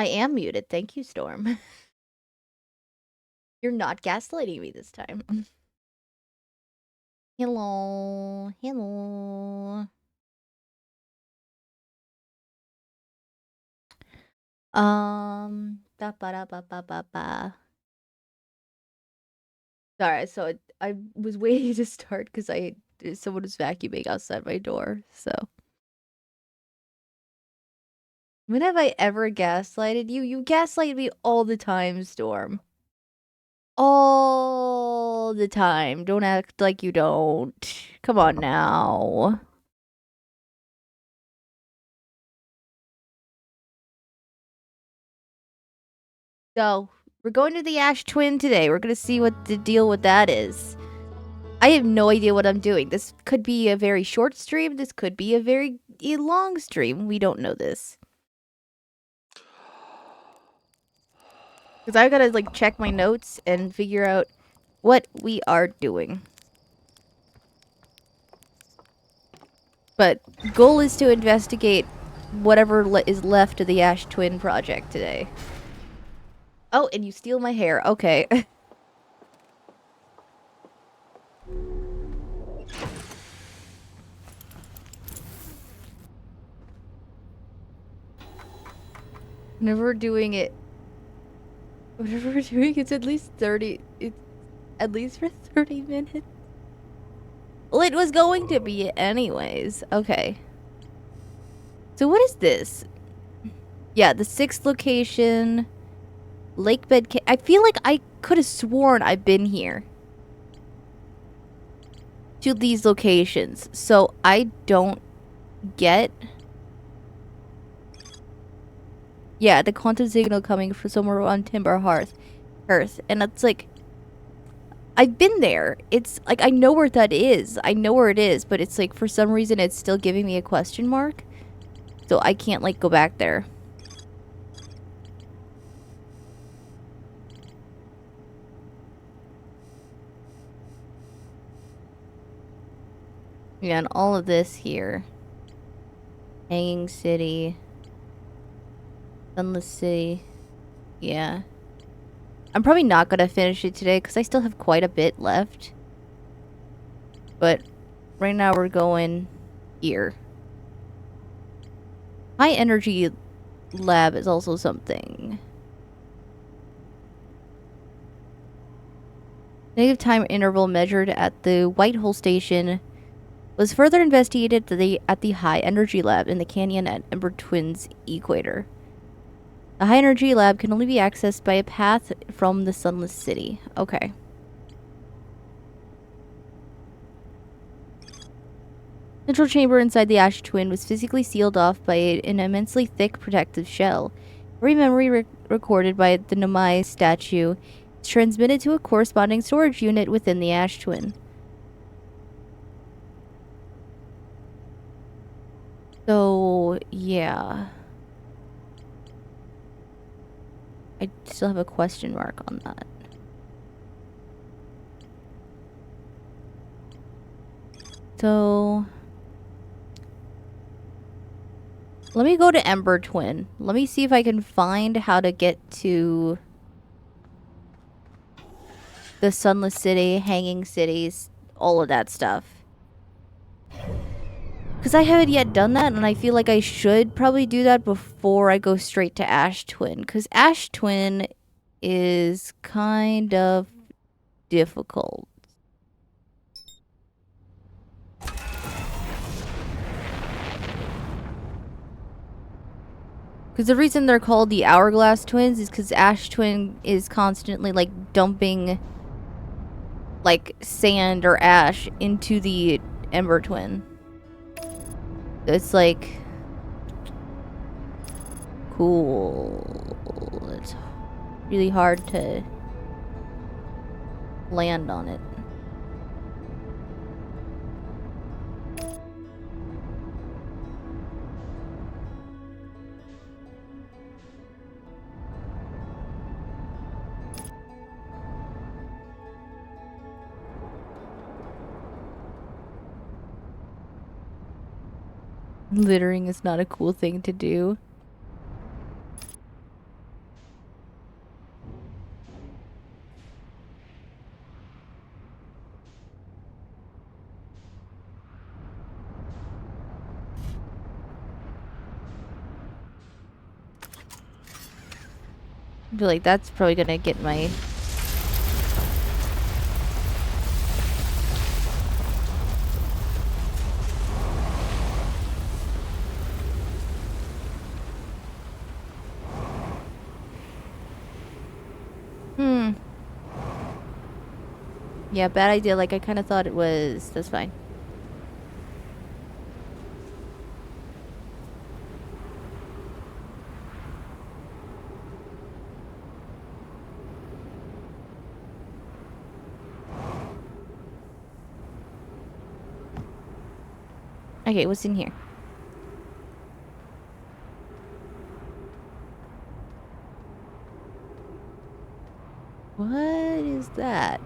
I am muted. Thank you, Storm. You're not gaslighting me this time. Hello. Hello. Da ba da ba ba ba ba. Sorry, so I was waiting to start because someone was vacuuming outside my door. So when have I ever gaslighted you? You gaslight me all the time, Storm. All the time. Don't act like you don't. Come on now. So, we're going to the Ash Twin today. We're going to see what the deal with that is. I have no idea what I'm doing. This could be a very short stream. This could be a very long stream. We don't know this. Because I gotta, like, check my notes and figure out what we are doing. But goal is to investigate whatever is left of the Ash Twin project today. Oh, and you steal my hair. Okay. Whenever we're doing it, it's at least 30. It's at least for 30 minutes. Well, it was going to be anyways. Okay. So what is this? Yeah, the 6th location. Lakebed. I feel like I could have sworn I've been here. To these locations. So I don't get... Yeah, the quantum signal coming from somewhere on Timber Hearth. And it's like... I've been there. It's like, I know where that is. I know where it is, but it's like, for some reason, it's still giving me a question mark. So I can't, like, go back there. Yeah, and all of this here. Hanging City. Sunless City. Yeah. I'm probably not gonna finish it today because I still have quite a bit left. But right now we're going here. High energy lab is also something. Negative time interval measured at the Whitehole Station was further investigated at the High Energy Lab in the Canyon at Ember Twins Equator. The High Energy Lab can only be accessed by a path from the Sunless City. Okay. Central chamber inside the Ash Twin was physically sealed off by an immensely thick protective shell. Every memory recorded by the Nomai statue is transmitted to a corresponding storage unit within the Ash Twin. So, yeah. I still have a question mark on that. So... let me go to Ember Twin. Let me see if I can find how to get to the Sunless City, Hanging Cities, all of that stuff. Because I haven't yet done that, and I feel like I should probably do that before I go straight to Ash Twin. Because Ash Twin is kind of difficult. Because the reason they're called the Hourglass Twins is because Ash Twin is constantly, like, dumping, like, sand or ash into the Ember Twin. It's like... cool. It's really hard to land on it. Littering is not a cool thing to do. I feel like that's probably gonna get my... Hmm. Yeah, bad idea. Like, I kind of thought it was... That's fine. Okay, what's in here? What is that?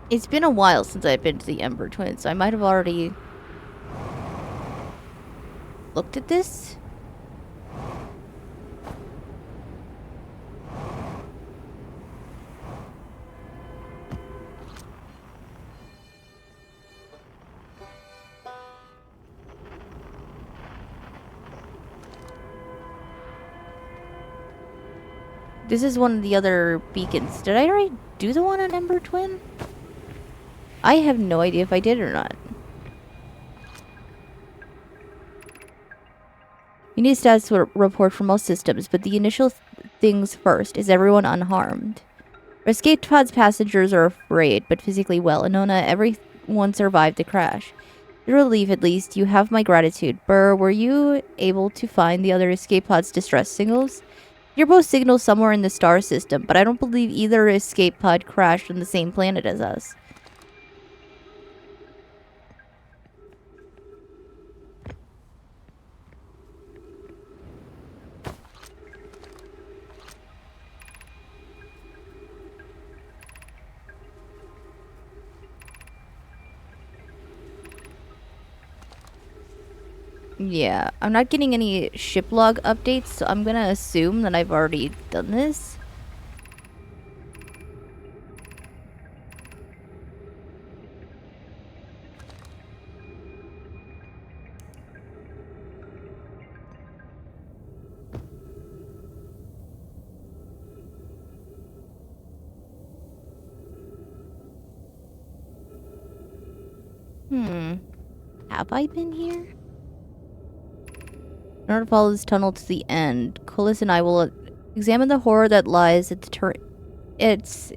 It's been a while since I've been to the Ember Twins, so I might have already looked at this. This is one of the other beacons. Did I already do the one on Ember Twin? I have no idea if I did or not. You need a status report from all systems, but the initial things first. Is everyone unharmed? Escape pod's passengers are afraid, but physically well. Anona, everyone survived the crash. To relief, at least, you have my gratitude. Burr, were you able to find the other escape pod's distress signals? You're both signals somewhere in the star system, but I don't believe either escape pod crashed on the same planet as us. Yeah, I'm not getting any ship log updates, so I'm gonna assume that I've already done this. Have I been here? In order to follow this tunnel to the end, Cullis and I will examine the horror that lies at the turret. It's...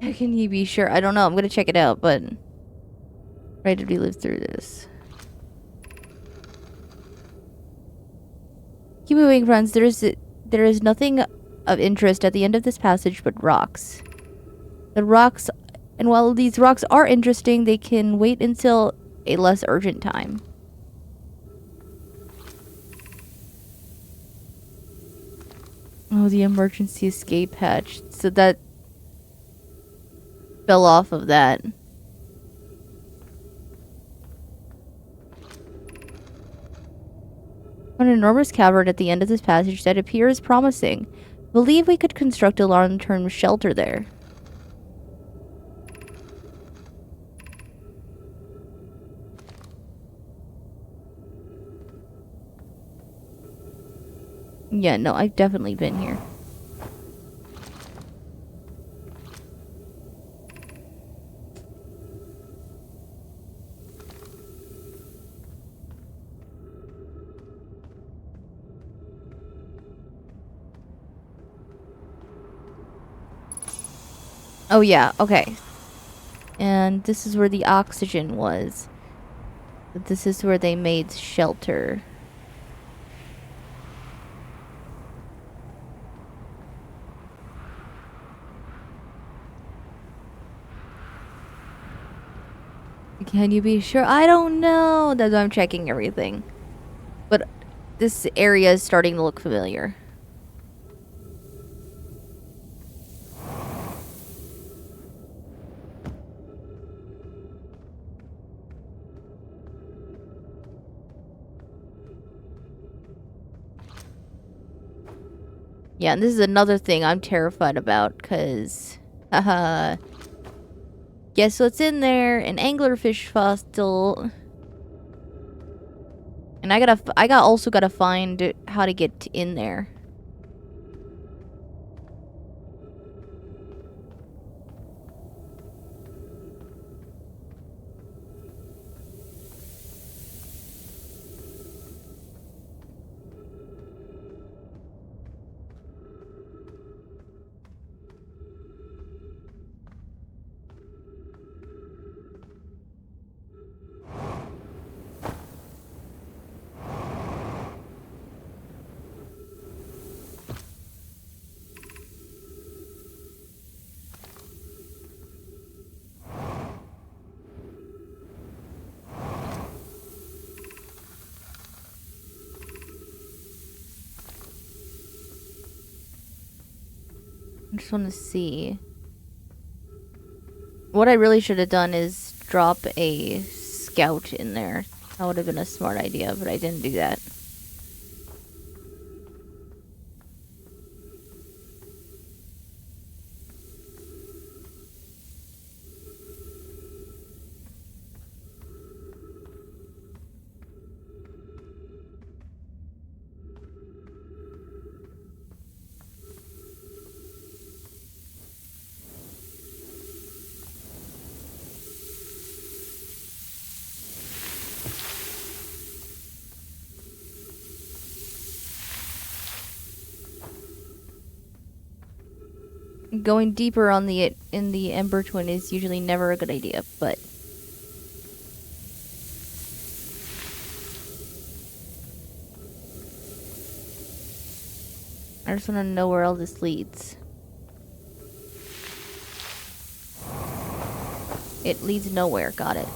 How can you be sure? I don't know. I'm gonna check it out, but... Right, did we live through this? Keep moving, friends. There is nothing of interest at the end of this passage but rocks. The rocks... And while these rocks are interesting, they can wait until a less urgent time. Oh, the emergency escape hatch. So that fell off of that. An enormous cavern at the end of this passage that appears promising. Believe we could construct a long-term shelter there. Yeah, no, I've definitely been here. Oh yeah, okay. And this is where the oxygen was. But this is where they made shelter. Can you be sure? I don't know. That's why I'm checking everything. But this area is starting to look familiar. Yeah, and this is another thing I'm terrified about, because... Haha... Guess what's in there? An anglerfish fossil. And I also gotta find how to get in there. I just want to see. What I really should have done is drop a scout in there. That would have been a smart idea, but I didn't do that. Going deeper on in the Ember Twin is usually never a good idea, but I just want to know where all this leads. It leads nowhere. Got it.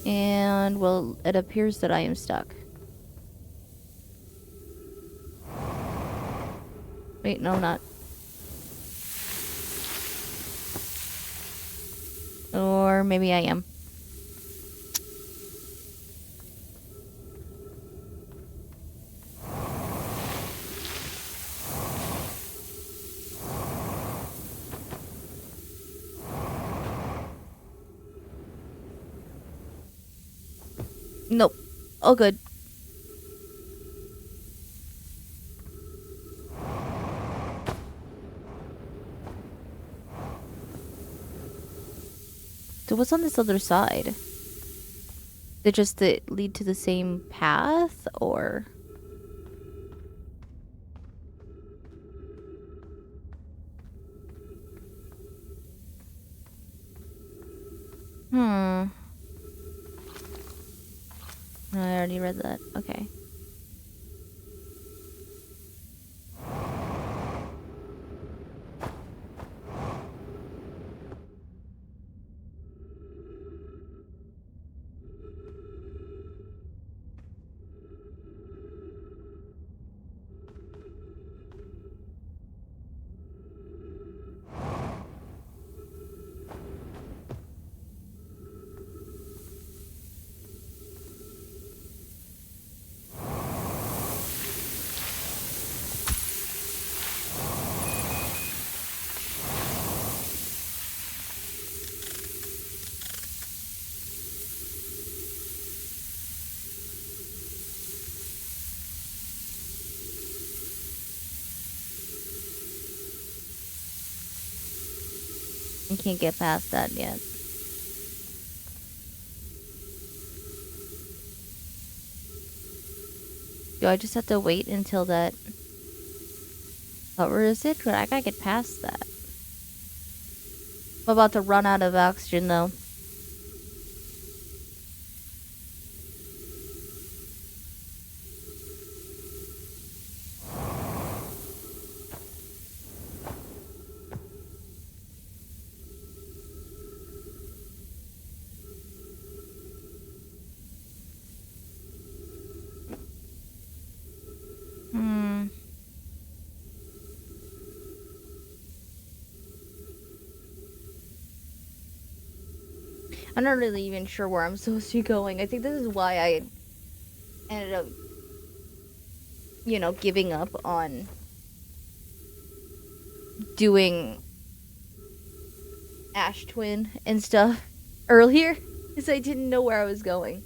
And, well, it appears that I am stuck. Wait, no, not. Or maybe I am. Nope. All good. So what's on this other side? Did just lead to the same path, or? Hmm. No, I already read that. Okay. I can't get past that yet. Do I just have to wait until that... Where is it? I gotta get past that. I'm about to run out of oxygen, though. I'm not really even sure where I'm supposed to be going. I think this is why I ended up, you know, giving up on doing Ash Twin and stuff earlier, because I didn't know where I was going.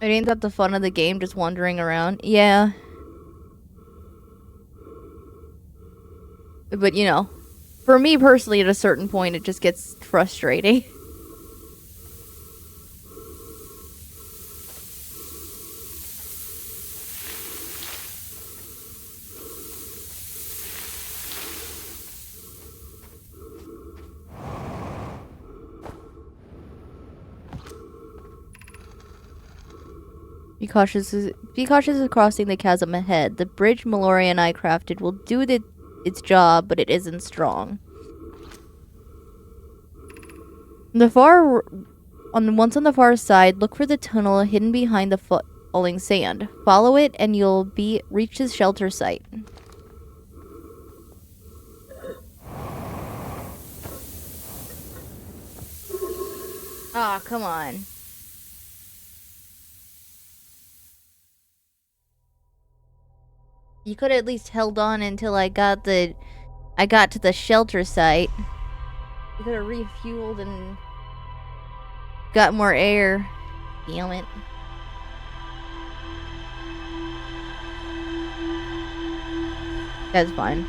I ain't that the fun of the game, just wandering around? Yeah. But, you know, for me personally, at a certain point, it just gets frustrating. Be cautious of crossing the chasm ahead. The bridge Meloria and I crafted will do its job, but it isn't strong. Once on the far side, look for the tunnel hidden behind the falling sand. Follow it, and you'll reach the shelter site. Ah, come on. You could have at least held on until I got to the shelter site. You could have refueled and got more air. Damn it. That's fine.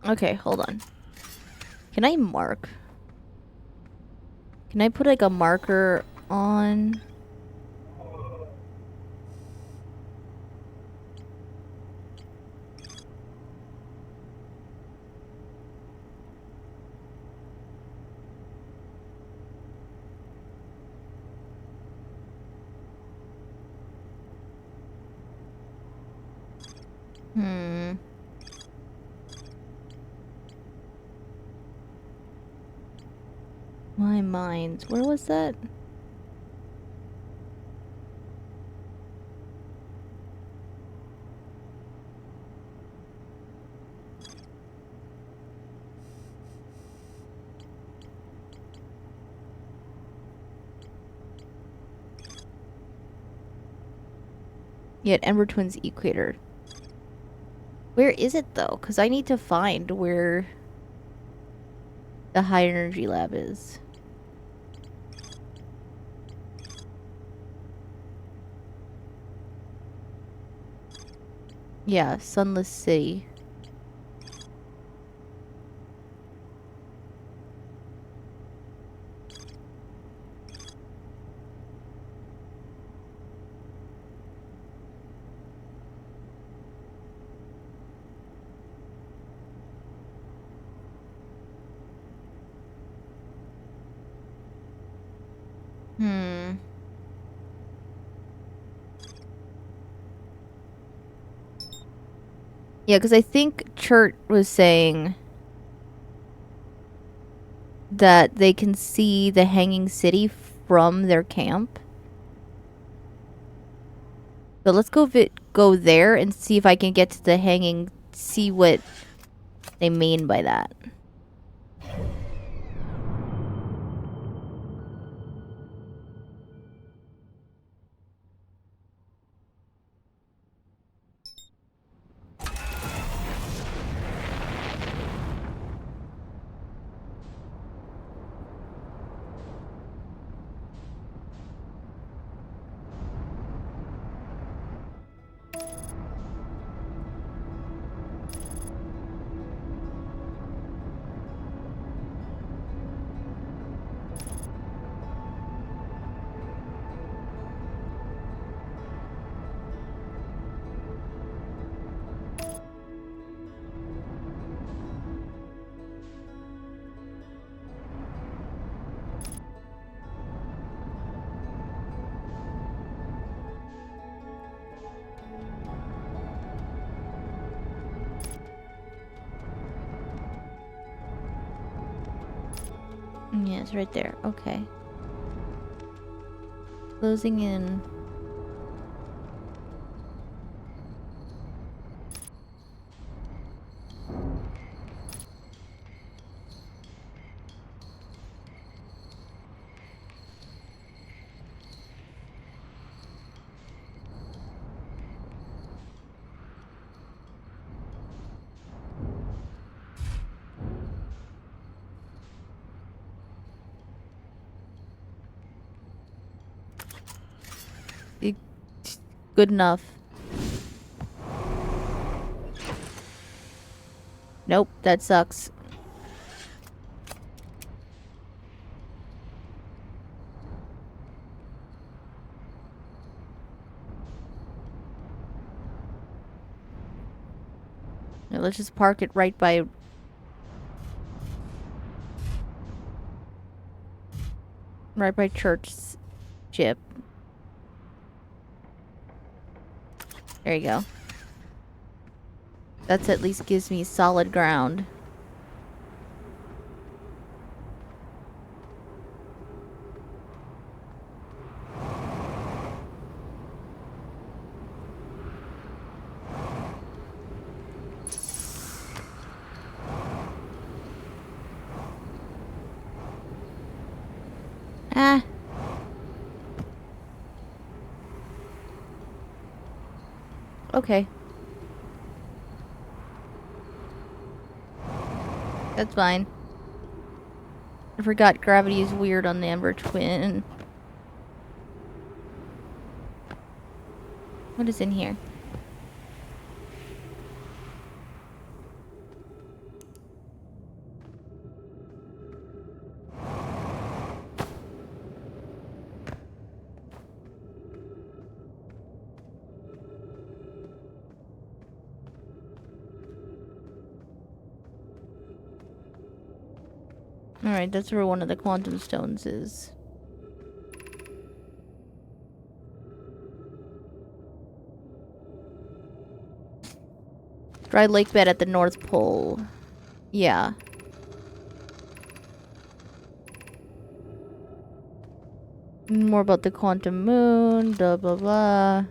Okay, hold on. Can I mark? Can I put like a marker on? My mind. Where was that? Yeah, Ember Twins Equator. Where is it though? Because I need to find where the high energy lab is. Yeah, Sunless City. Yeah, because I think Chert was saying that they can see the Hanging City from their camp. But let's go there and see if I can get to the Hanging, see what they mean by that. Yeah, it's right there. Okay. Closing in. Good enough. Nope, that sucks. Now, let's just park it right by... Right by Church's Chip. There you go. That's at least gives me solid ground. Ah. Okay. That's fine. I forgot gravity is weird on the Ember Twin. What is in here? Alright, that's where one of the quantum stones is. Dry lake bed at the North Pole. Yeah. More about the quantum moon, blah blah blah.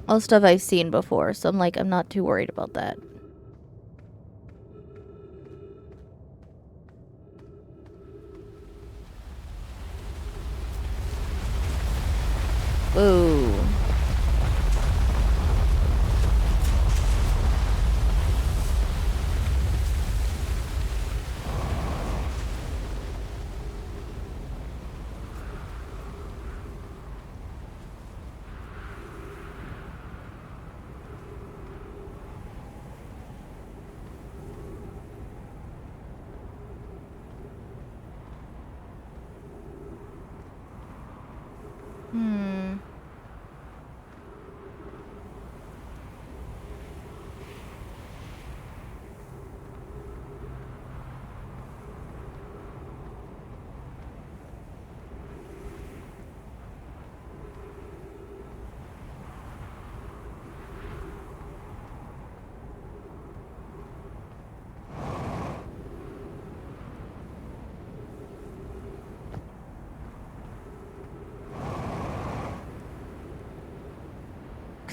All stuff I've seen before, so I'm like, I'm not too worried about that. Ooh.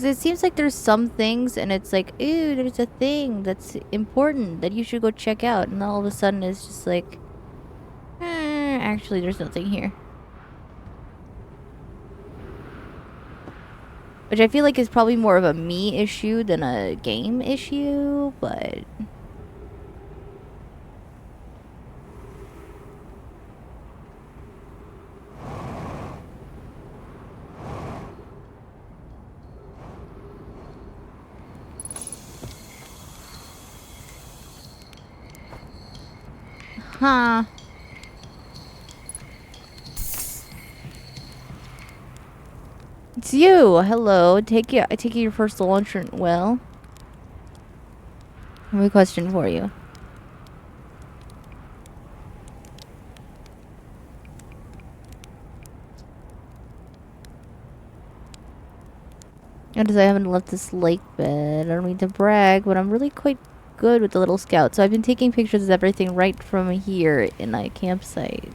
Because it seems like there's some things and it's like, ooh, there's a thing that's important that you should go check out. And all of a sudden it's just like, actually there's nothing here. Which I feel like is probably more of a me issue than a game issue, but... Huh. It's you. Hello. I take it your first launch went well. I have a question for you. Notice I haven't left this lake bed. I don't mean to brag, but I'm really quite good with the little scout. So I've been taking pictures of everything right from here in my campsite.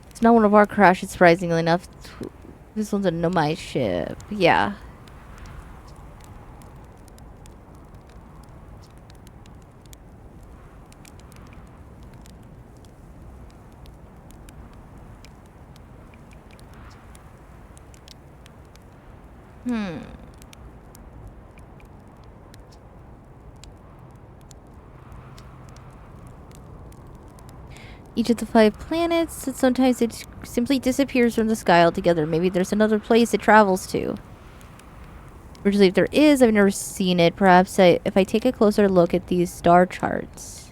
It's not one of our crashes, surprisingly enough. This one's a Nomai ship. Yeah. Hmm. Each of the 5 planets, and sometimes it simply disappears from the sky altogether. Maybe there's another place it travels to. Originally, if there is, I've never seen it. Perhaps if I take a closer look at these star charts.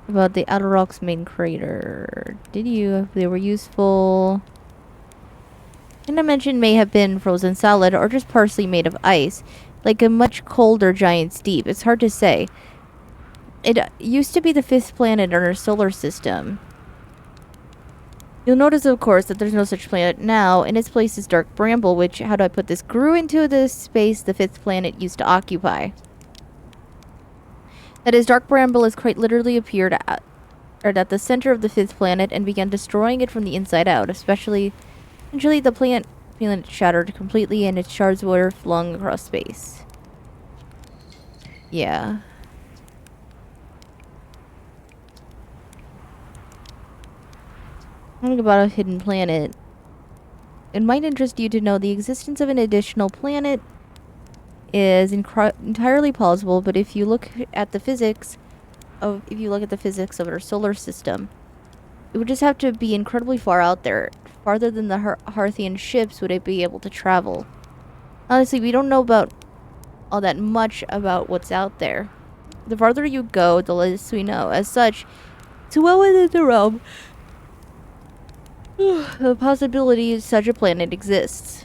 About the Outer Rock's main crater. They were useful. And I mentioned may have been frozen solid or just partially made of ice. Like a much colder giant's deep. It's hard to say. It used to be the 5th planet in our solar system. You'll notice, of course, that there's no such planet now. In its place is Dark Bramble, which, how do I put this, grew into the space the 5th planet used to occupy. That is, Dark Bramble has quite literally appeared at the center of the 5th planet and began destroying it from the inside out, eventually the planet shattered completely and its shards were flung across space. Yeah. Something about a hidden planet. It might interest you to know the existence of an additional planet is entirely plausible, but if you look at the physics of our solar system, it would just have to be incredibly far out there, farther than the Hearthian ships would it be able to travel. Honestly, we don't know about all that much about what's out there. The farther you go, the less we know. As such, it's well within the realm the possibility such a planet exists.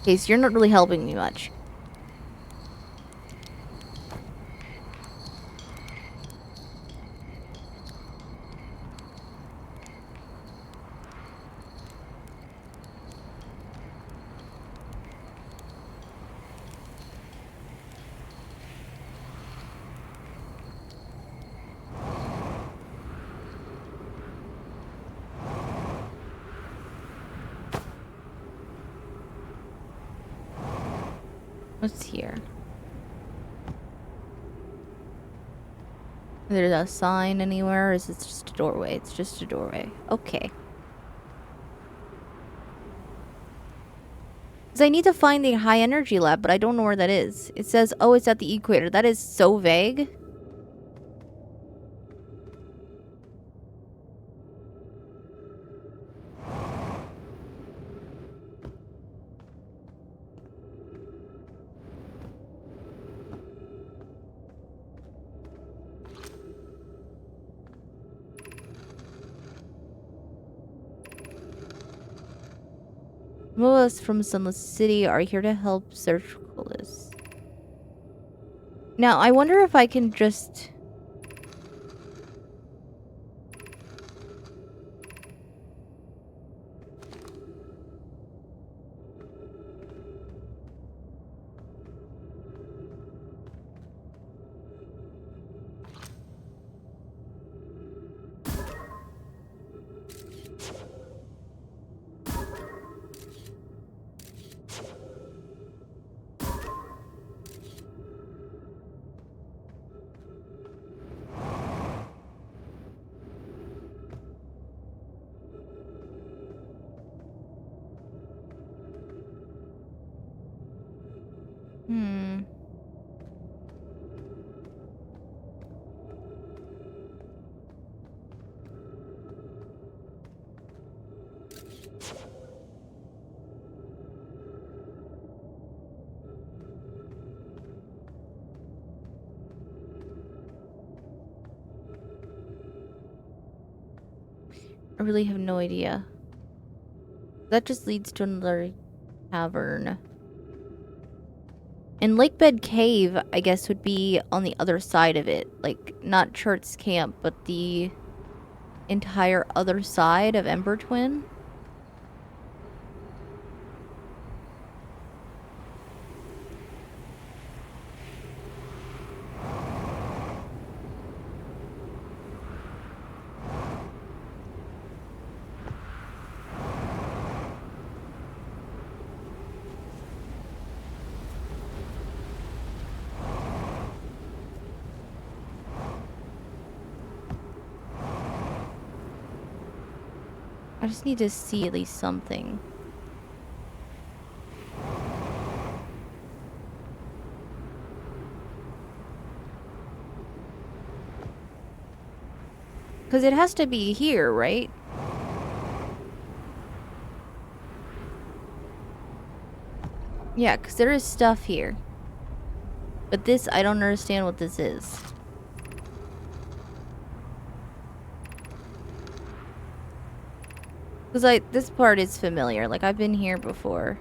Okay, so you're not really helping me much. What's here? There's a sign anywhere, or is it just a doorway? It's just a doorway. Okay. Because I need to find the high energy lab, but I don't know where that is. It says, oh, it's at the equator. That is so vague. Some of us from Sunless City are here to help search for this. Now, I wonder if I can just... Hmm. I really have no idea. That just leads to another cavern. And Lakebed Cave, I guess, would be on the other side of it. Like, not Chart's camp, but the entire other side of Ember Twin. I just need to see at least something. Because it has to be here, right? Yeah, because there is stuff here. But this, I don't understand what this is. Because this part is familiar. Like, I've been here before.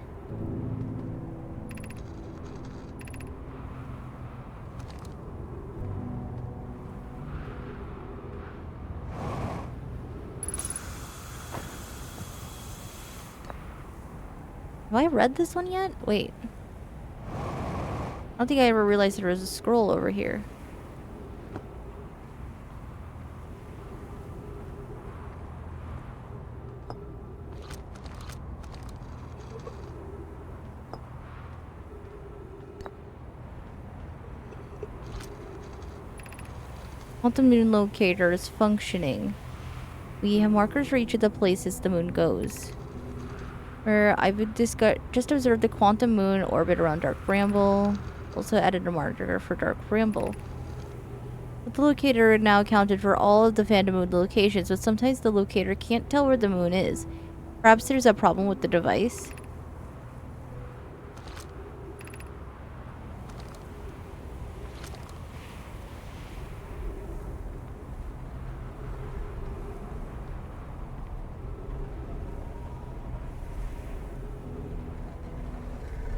Have I read this one yet? Wait. I don't think I ever realized there was a scroll over here. Quantum moon locator is functioning. We have markers for each of the places the moon goes. Where I've just observed the quantum moon orbit around Dark Bramble. Also added a marker for Dark Bramble. But the locator now accounted for all of the Phantom Moon locations, but sometimes the locator can't tell where the moon is. Perhaps there's a problem with the device.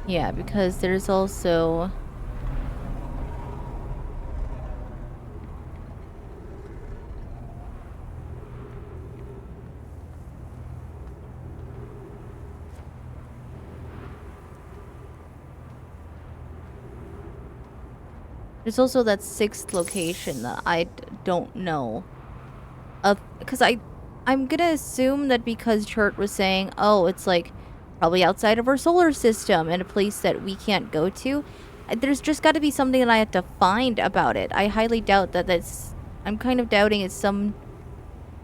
Yeah, because there's also... There's also that 6th location that I don't know. Because I'm gonna assume that because Chert was saying, oh, it's like probably outside of our solar system and a place that we can't go to, there's just got to be something that I have to find about it. I highly doubt that that's... I'm kind of doubting it's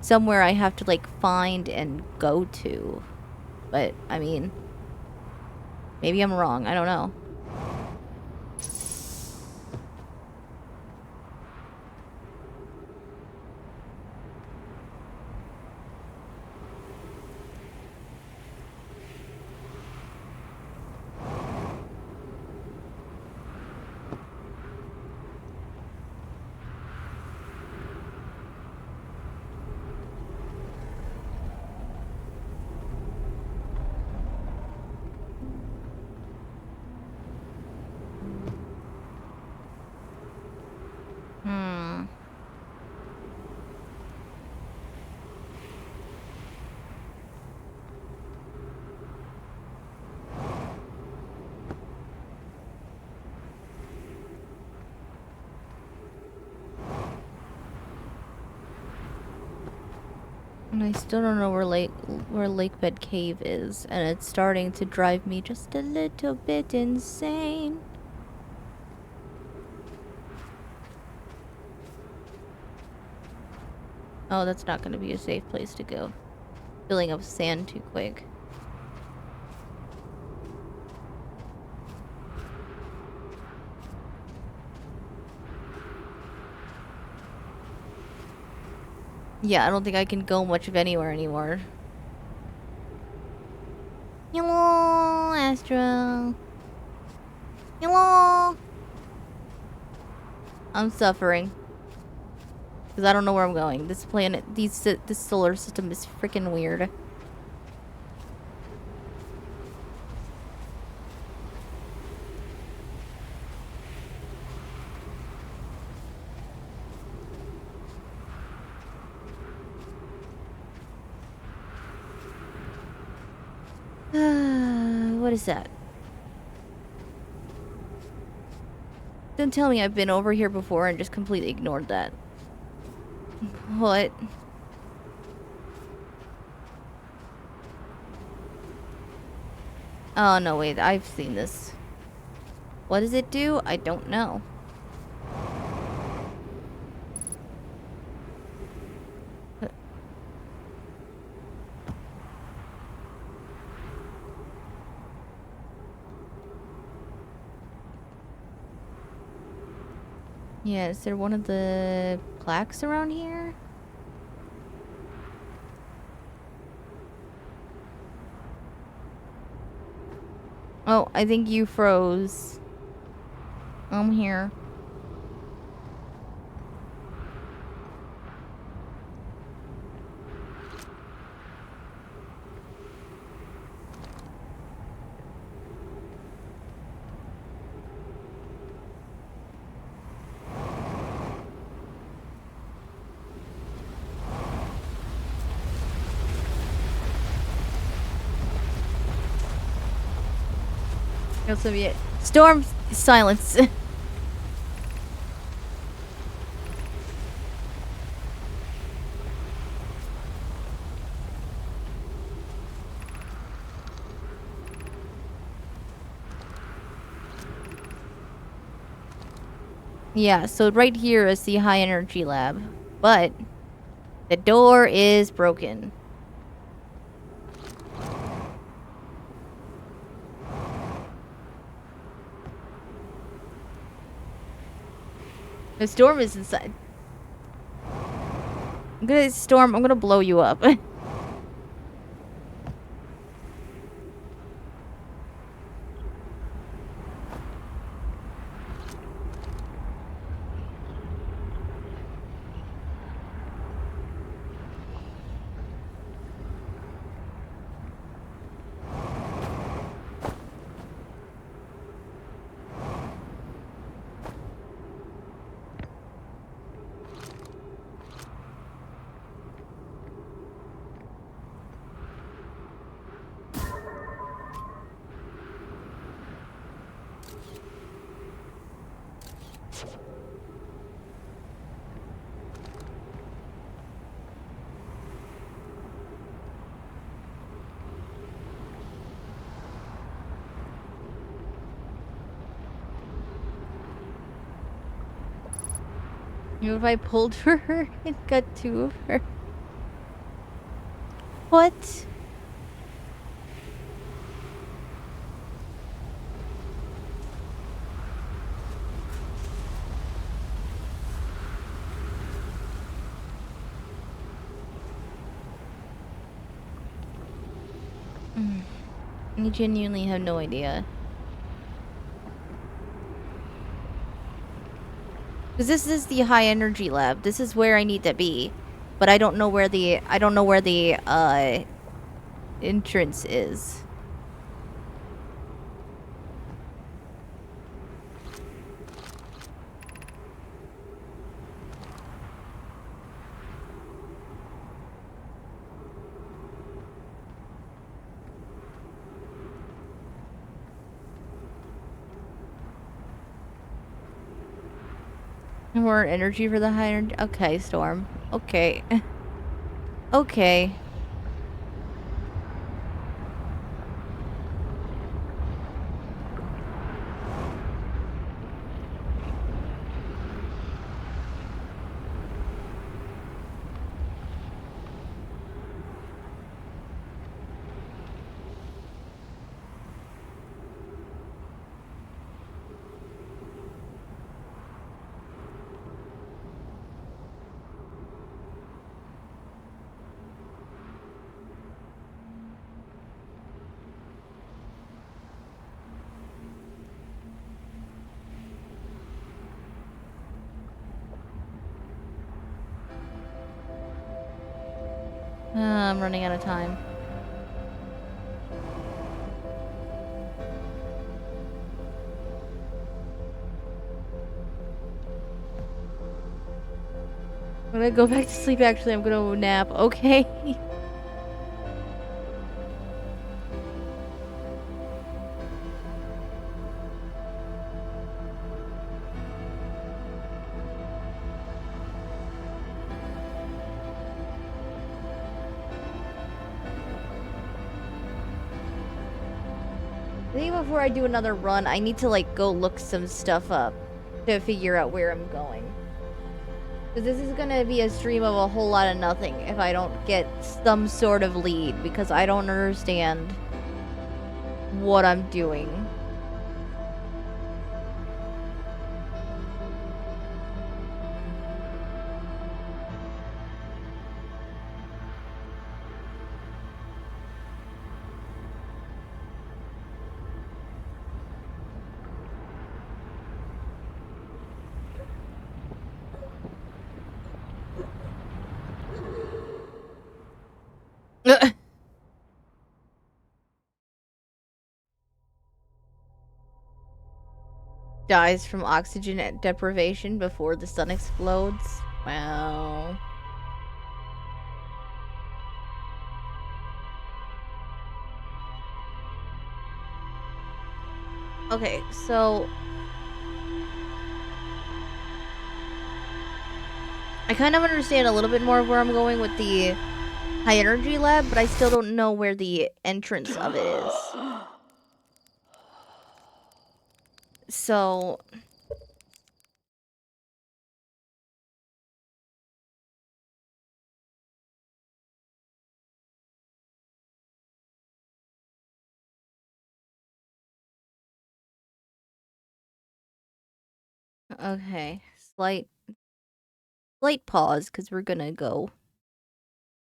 somewhere I have to like find and go to. But, I mean, maybe I'm wrong. I don't know. And I still don't know where Lakebed Cave is, and it's starting to drive me just a little bit insane. Oh, that's not going to be a safe place to go. Filling up sand too quick. Yeah, I don't think I can go much of anywhere anymore. Hello, Astro. Hello. I'm suffering. Because I don't know where I'm going. This planet, this solar system is freaking weird. What is that? Don't tell me I've been over here before and just completely ignored that. What? Oh, no, wait. I've seen this. What does it do? I don't know. Yeah, is there one of the plaques around here? Oh, I think you froze. I'm here. Also be it. Storm silence. Yeah, so right here is the high energy lab, but the door is broken. The storm is inside. I'm gonna blow you up. If I pulled for her and got two of her. What? I genuinely have no idea. Because this is the high energy lab. This is where I need to be. But I don't know where the entrance is. More energy for the high energy. Okay, Storm. Okay. Okay. I'm running out of time. I'm gonna go back to sleep, actually. I'm gonna nap. Okay. I think before I do another run, I need to like go look some stuff up to figure out where I'm going. Because this is gonna be a stream of a whole lot of nothing if I don't get some sort of lead, because I don't understand what I'm doing. Dies from oxygen deprivation before the sun explodes. Wow. Okay, so I kind of understand a little bit more of where I'm going with the high energy lab, but I still don't know where the entrance of it is. So okay, slight pause because we're gonna go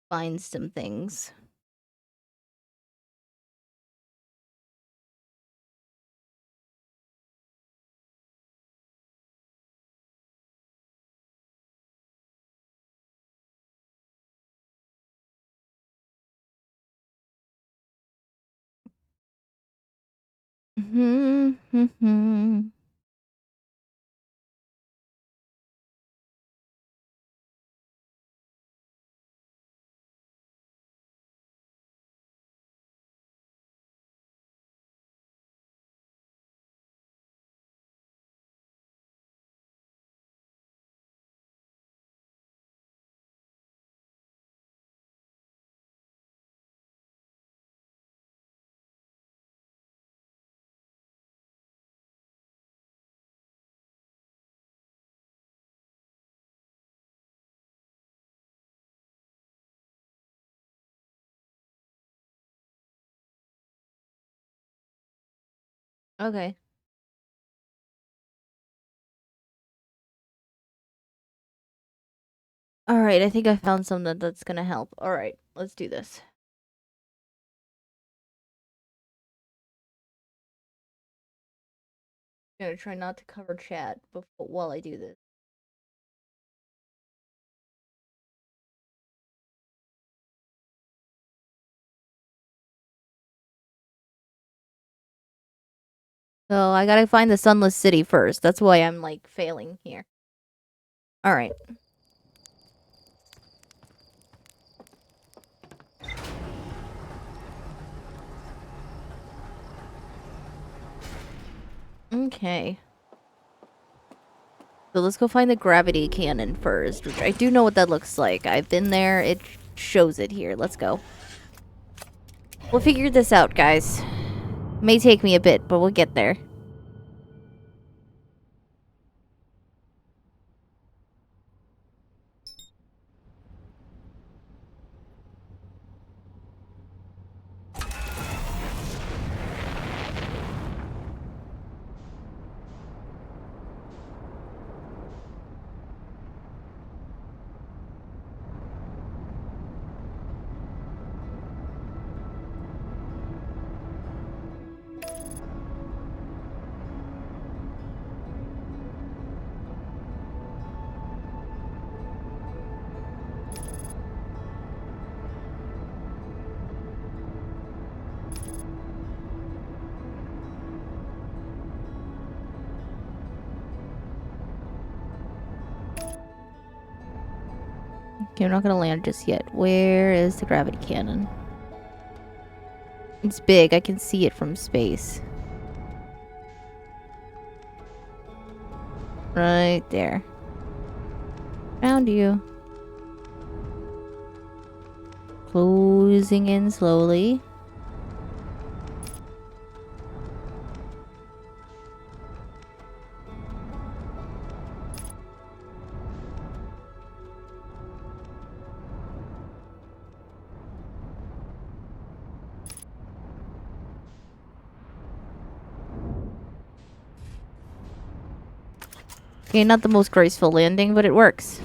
find some things. Okay. All right, I think I found something that's gonna help. All right, let's do this. I'm gonna try not to cover chat before while I do this. So I gotta find the Sunless City first. That's why I'm like failing here. All right. Okay. So let's go find the gravity cannon first, which I do know what that looks like. I've been there. It shows it here. Let's go. We'll figure this out, guys. May take me a bit, but we'll get there. Okay, I'm not gonna land just yet. Where is the gravity cannon? It's big. I can see it from space. Right there. Found you. Closing in slowly. Okay, not the most graceful landing, but it works.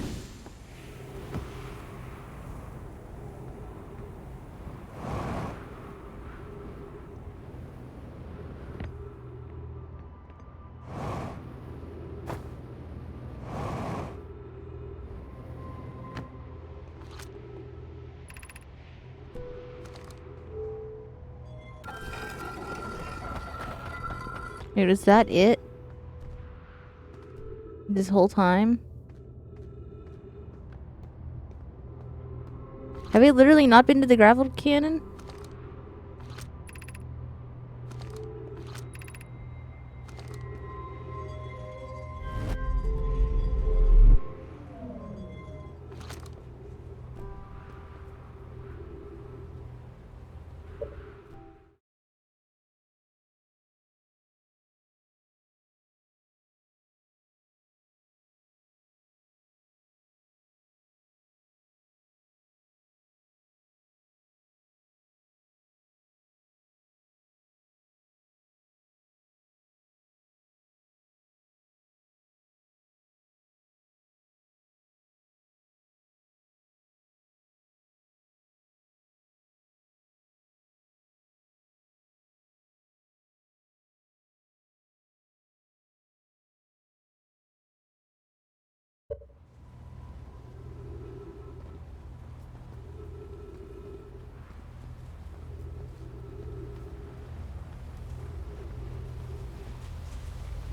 Dude, is that it? This whole time? Have we literally not been to the gravel cannon?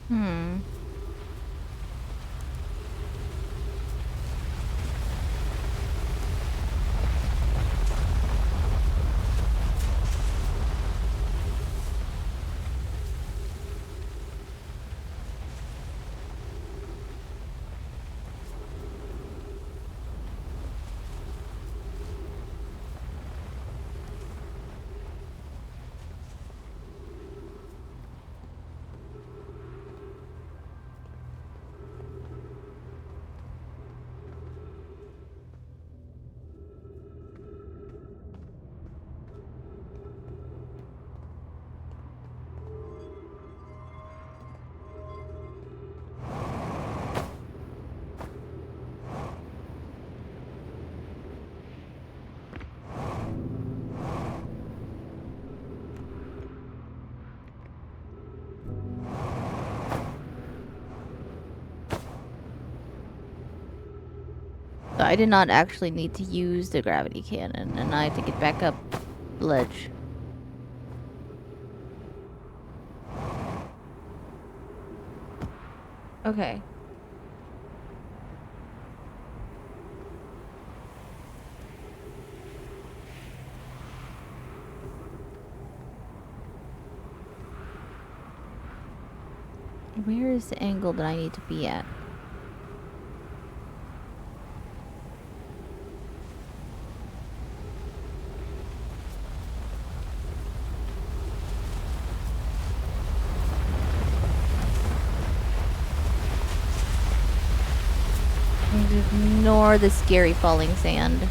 Hmm. So I did not actually need to use the gravity cannon, and I had to get back up the ledge. Okay. Where is the angle that I need to be at? Ignore the scary falling sand.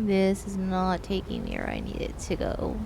This is not taking me where I need it to go.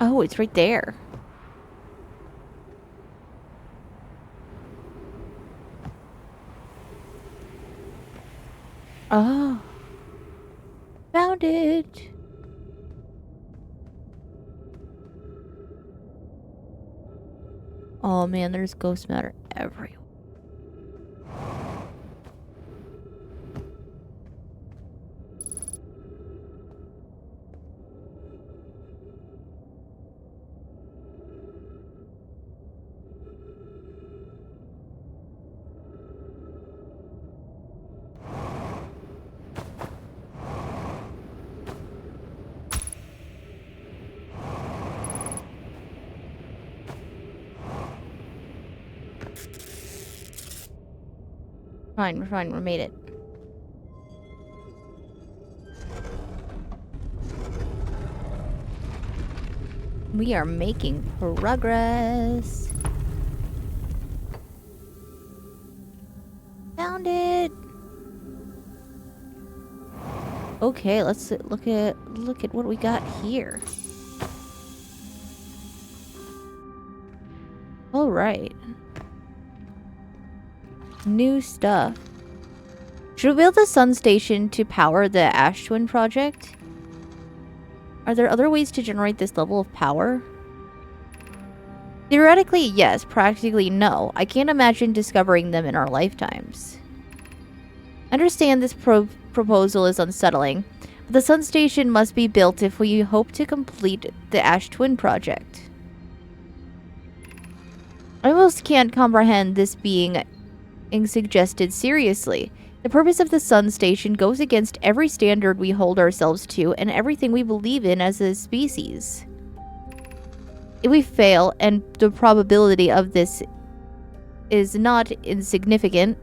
Oh, it's right there. Oh. Found it. Oh man, there's ghost matter everywhere. Fine, we're fine, we made it. We are making progress. Found it. Okay, let's look at what we got here. All right. New stuff. Should we build a sun station to power the Ash Twin project? Are there other ways to generate this level of power? Theoretically, yes. Practically, no. I can't imagine discovering them in our lifetimes. I understand this proposal is unsettling, but the sun station must be built if we hope to complete the Ash Twin project. I almost can't comprehend this being suggested seriously. The purpose of the sun station goes against every standard we hold ourselves to and everything we believe in as a species. If we fail, and the probability of this is not insignificant,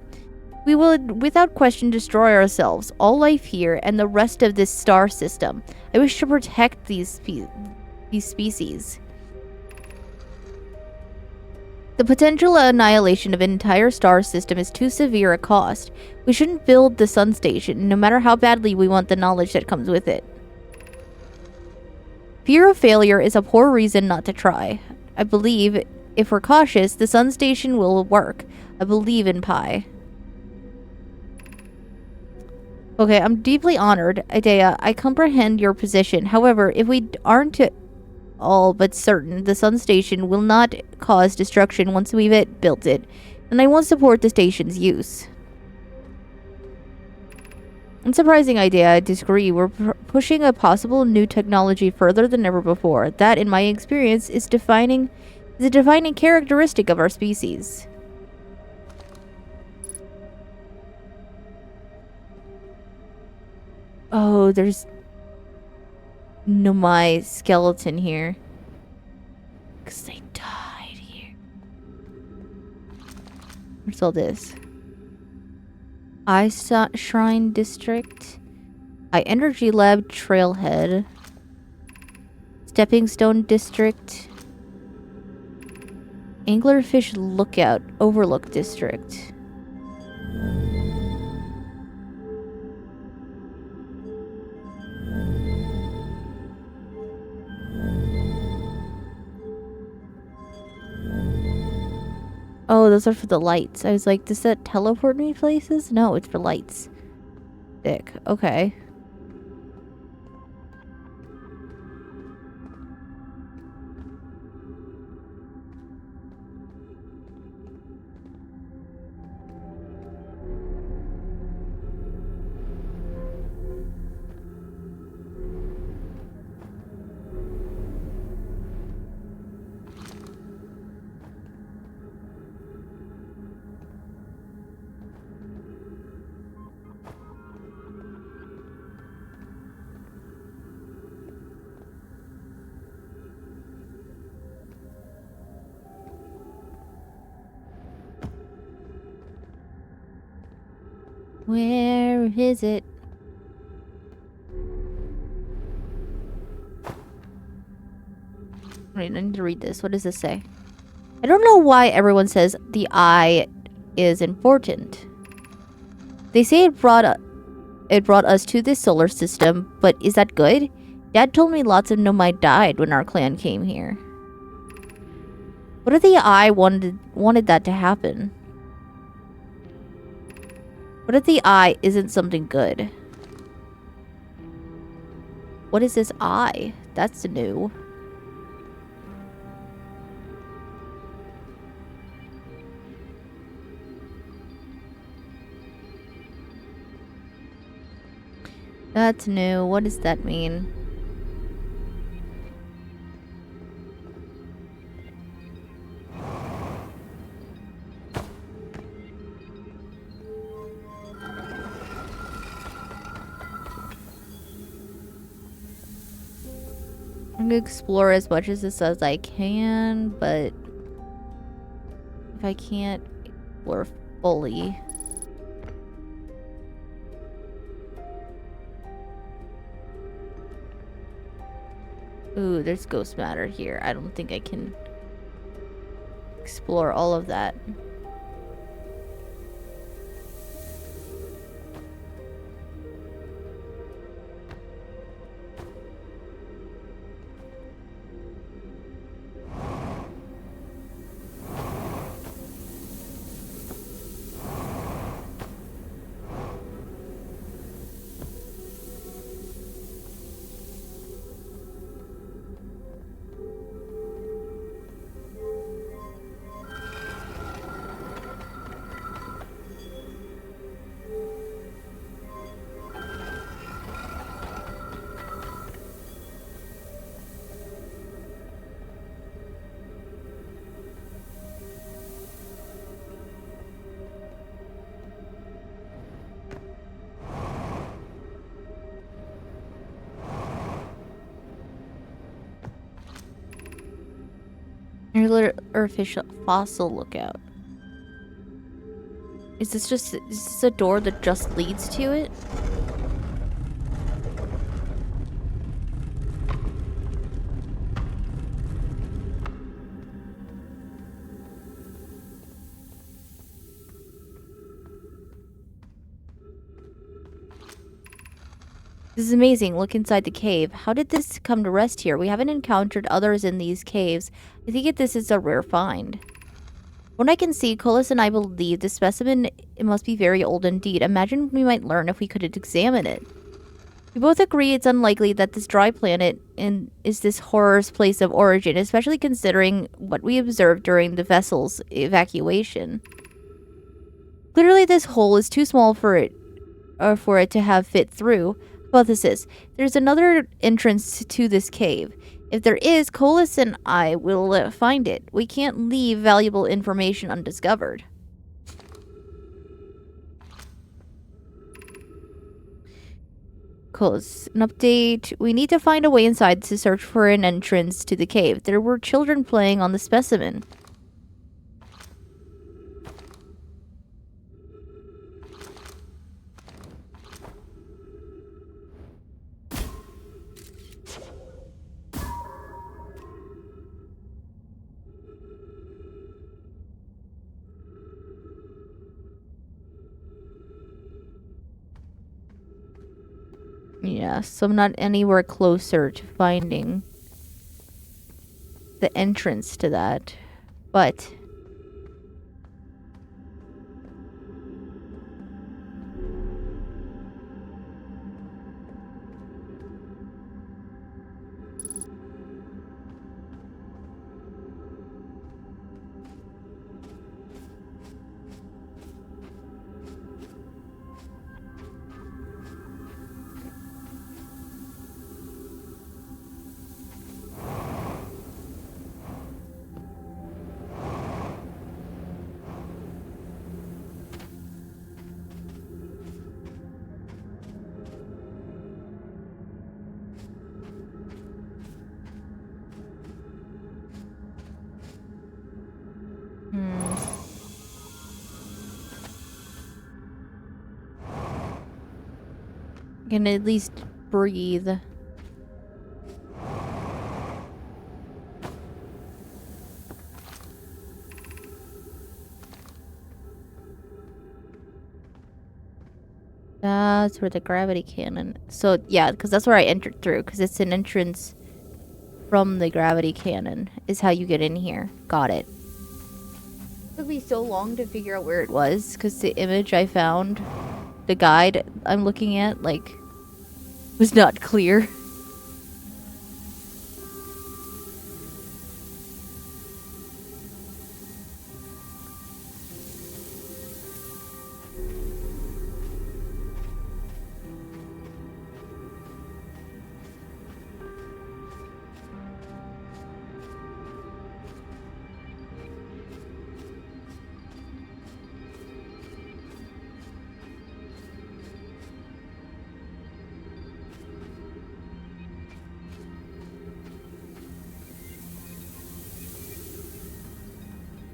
we will without question destroy ourselves, all life here, and the rest of this star system. I wish to protect these species. The potential annihilation of an entire star system is too severe a cost. We shouldn't build the sun station, no matter how badly we want the knowledge that comes with it. Fear of failure is a poor reason not to try. I believe, if we're cautious, the sun station will work. I believe in Pi. Okay, I'm deeply honored, Idea. I comprehend your position. However, if we aren't all but certain the sun station will not cause destruction once we've built it, and I won't support the station's use. Unsurprising idea, I disagree. We're pushing a possible new technology further than ever before. That, in my experience, is a defining characteristic of our species. Oh, there's Nomai skeleton here. Because they died here. Where's all this? Shrine District. Energy Lab Trailhead. Stepping Stone District. Anglerfish Lookout Overlook District. Oh, those are for the lights. I was like, does that teleport me places? No, it's for lights. Dick. Okay. Where is it? Wait, I need to read this. What does this say? I don't know why everyone says the eye is important. They say it brought us to this solar system, but is that good? Dad told me lots of Nomai died when our clan came here. What if the eye wanted that to happen? What if the eye isn't something good? What is this eye? That's new. That's new. What does that mean? I'm gonna explore as much as this as I can, but if I can't explore fully. Ooh, there's ghost matter here. I don't think I can explore all of that. Regular official fossil lookout. Is this a door that just leads to it? This is amazing. Look inside the cave. How did this come to rest here? We haven't encountered others in these caves. I think this is a rare find. When I can see, Colas and I believe the specimen it must be very old indeed. Imagine we might learn if we could examine it. We both agree it's unlikely that this dry planet is this horror's place of origin, especially considering what we observed during the vessel's evacuation. Clearly, this hole is too small for it to have fit through. Hypothesis: there's another entrance to this cave. If there is, Colas and I will find it. We can't leave valuable information undiscovered. Colas, an update. We need to find a way inside to search for an entrance to the cave. There were children playing on the specimen. Yeah, so I'm not anywhere closer to finding the entrance to that. But Can at least breathe. That's where the gravity cannon. So yeah, because that's where I entered through. Because it's an entrance from the gravity cannon. Is how you get in here. Got it. It took me so long to figure out where it was. Because the image I found, the guide I'm looking at, like, was not clear.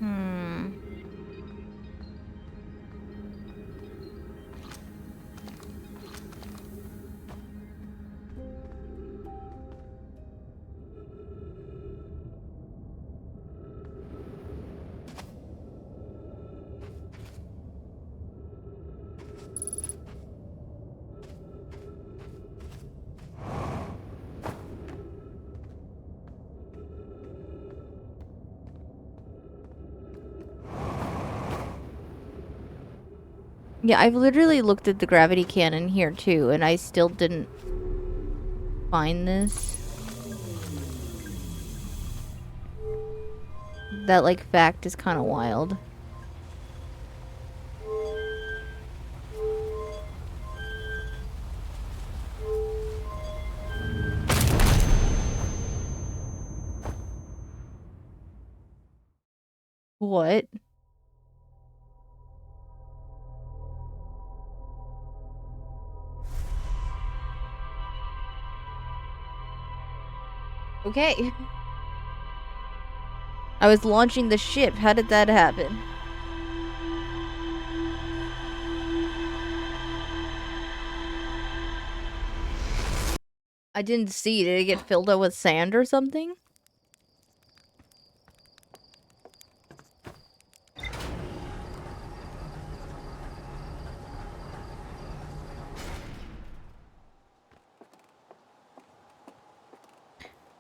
Hmm. Yeah, I've literally looked at the gravity cannon here too, and I still didn't find this. That, like, fact is kind of wild. What? Okay. I was launching the ship. How did that happen? I didn't see. Did it get filled up with sand or something?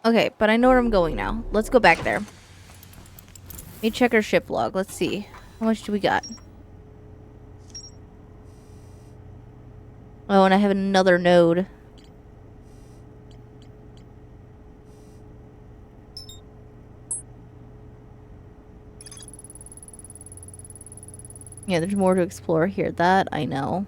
Okay, but I know where I'm going now. Let's go back there. Let me check our ship log. Let's see. How much do we got? Oh, and I have another node. Yeah, there's more to explore here. That I know.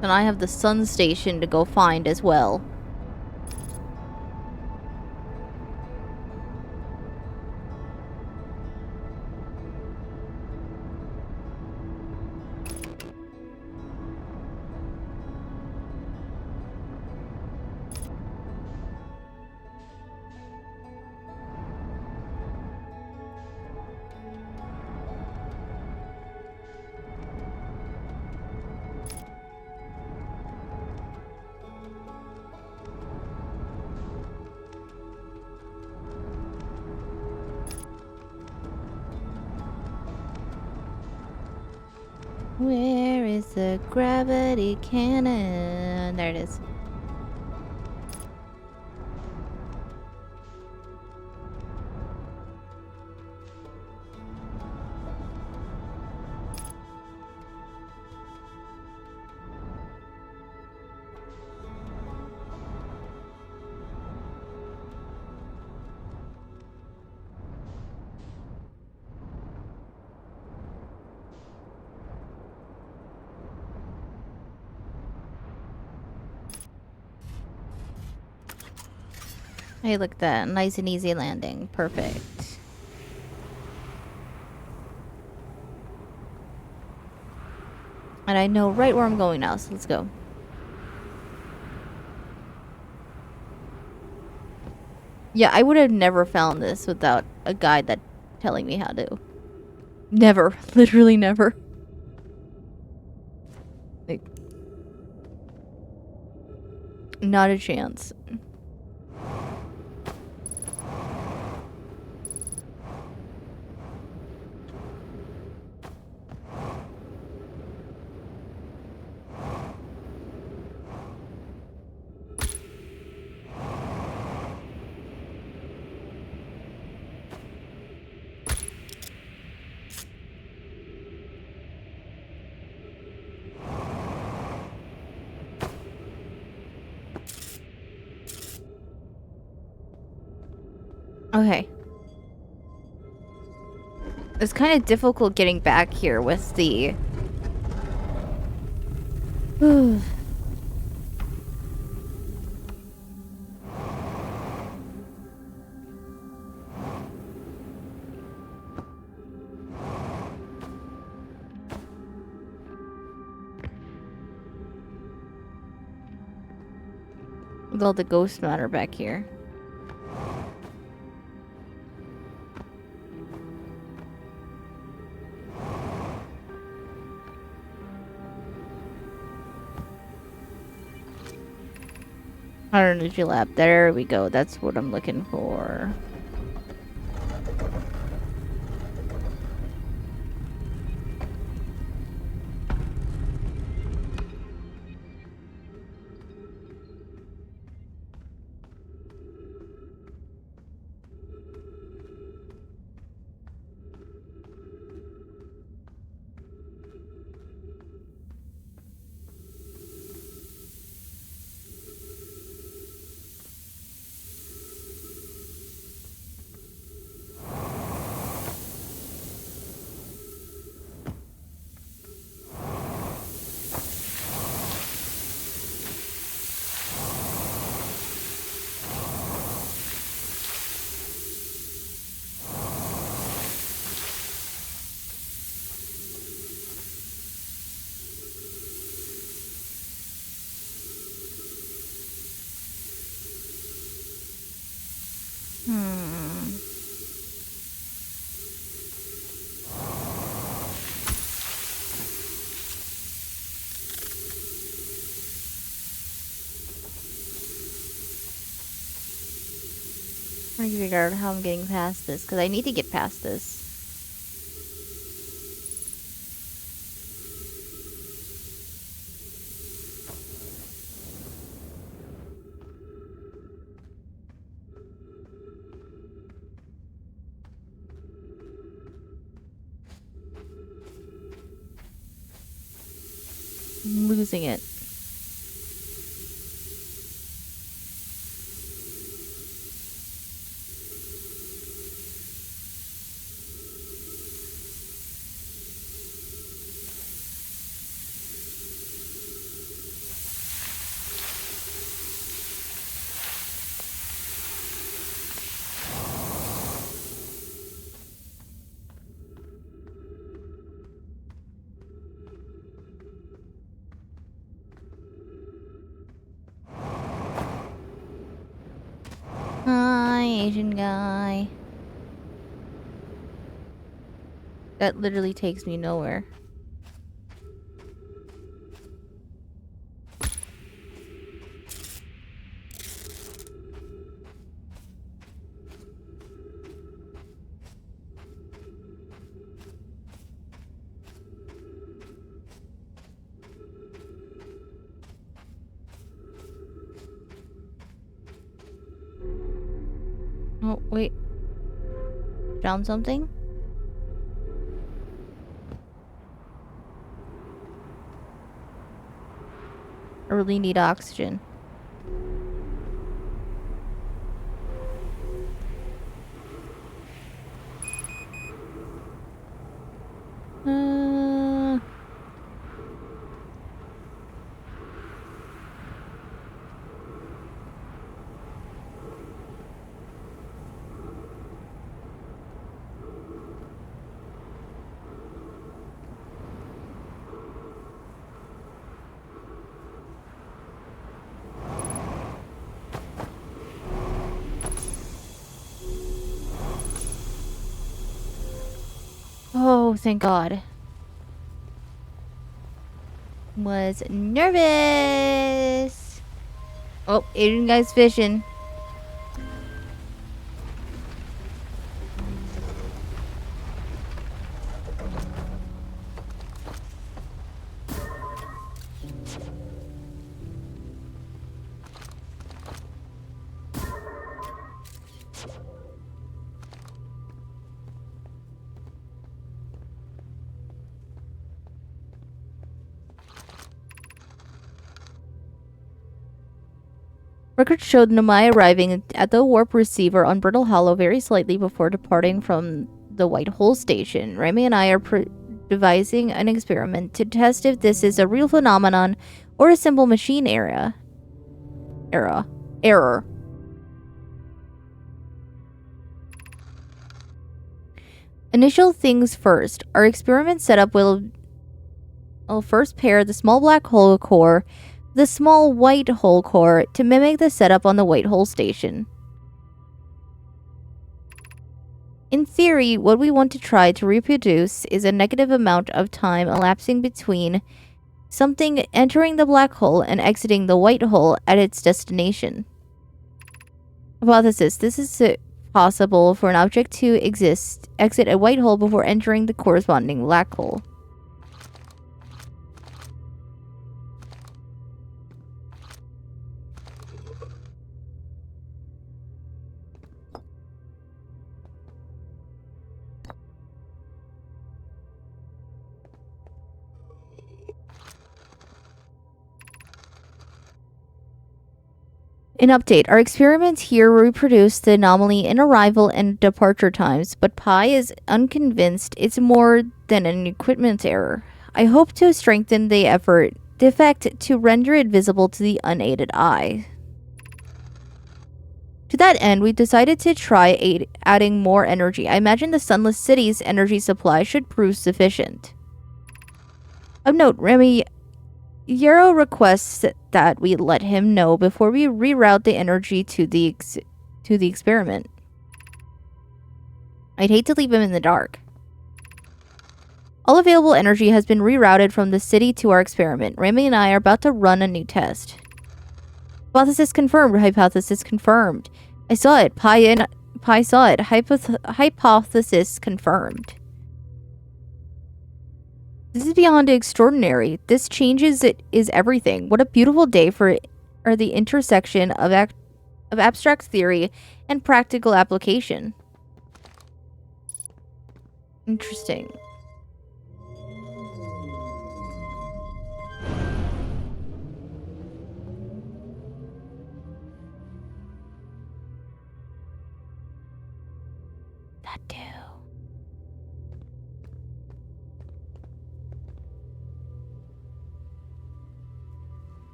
And I have the sun station to go find as well. Where is the gravity cannon? There it is. Hey, look at that. Nice and easy landing. Perfect. And I know right where I'm going now, so let's go. Yeah, I would have never found this without a guide that telling me how to. Never. Literally never. Like, not a chance. Okay. It's kind of difficult getting back here with the... with all the ghost matter back here. Energy lab. There we go. That's what I'm looking for. Trying to figure out how I'm getting past this, because I need to get past this. I'm losing it. Hi, Asian guy. That literally takes me nowhere. Oh, wait. Found something? I really need oxygen. Oh, thank God. Was nervous. Oh, Asian guy's fishing. Records showed Nomai arriving at the warp receiver on Brittle Hollow very slightly before departing from the White Hole station. Remy and I are devising an experiment to test if this is a real phenomenon or a simple machine error. Initial things first. Our experiment setup will first pair the small black hole core the small white hole core to mimic the setup on the White Hole station. In theory, what we want to try to reproduce is a negative amount of time elapsing between something entering the black hole and exiting the white hole at its destination. Hypothesis: this is possible for an object to exit a white hole before entering the corresponding black hole. An update. Our experiments here reproduce the anomaly in arrival and departure times, but Pi is unconvinced it's more than an equipment error. I hope to strengthen the effect to render it visible to the unaided eye. To that end, we decided to try adding more energy. I imagine the Sunless City's energy supply should prove sufficient. Of note, Remy Yarrow requests that we let him know before we reroute the energy to the experiment. I'd hate to leave him in the dark. All available energy has been rerouted from the city to our experiment. Remy and I are about to run a new test. Hypothesis confirmed. Hypothesis confirmed. I saw it. Pi saw it. Hypothesis confirmed. This is beyond extraordinary. This changes is everything. What a beautiful day for the intersection of abstract theory and practical application. Interesting. That too.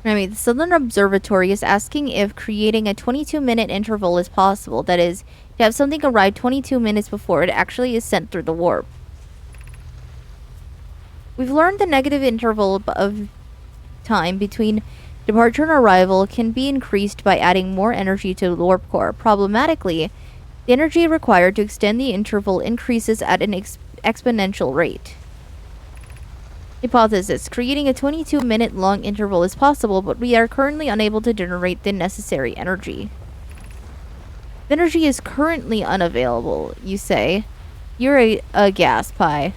The Southern Observatory is asking if creating a 22-minute interval is possible. That is, to have something arrive 22 minutes before it actually is sent through the warp. We've learned the negative interval of time between departure and arrival can be increased by adding more energy to the warp core. Problematically, the energy required to extend the interval increases at an exponential rate. Hypothesis: creating a 22-minute long interval is possible, but we are currently unable to generate the necessary energy. The energy is currently unavailable, you say. You're a gas pie.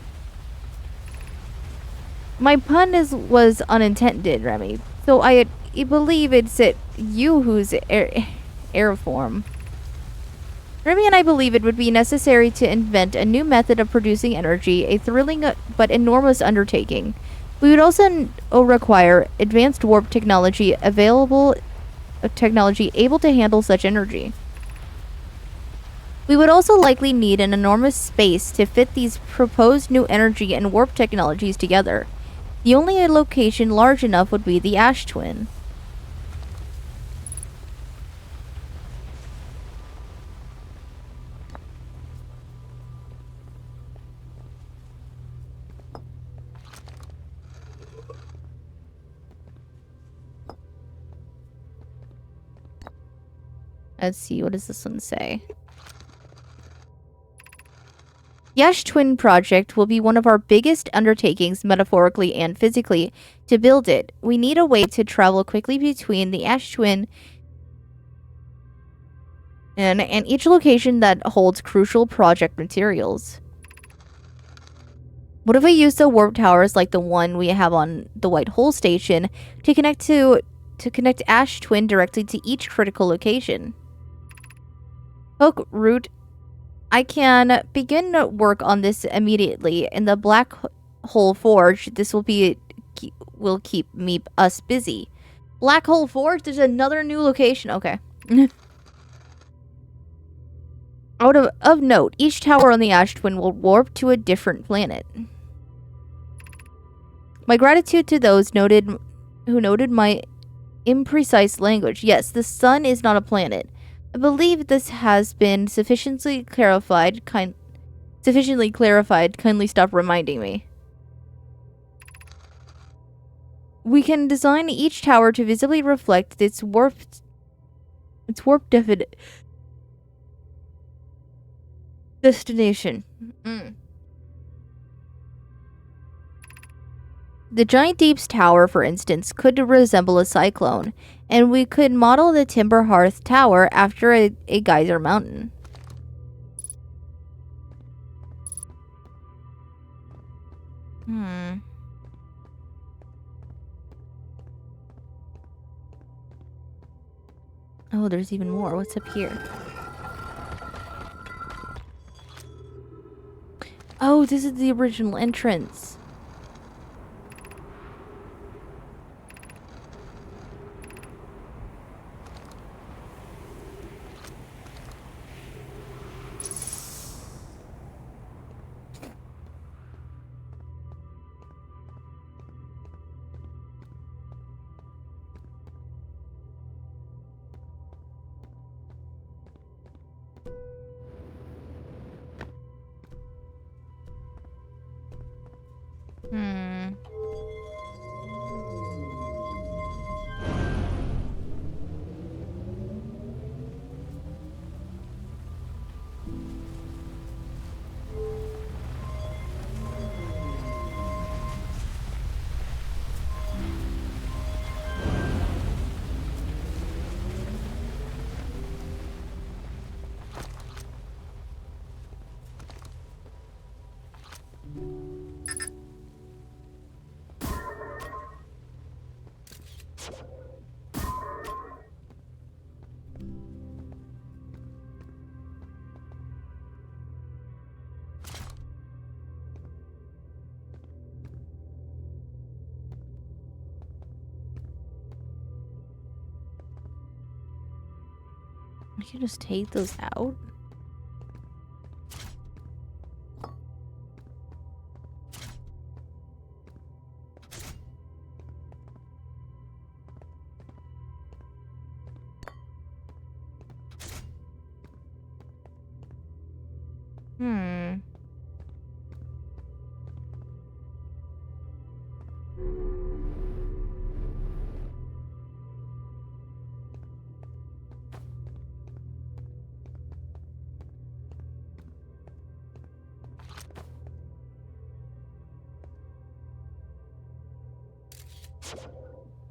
My pun was unintended, Remy. So I believe it's you who's airform. Remy and I believe it would be necessary to invent a new method of producing energy, a thrilling but enormous undertaking. We would also require advanced warp technology able to handle such energy. We would also likely need an enormous space to fit these proposed new energy and warp technologies together. The only location large enough would be the Ash Twin. Let's see, what does this one say? The Ash Twin project will be one of our biggest undertakings, metaphorically and physically. To build it, we need a way to travel quickly between the Ash Twin and each location that holds crucial project materials. What if we use the warp towers like the one we have on the White Hole Station to connect Ash Twin directly to each critical location? Poke Root, I can begin work on this immediately. In the Black Hole Forge, this will keep us busy. Black Hole Forge? There's another new location. Okay. Out of note, each tower on the Ash Twin will warp to a different planet. My gratitude to those who noted my imprecise language. Yes, the sun is not a planet. I believe this has been sufficiently clarified. Kindly stop reminding me. We can design each tower to visibly reflect its warp definite destination. The Giant Deep's tower, for instance, could resemble a cyclone, and we could model the Timber Hearth Tower after a geyser mountain. Oh, there's even more. What's up here? Oh, this is the original entrance. I can just take those out.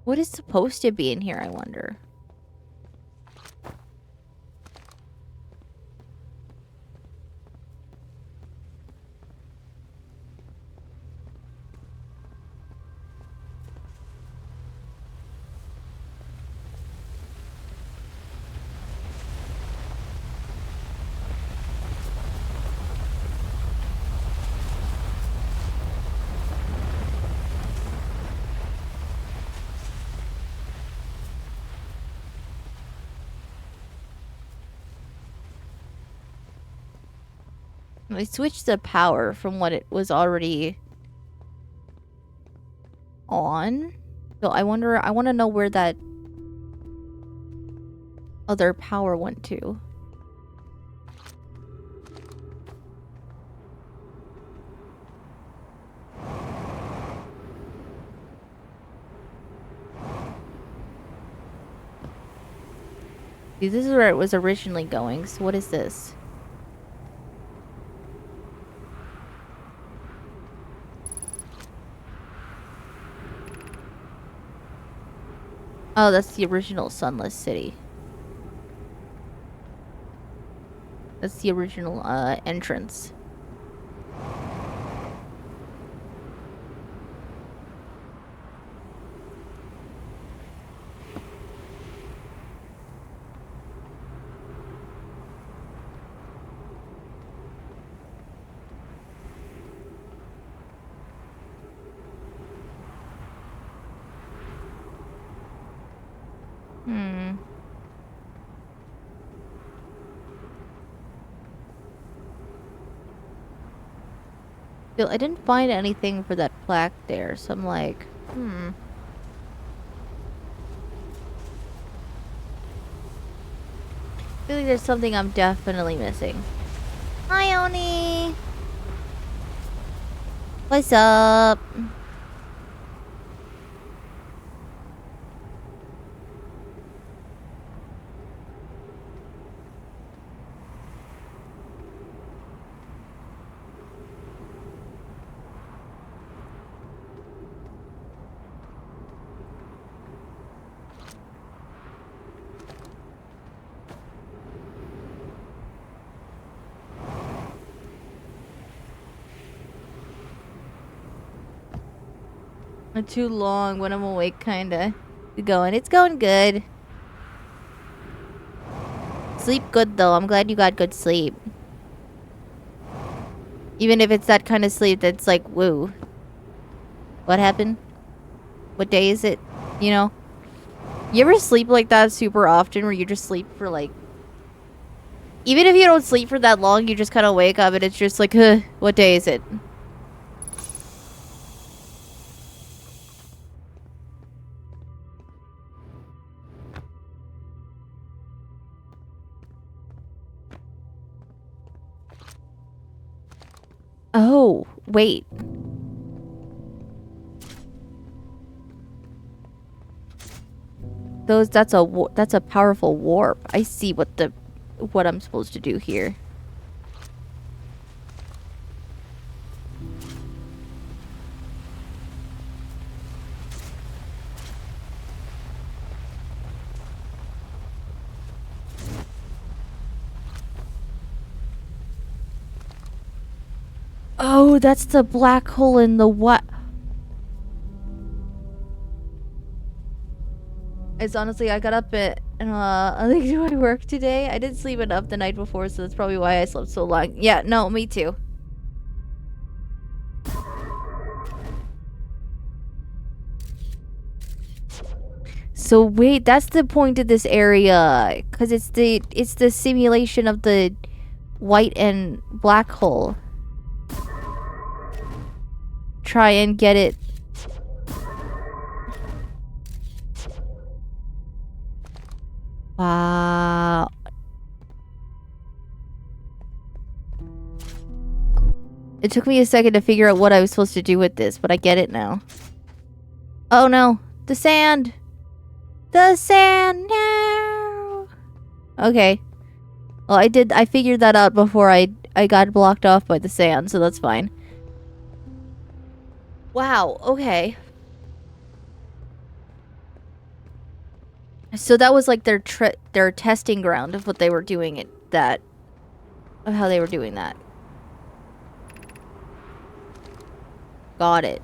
What is supposed to be in here, I wonder? I switched the power from what it was already on. So I want to know where that other power went to. See, this is where it was originally going. So what is this? Oh, that's the original Sunless City. That's the original entrance. I didn't find anything for that plaque there, so I'm like, I feel like there's something I'm definitely missing. Hi, Oni! What's up? Too long when I'm awake, kinda. It's going good. Sleep good though. I'm glad you got good sleep. Even if it's that kind of sleep that's like, woo. What happened? What day is it? You know? You ever sleep like that super often where you just sleep for like... Even if you don't sleep for that long, you just kind of wake up and it's just like, huh, what day is it? Oh, wait. That's a powerful warp. I see what I'm supposed to do here. Oh, that's the black hole in the what? It's honestly, I got up at, I think do I work today? I didn't sleep enough the night before, so that's probably why I slept so long. Yeah, no, me too. So wait, that's the point of this area, because it's the simulation of the white and black hole. Try and get it. Wow. It took me a second to figure out what I was supposed to do with this, but I get it now. Oh no, the sand. The sand, no. Okay. Well, I figured that out before I got blocked off by the sand, so that's fine. Wow, okay. So that was like their testing ground of what they were doing of how they were doing that. Got it.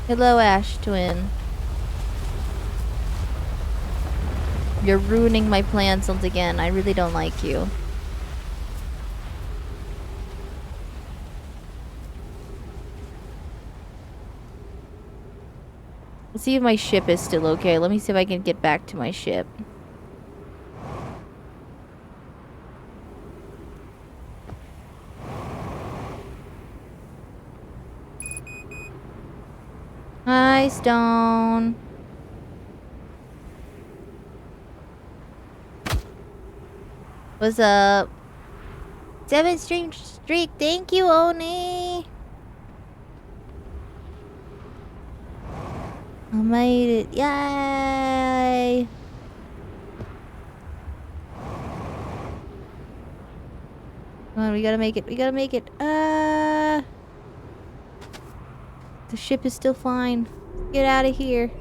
Hello, Ash Twin. You're ruining my plans once again. I really don't like you. Let's see if my ship is still okay. Let me see if I can get back to my ship. Hi, Stone. What's up? 7 stream streak. Thank you, Oni. made it. Yay! Come on, we gotta make it. We gotta make it. The ship is still fine. Get out of here.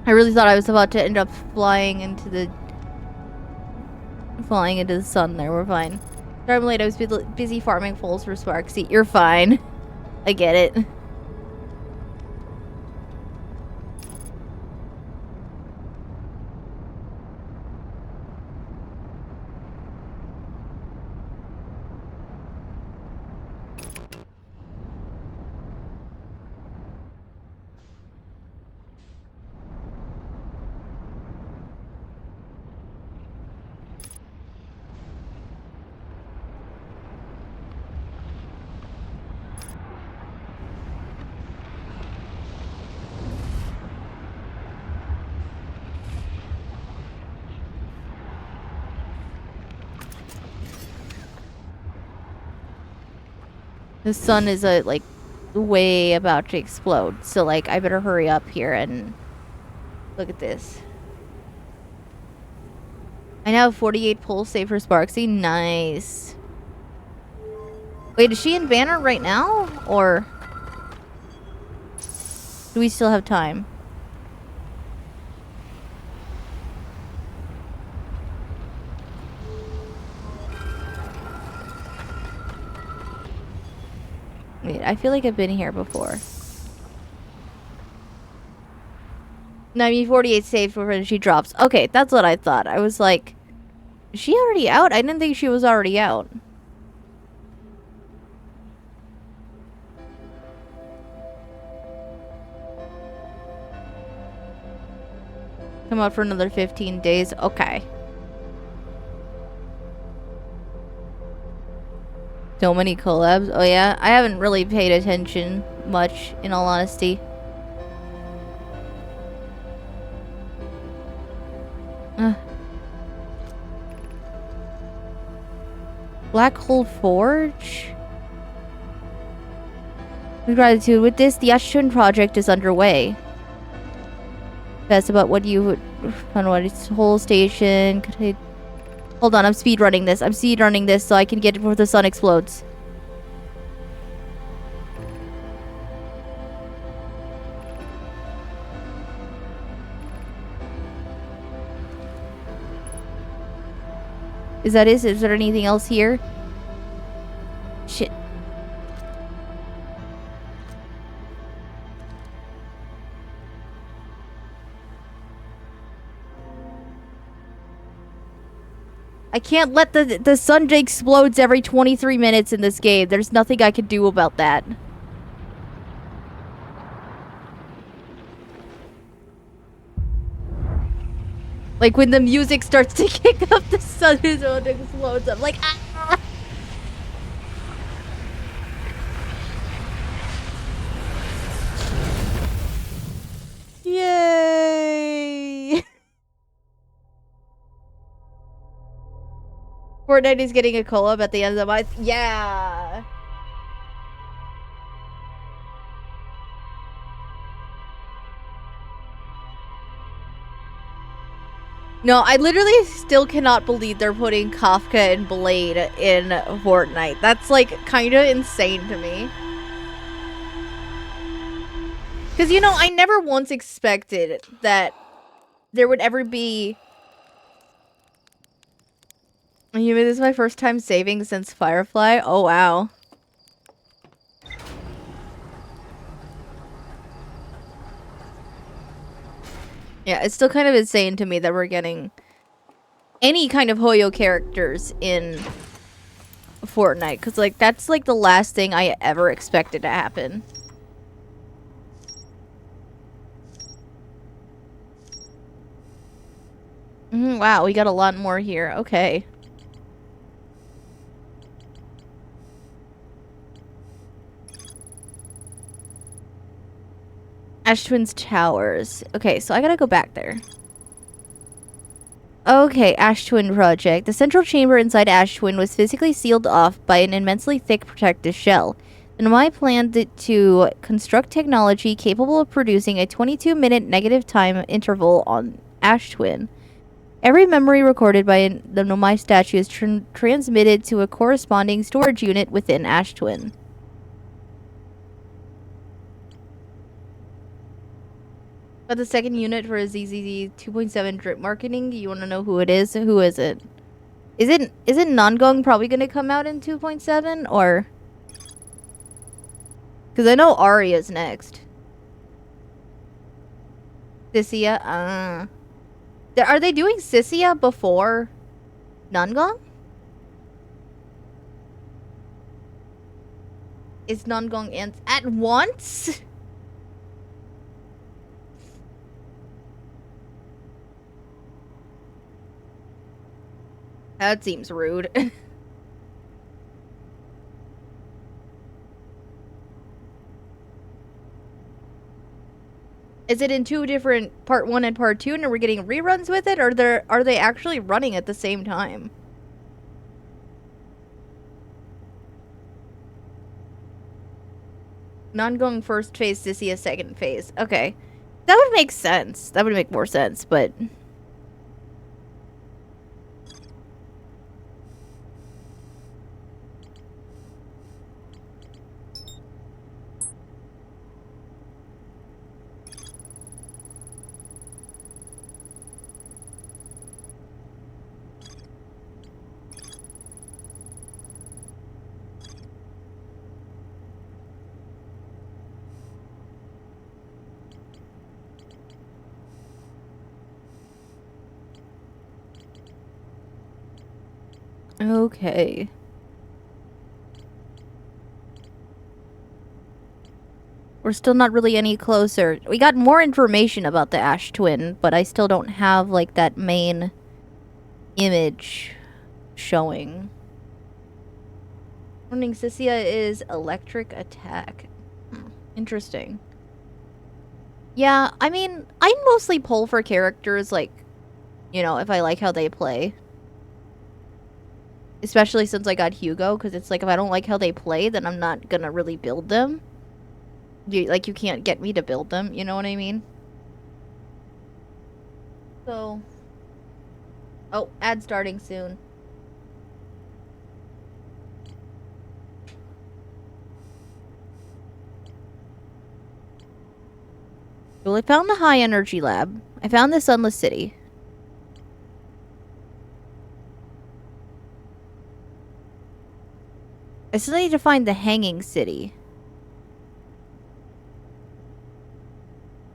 I really thought I was about to end up flying into the sun there. We're fine. Sorry I'm late. I was busy farming foals for Sparksy. You're fine. I get it. The sun is like way about to explode, so like I better hurry up here and look at this. I now have 48 pulls saved for Sparksy. Nice. Wait, is she in Banner right now, or do we still have time? Wait, I feel like I've been here before. No, I mean 48 saved before she drops. Okay, that's what I thought. I was like, is she already out? I didn't think she was already out. Come out for another 15 days. Okay. So many collabs. Oh yeah, I haven't really paid attention much, in all honesty. Black Hole Forge? With gratitude. With this, the Ashun project is underway. That's about what you would... on what it's whole station... Could I... Hold on, I'm speedrunning this. I'm speedrunning this so I can get it before the sun explodes. Is that it? Is there anything else here? Shit. I can't let the sun explodes every 23 minutes in this game. There's nothing I can do about that. Like when the music starts to kick up, the sun explodes. I'm like, ah! Yay! Fortnite is getting a collab at the end of the month. Yeah. No, I literally still cannot believe they're putting Kafka and Blade in Fortnite. That's like kind of insane to me. Because, you know, I never once expected that there would ever be... This is my first time saving since Firefly. Oh, wow. Yeah, it's still kind of insane to me that we're getting any kind of Hoyo characters in Fortnite, because, like, that's, like, the last thing I ever expected to happen. Wow, we got a lot more here. Okay. Ash Twin's Towers. Okay, so I gotta go back there. Okay, Ash Twin Project. The central chamber inside Ash Twin was physically sealed off by an immensely thick protective shell. The Nomai planned to construct technology capable of producing a 22-minute negative time interval on Ash Twin. Every memory recorded by the Nomai statue is transmitted to a corresponding storage unit within Ash Twin. But the second unit for ZZZ 2.7 drip marketing, you want to know who it is? Who is it? Is it Nongong probably going to come out in 2.7 or? Because I know Aria's next. Sissia, are they doing Sissia before Nongong? Is Nongong at once? That seems rude. Is it in two different part 1 and part 2 and we're getting reruns with it, or are they actually running at the same time? Nongong first phase, Sissia second phase. Okay. That would make sense. That would make more sense, but okay. We're still not really any closer. We got more information about the Ash Twin, but I still don't have, like, that main image showing. Warning, Sissia is electric attack. Interesting. Yeah, I mean, I mostly pull for characters, like, you know, if I like how they play. Especially since I got Hugo, because it's like, if I don't like how they play, then I'm not gonna really build them. You can't get me to build them, you know what I mean? So... Oh, ad starting soon. Well, I found the high energy lab. I found the Sunless City. I still need to find the Hanging City.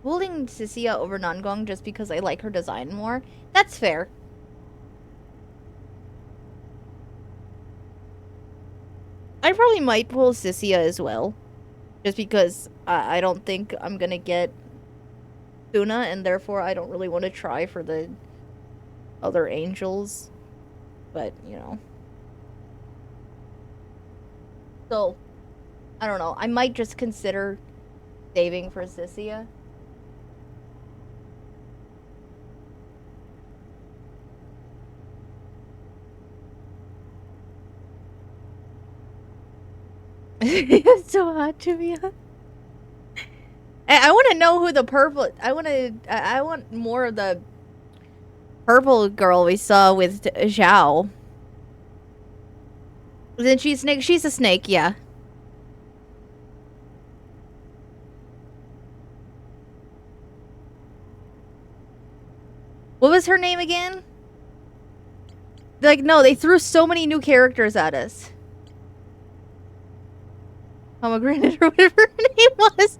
Holding Sissia over Nongong just because I like her design more. That's fair. I probably might pull Sissia as well. Just because I don't think I'm gonna get Suna, and therefore I don't really want to try for the other angels. But, you know. So, I don't know. I might just consider saving for Sissia. It's so hot to be honest. I want to know who the purple... I want more of the purple girl we saw with Zhao. Then she's snake. She's a snake, yeah. What was her name again? Like, no, they threw so many new characters at us. Pomegranate or whatever her name was.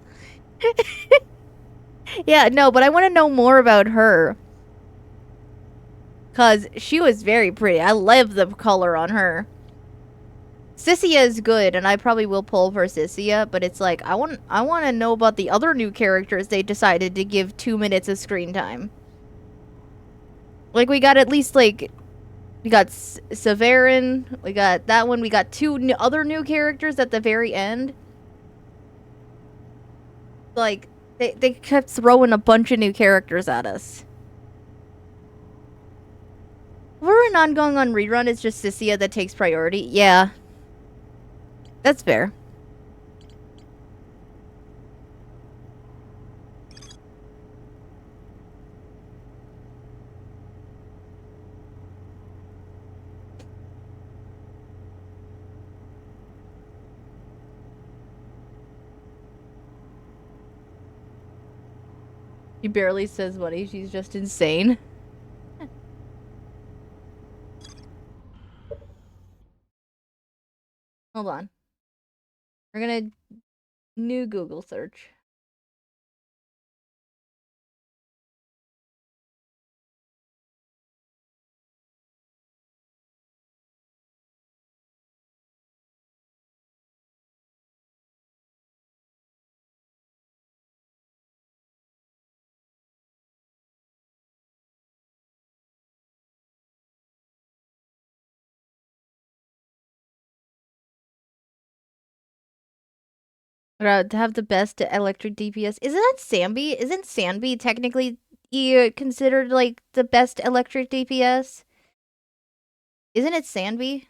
Yeah, no, but I want to know more about her. Because she was very pretty. I love the color on her. Sissia is good, and I probably will pull for Sissia, but it's like I want to know about the other new characters they decided to give 2 minutes of screen time. Like we got at least like we got Severin, we got that one, we got two other new characters at the very end. Like they kept throwing a bunch of new characters at us. We're not going on rerun, it's just Sissia that takes priority. Yeah. That's fair. She barely says money, she's just insane. Hold on. We're gonna new Google search. To have the best electric DPS. Isn't that Sanby? Isn't Sanby technically considered like the best electric DPS? Isn't it Sanby?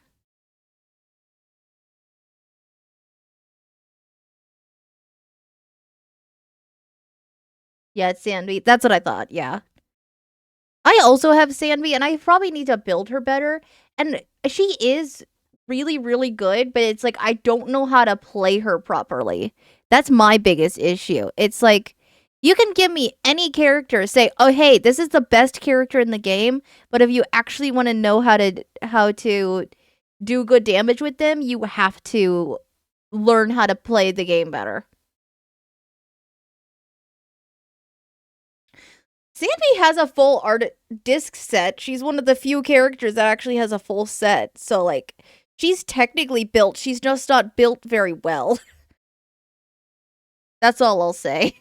Yeah, it's Sanby. That's what I thought. Yeah. I also have Sanby, and I probably need to build her better. And she is really, really good, but it's like I don't know how to play her properly. That's my biggest issue. It's like you can give me any character, say, "Oh, hey, this is the best character in the game," but if you actually want to know how to do good damage with them, you have to learn how to play the game better. Sandy has a full art disc set. She's one of the few characters that actually has a full set. So like she's technically built. She's just not built very well. That's all I'll say.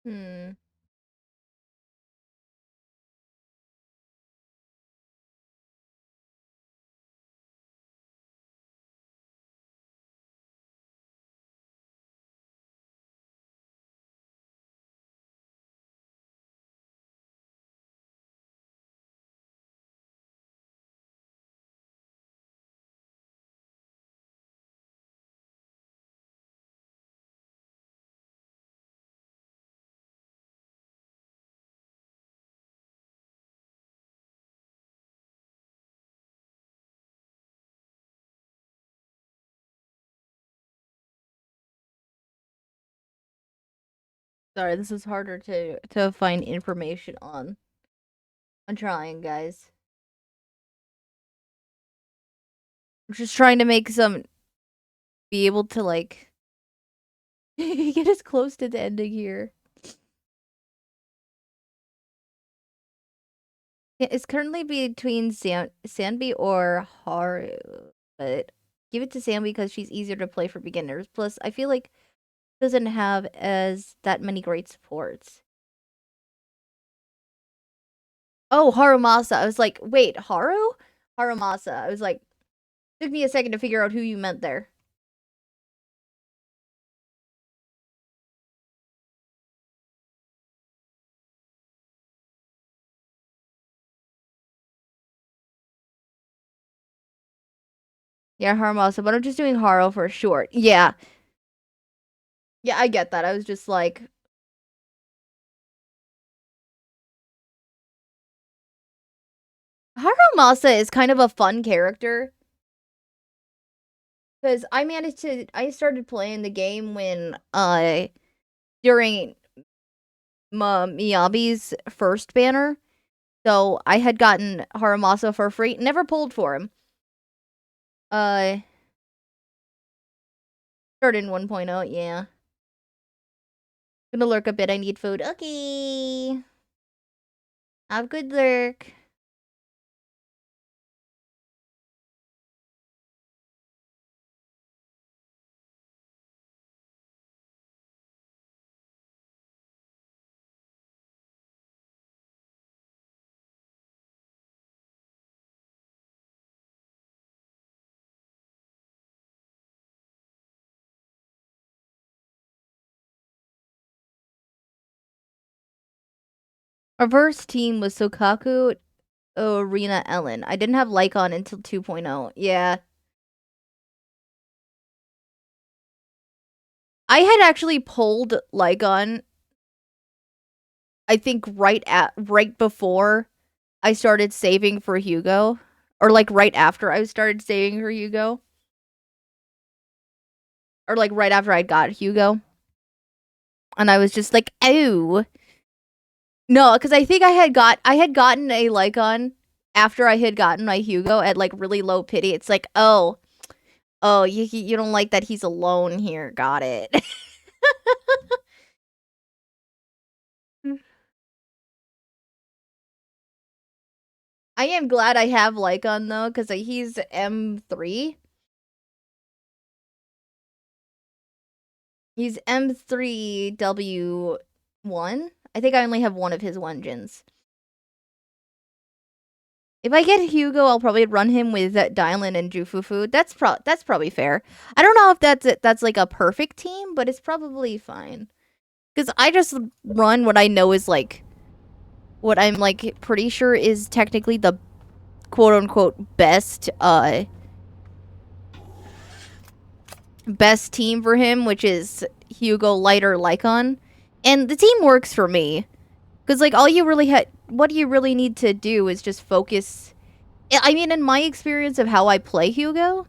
Hmm. Sorry, this is harder to find information on. I'm trying, guys. I'm just trying to make some be able to like get as close to the ending here. It's currently between Sanbi or Haru, but give it to Sanbi because she's easier to play for beginners. Plus, I feel like it doesn't have as that many great supports. Oh, Harumasa. I was like, wait, Haru? Harumasa. I was like, took me a second to figure out who you meant there. Yeah, Harumasa, but I'm just doing Haru for short. Yeah. Yeah, I get that. I was just like, Harumasa is kind of a fun character. Because I started playing the game when, during Miyabi's first banner. So I had gotten Harumasa for free. Never pulled for him. Started in 1.0, yeah. Gonna lurk a bit, I need food. Okay. Have good lurk. Our first team was Sokaku, Arena, Ellen. I didn't have Lycon until 2.0. Yeah. I had actually pulled Lycon, I think right before I started saving for Hugo. Or like right after I started saving for Hugo. Or like right after I got Hugo. And I was just like, oh. No, because I think I had gotten a Lycon after I had gotten my Hugo at like really low pity. It's like, oh, you don't like that he's alone here. Got it. I am glad I have Lycon though, because he's M3. He's M3W1. I think I only have one of his Wenjins. If I get Hugo, I'll probably run him with Dylan and Jufufu. That's probably fair. I don't know if that's like a perfect team, but it's probably fine. Because I just run what I know is like what I'm like pretty sure is technically the quote unquote best team for him, which is Hugo, Lighter, Lycon. And the team works for me. Because like what you really need to do is just focus. I mean, in my experience of how I play Hugo,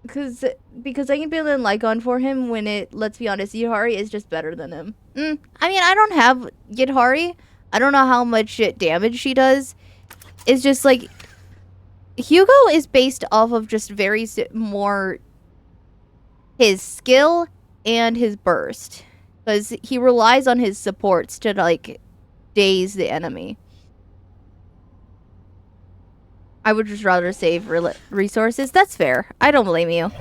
because I can build in Lycon for him when let's be honest, Yidhari is just better than him. I mean, I don't have Yidhari. I don't know how much damage she does. It's just like Hugo is based off of just more his skill and his burst, because he relies on his supports to like daze the enemy. I would just rather save resources. That's fair. I don't blame you.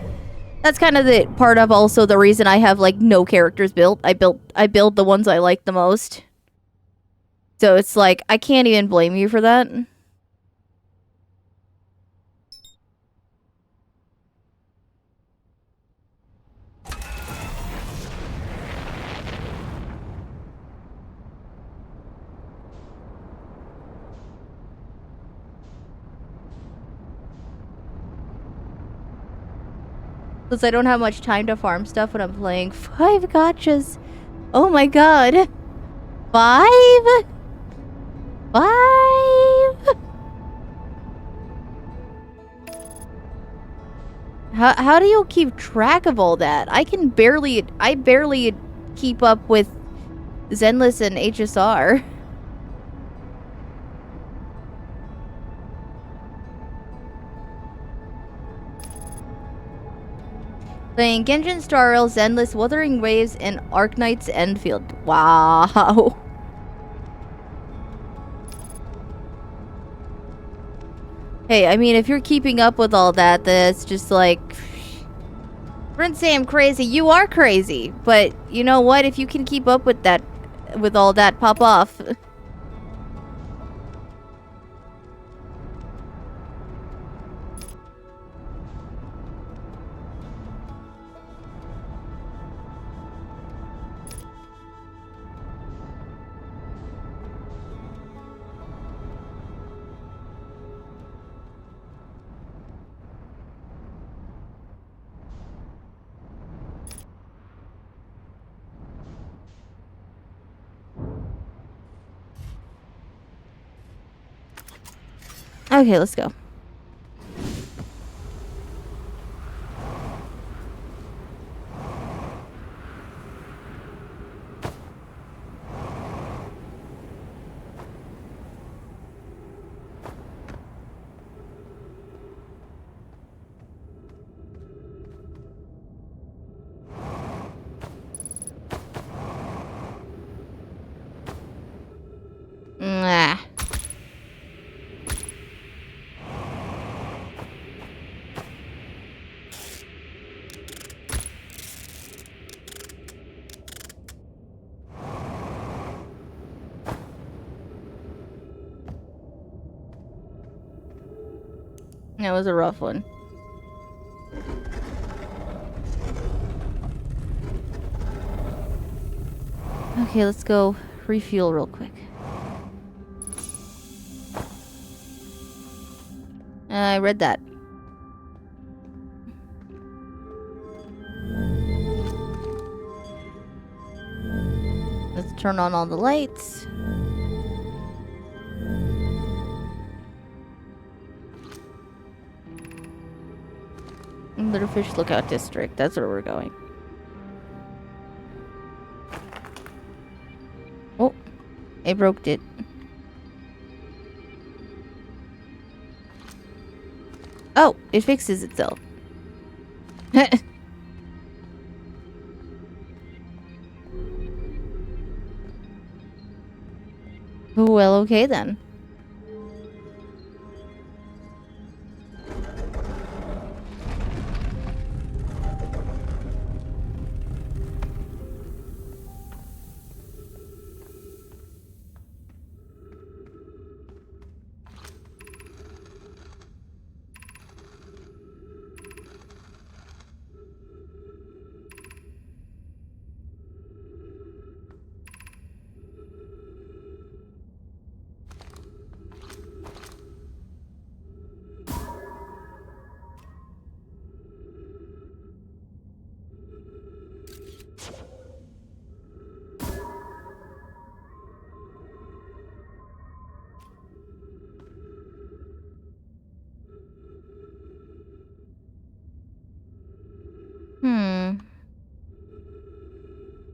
That's kind of the part of also the reason I have like no characters built. I build the ones I like the most. So it's like I can't even blame you for that. Because I don't have much time to farm stuff when I'm playing. 5 gotchas. Oh my god. 5? 5? How do you keep track of all that? I barely keep up with Zenless and HSR. Playing Genshin Star Rail, Zenless, Wuthering Waves, and Arknight's Enfield. Wow. Hey, I mean, if you're keeping up with all that, then it's just like... Friends say I'm crazy. You are crazy. But you know what? If you can keep up with that, with all that, pop off. Okay, let's go. Nah. That was a rough one. Okay, let's go refuel real quick. I read that. Let's turn on all the lights. Little Fish Lookout District. That's where we're going. Oh, I broke it. Oh, it fixes itself. Well, okay then.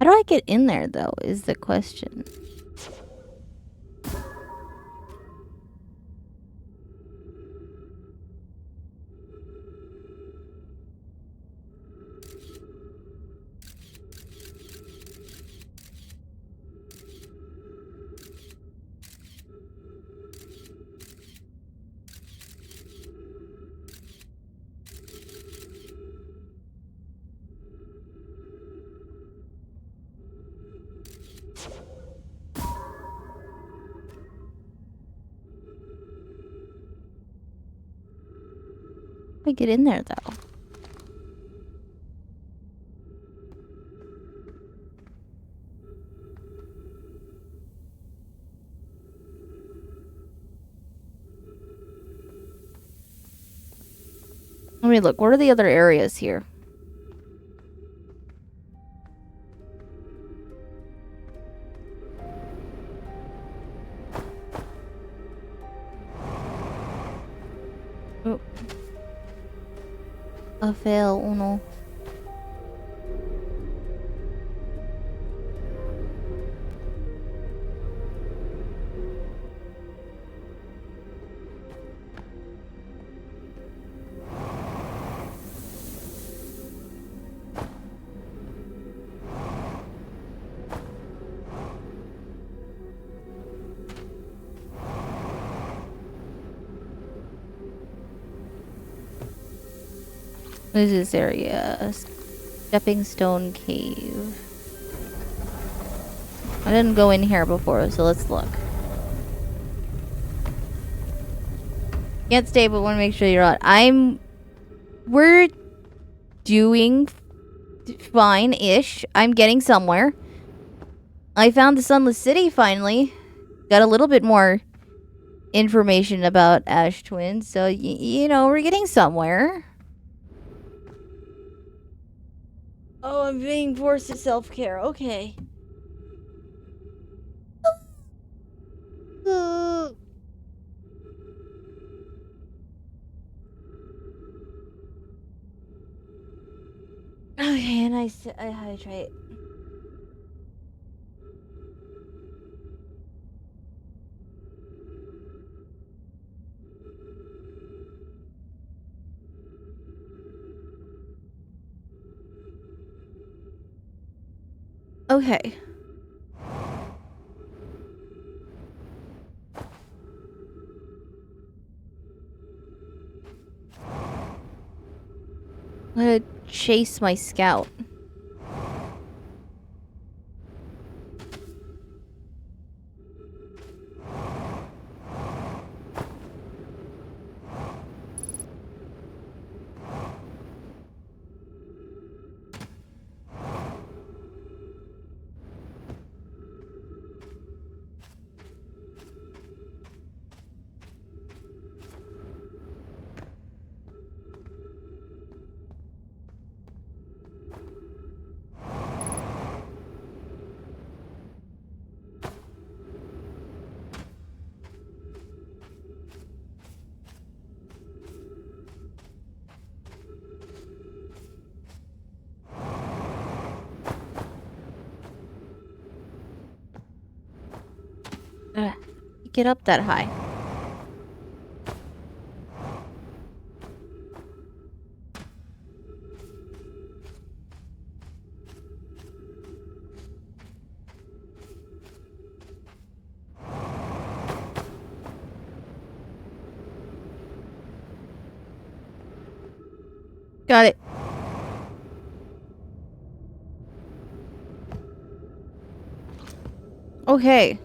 How do I get in there, though, is the question. How do I get in there, though? Let me look. What are the other areas here? Oh. A fail, uno. What is this area? Stepping Stone Cave. I didn't go in here before, so let's look. Can't stay, but want to make sure you're on. We're doing fine-ish. I'm getting somewhere. I found the Sunless City, finally. Got a little bit more information about Ash Twins, so, you know, we're getting somewhere. Oh, I'm being forced to self-care. Okay. Okay, and I hydrate. Okay. I'm gonna chase my scout. Get up that high. Got it. Okay.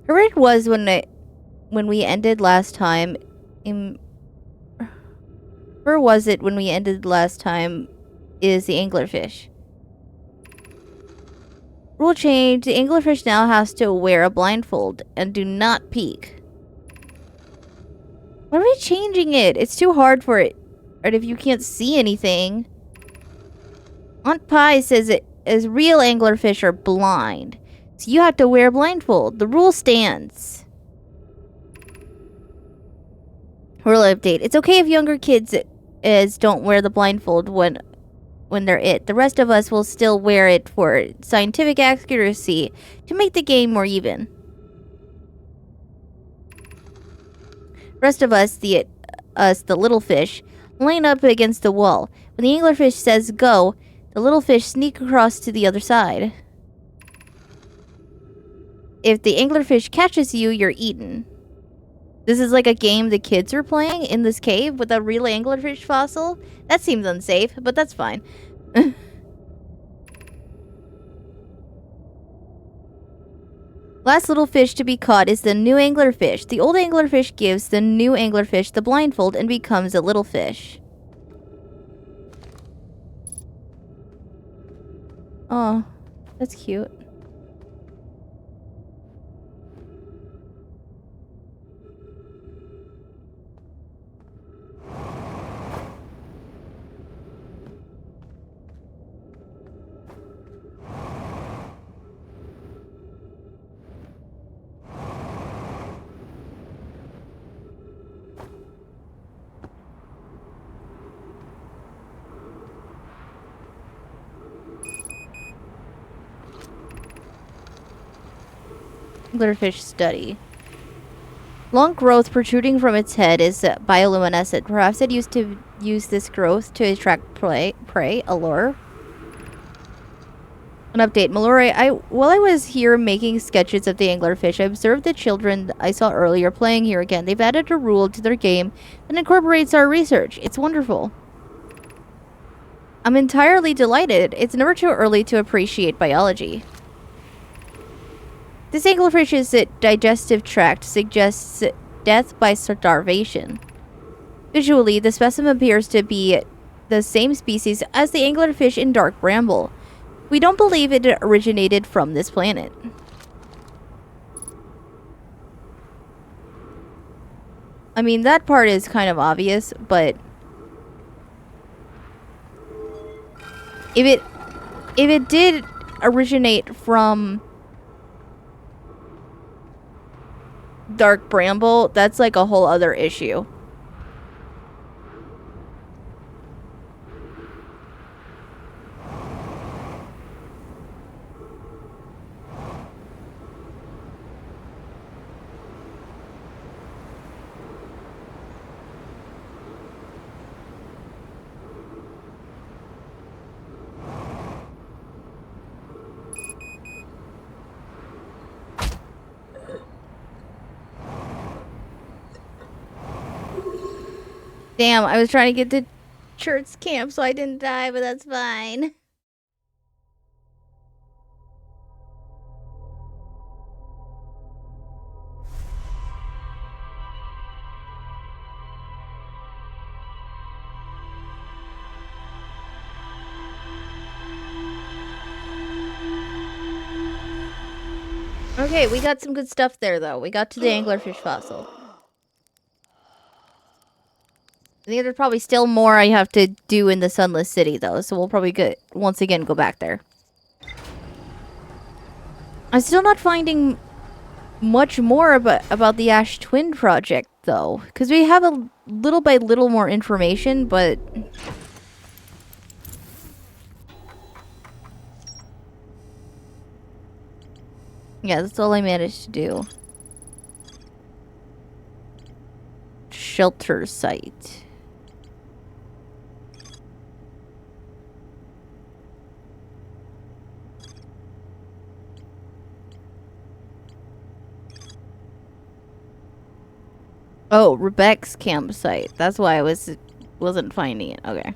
Where it was when we ended last time where was it when we ended last time is the anglerfish. Rule change, the anglerfish now has to wear a blindfold and do not peek. Why are we changing it? It's too hard for it. Right, if you can't see anything. Aunt Pie says it as real anglerfish are blind. So you have to wear a blindfold. The rule stands. Rule update. It's okay if younger kids don't wear the blindfold when they're it. The rest of us will still wear it for scientific accuracy to make the game more even. Rest of us, the little fish, line up against the wall. When the anglerfish says go, the little fish sneak across to the other side. If the anglerfish catches you, you're eaten. This is like a game the kids are playing in this cave with a real anglerfish fossil? That seems unsafe, but that's fine. Last little fish to be caught is the new anglerfish. The old anglerfish gives the new anglerfish the blindfold and becomes a little fish. Oh, that's cute. Anglerfish study. Long growth protruding from its head is bioluminescent. Perhaps it used to use this growth to attract prey, allure. An update, Mallory. While I was here making sketches of the anglerfish, I observed the children I saw earlier playing here again. They've added a rule to their game that incorporates our research. It's wonderful. I'm entirely delighted. It's never too early to appreciate biology. This anglerfish's digestive tract suggests death by starvation. Visually, the specimen appears to be the same species as the anglerfish in Dark Bramble. We don't believe it originated from this planet. I mean, that part is kind of obvious, but if it did originate from Dark Bramble, that's like a whole other issue. Damn, I was trying to get to church camp so I didn't die, but that's fine. Okay, we got some good stuff there, though. We got to the anglerfish fossil. I think there's probably still more I have to do in the Sunless City, though, so we'll probably once again go back there. I'm still not finding much more about the Ash Twin project, though, because we have a little by little more information, but yeah, that's all I managed to do. Shelter site. Oh, Rebecca's campsite. That's why I wasn't finding it. Okay.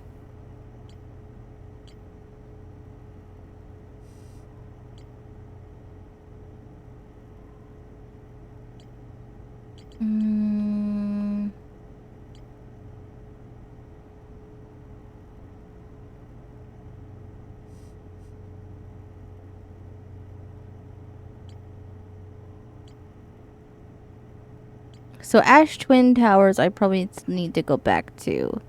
So Ash Twin Towers, I probably need to go back to.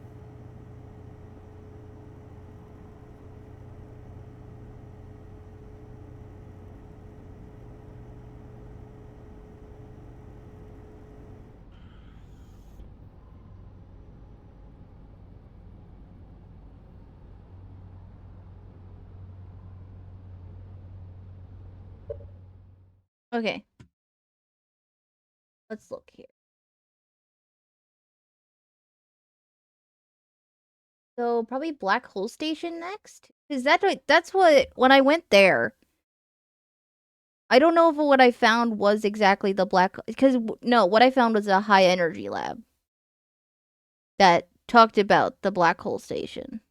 Okay. Let's look here. So probably Black Hole Station next? Is that's what when I went there, I don't know if what I found was exactly the black because no, what I found was a high energy lab that talked about the Black Hole Station.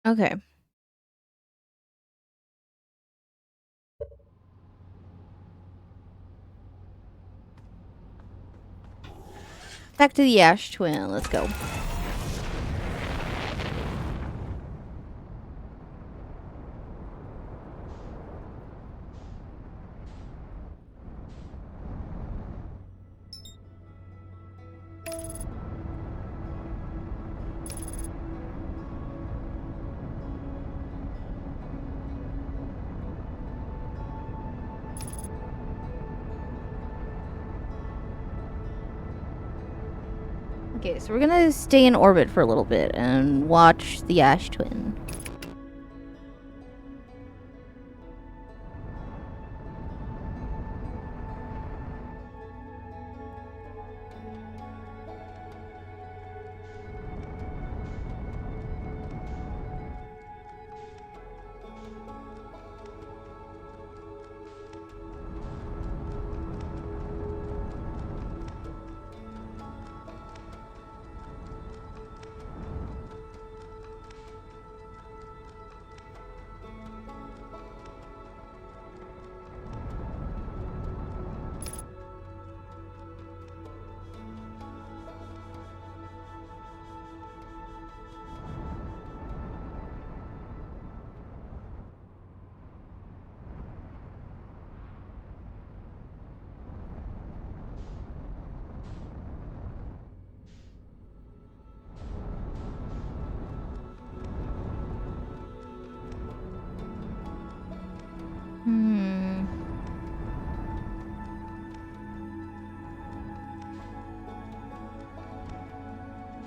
Okay. Back to the Ash Twin. Let's go. Okay, so we're gonna stay in orbit for a little bit and watch the Ash Twin.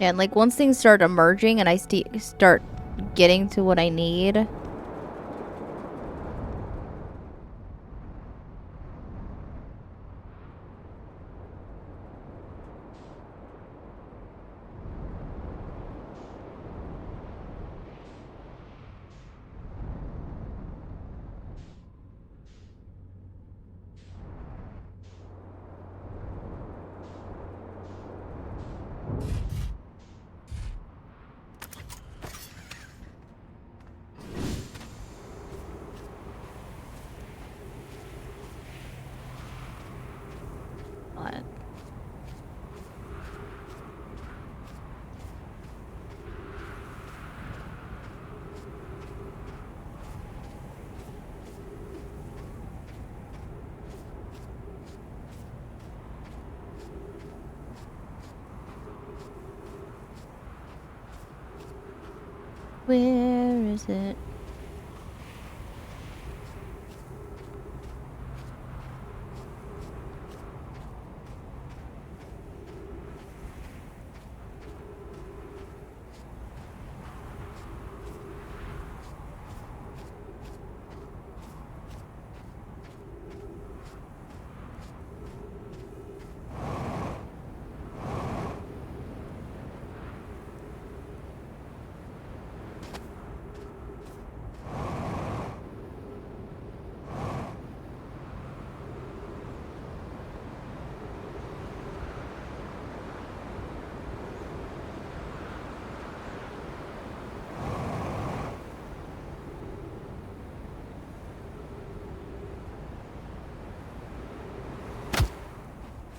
Yeah, and like once things start emerging and I start getting to what I need. What? Where is it?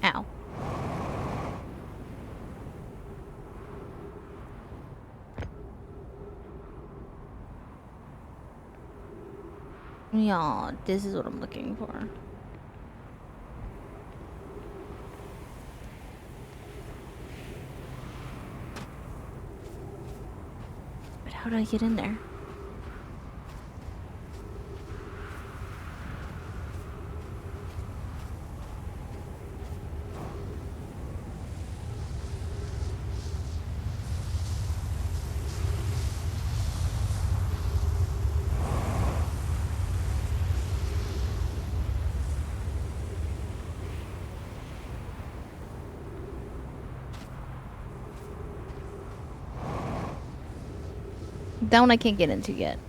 Ow. Yeah, this is what I'm looking for. But how do I get in there? That one I can't get into yet.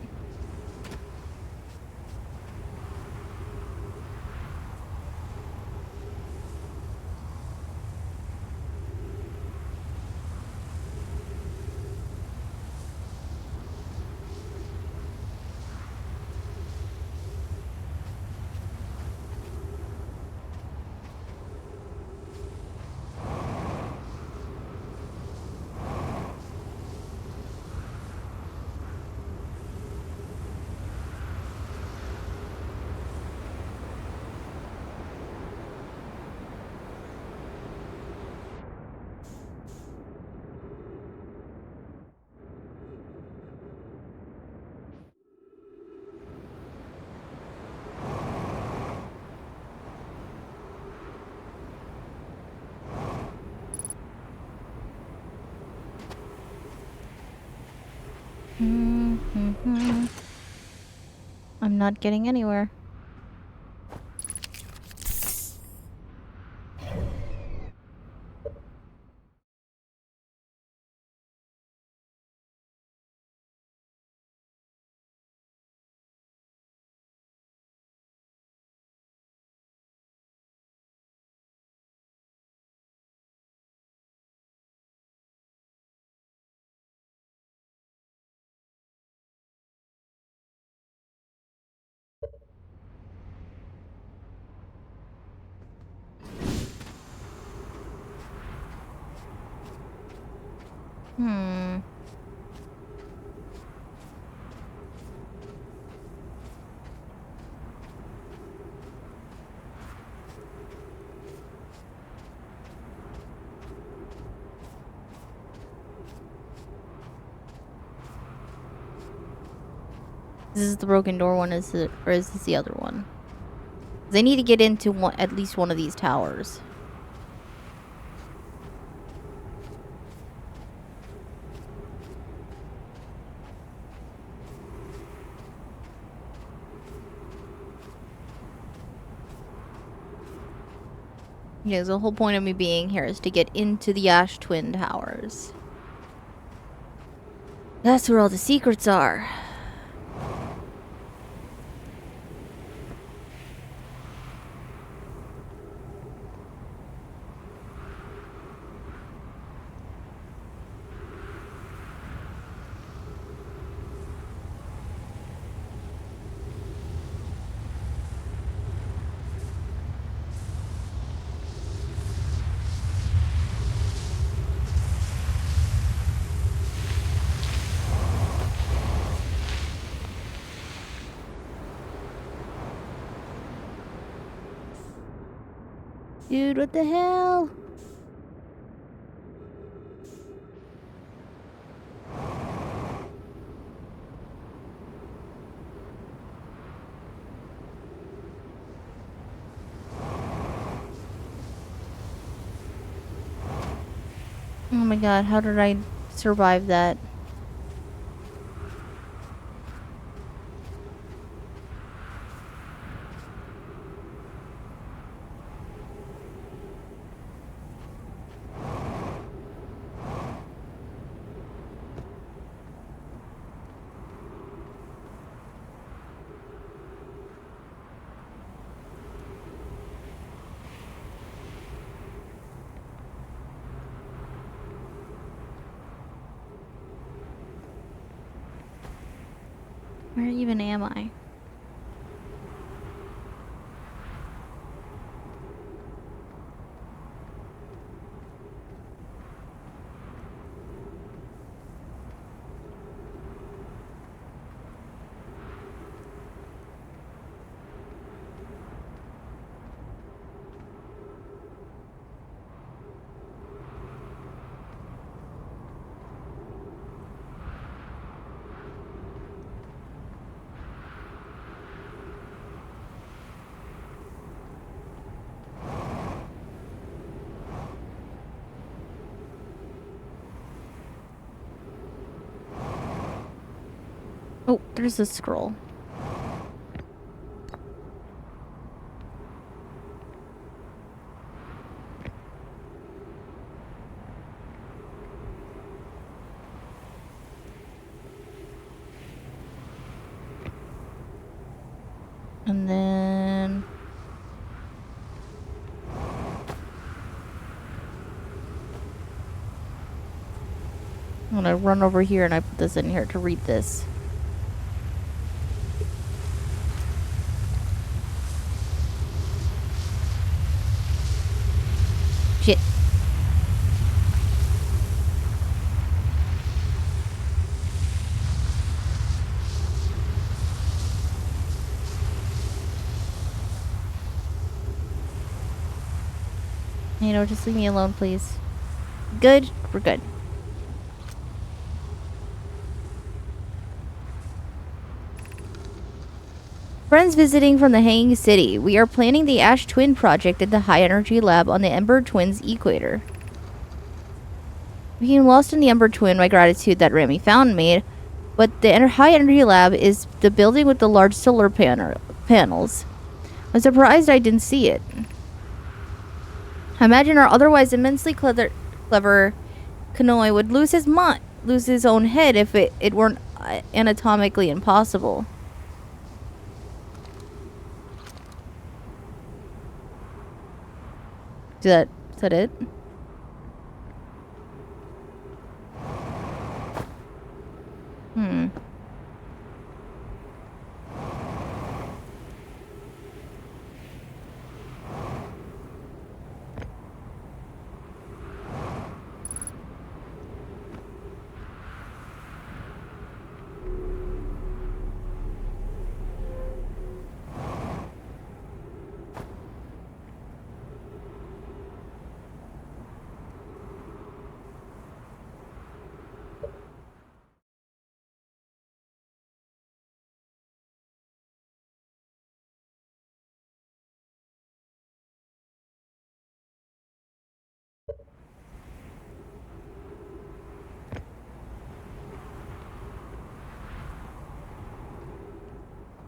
I'm not getting anywhere. This is the broken door one, is it, or is this the other one? They need to get into one, at least one of these towers. Yeah, the whole point of me being here is to get into the Ash Twin Towers. That's where all the secrets are. Dude, what the hell? Oh my god, how did I survive that? Where even am I? Oh, there's a scroll. And then... I'm gonna run over here and I put this in here to read this. Shit. You know, just leave me alone, please. Good? We're good. Friends visiting from the Hanging City. We are planning the Ash Twin project at the High Energy Lab on the Ember Twins equator. Being lost in the Ember Twin, my gratitude that Remy found me, But the high energy lab is the building with the large solar panels. I'm surprised I didn't see it. I imagine our otherwise immensely clever Kanoi would lose his own head if it weren't anatomically impossible. Is that it? Hmm.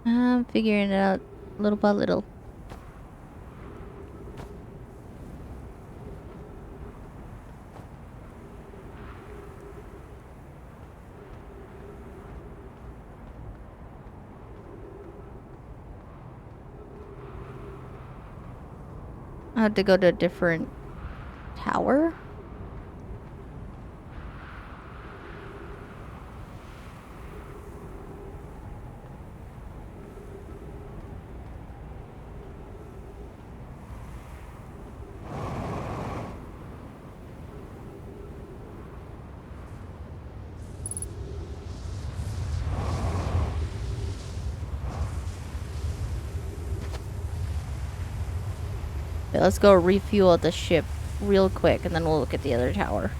I'm figuring it out little by little. I have to go to a different tower? Okay, let's go refuel at the ship real quick and then we'll look at the other tower.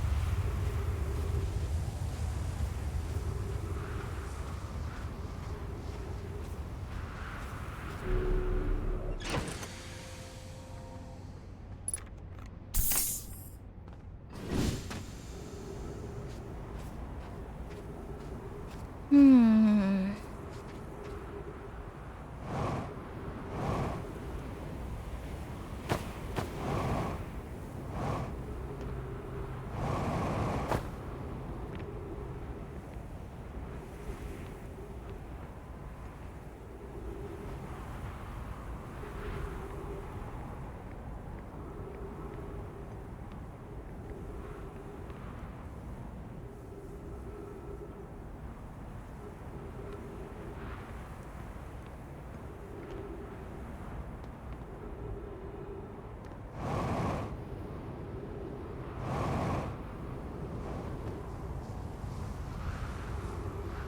Hmm.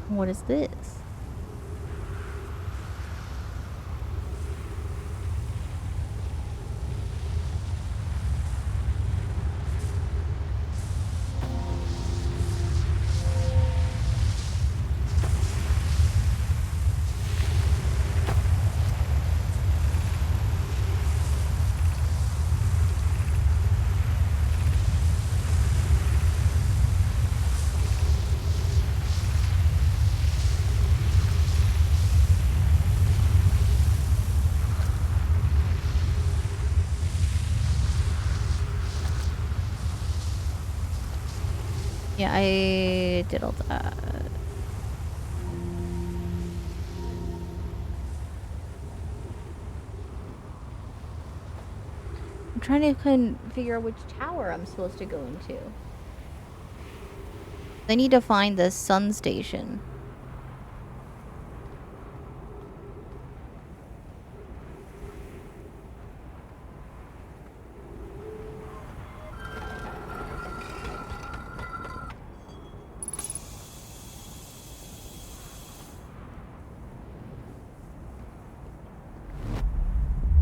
What is this? Yeah, I did all that. I'm trying to figure out which tower I'm supposed to go into. I need to find the sun station.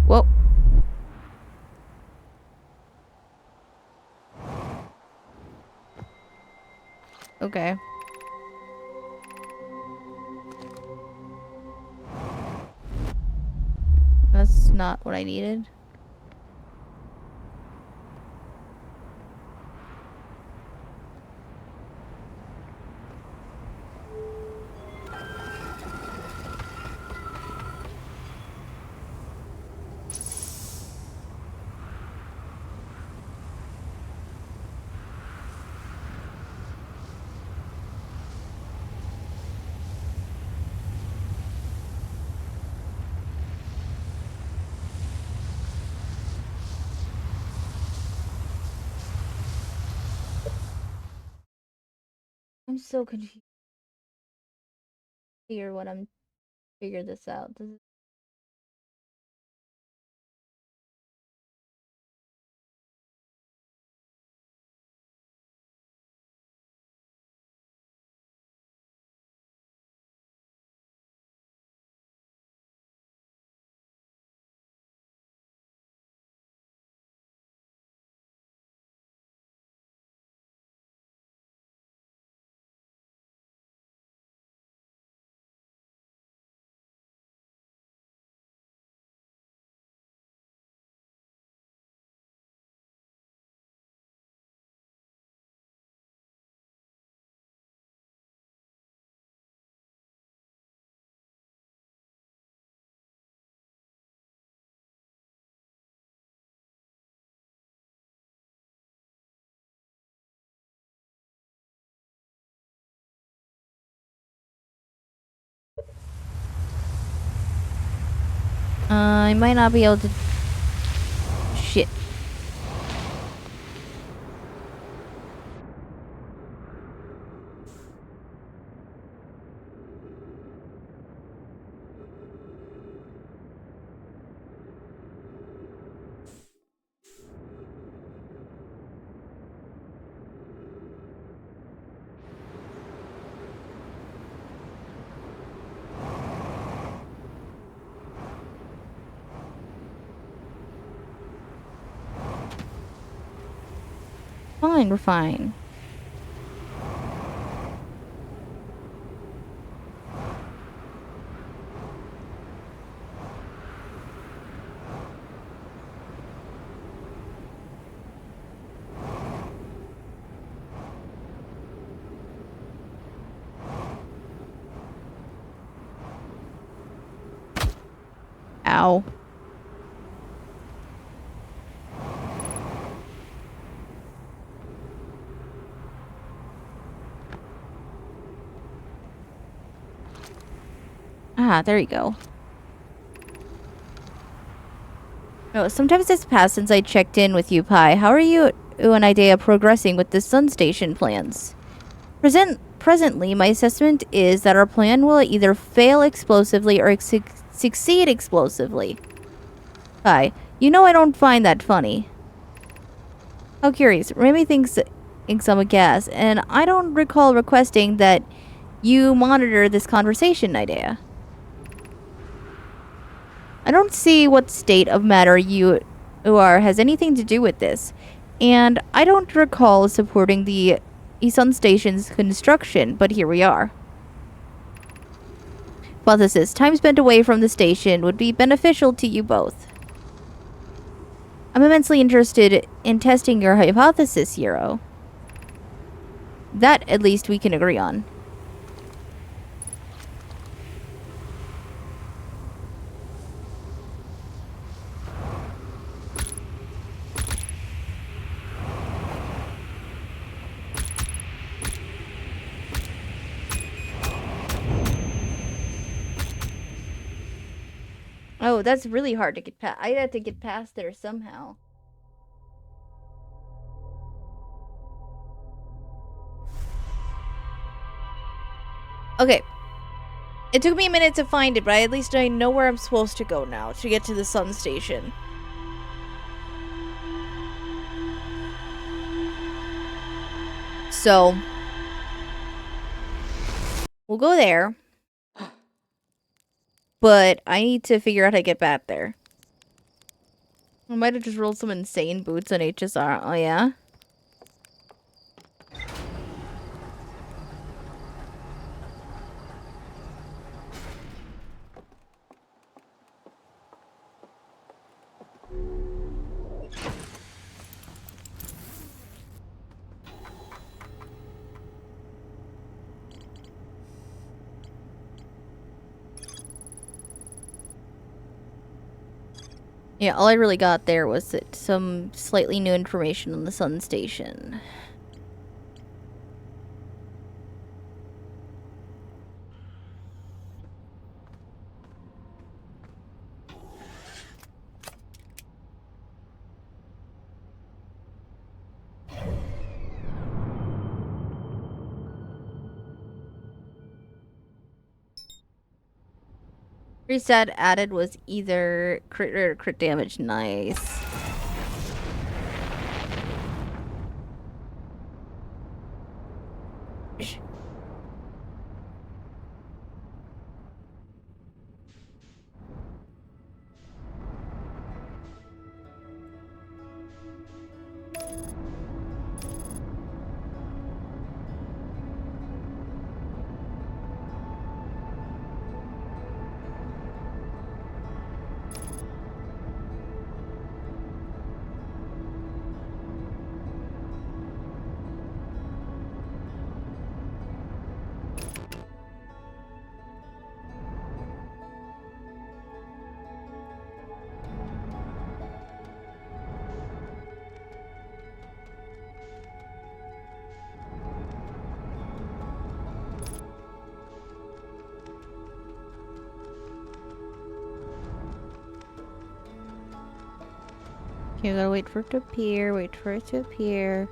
Whoa. Okay. That's not what I needed. I'm so confused. Figure this out. I might not be able to. Shit. Fine, we're fine. Ow. Ah, there you go. No, sometimes it's passed since I checked in with you, Pi. How are you and Idea progressing with the Sun Station plans? Presently, my assessment is that our plan will either fail explosively or succeed explosively. Pi, you know I don't find that funny. How curious. Remy thinks I'm a gas, and I don't recall requesting that you monitor this conversation, Idea. I don't see what state of matter you are has anything to do with this, and I don't recall supporting the Isun Station's construction, but here we are. Hypothesis. Time spent away from the station would be beneficial to you both. I'm immensely interested in testing your hypothesis, Hero. That, at least, we can agree on. Oh, that's really hard to get past. I'd have to get past there somehow. Okay. It took me a minute to find it, but at least I know where I'm supposed to go now to get to the Sun Station. So, we'll go there. But I need to figure out how to get back there. I might have just rolled some insane boots on HSR. Oh, yeah? Yeah, all I really got there was some slightly new information on the Sun Station. Reset added was either crit or crit damage. Nice. You gotta wait for it to appear, wait for it to appear.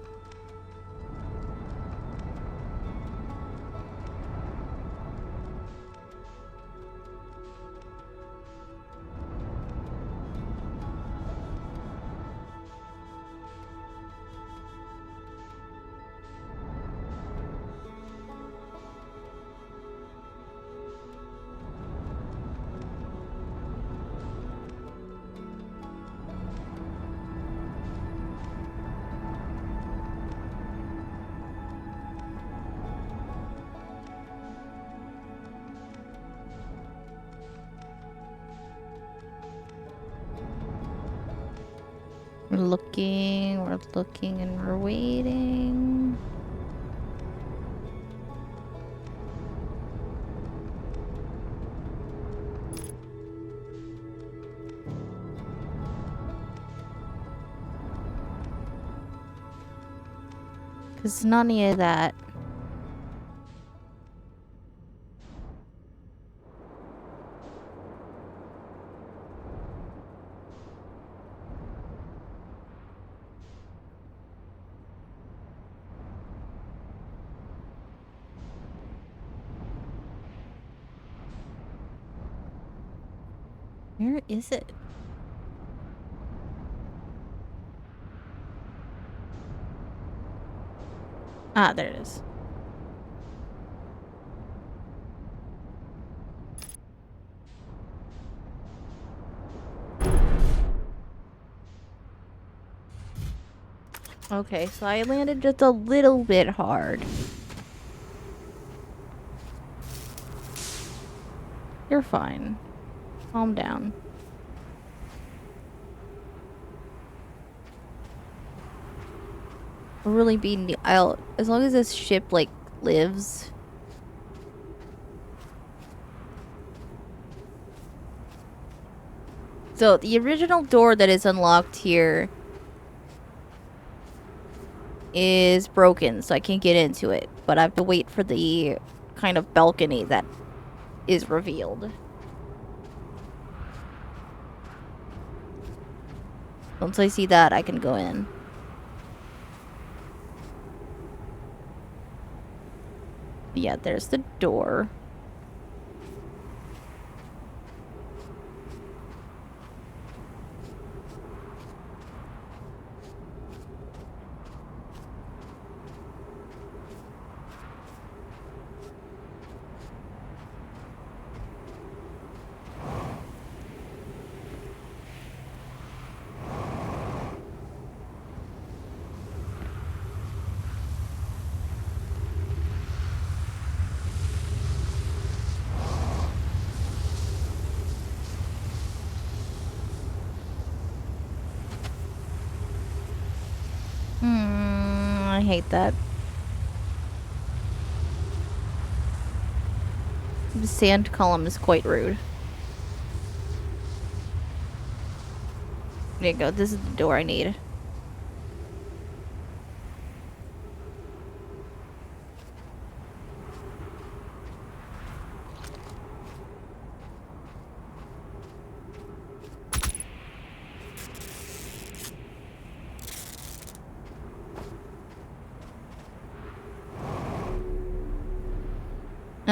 We're looking, and we're waiting. Cause not any of that. Where is it? Ah, there it is. Okay, so I landed just a little bit hard. You're fine. Calm down. We're really beating the I'll as long as this ship like lives. So the original door that is unlocked here is broken, so I can't get into it. But I have to wait for the kind of balcony that is revealed. Once I see that, I can go in. Yeah, there's the door. I hate that. The sand column is quite rude. There you go. This is the door I need.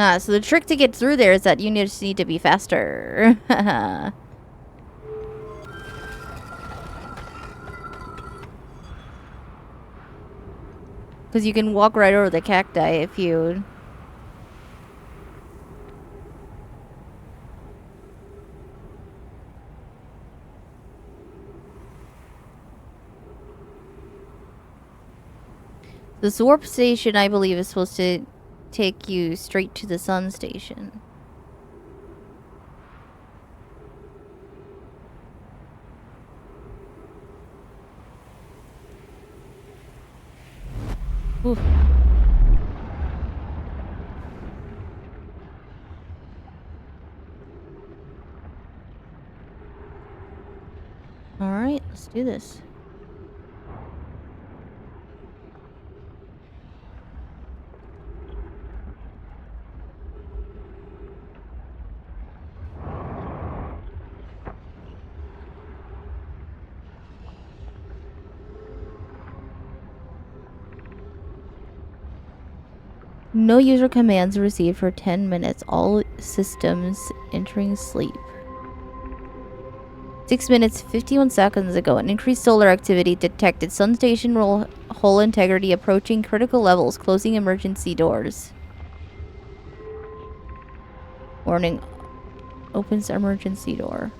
Ah, so the trick to get through there is that you just need to be faster. Because you can walk right over the cacti if you... This warp station, I believe, is supposed to take you straight to the sun station. Oof. Alright, let's do this. No user commands received for 10 minutes. All systems entering sleep. 6 minutes, 51 seconds ago, an increased solar activity detected. Sun station hull integrity approaching critical levels. Closing emergency doors. Warning. Opens emergency door.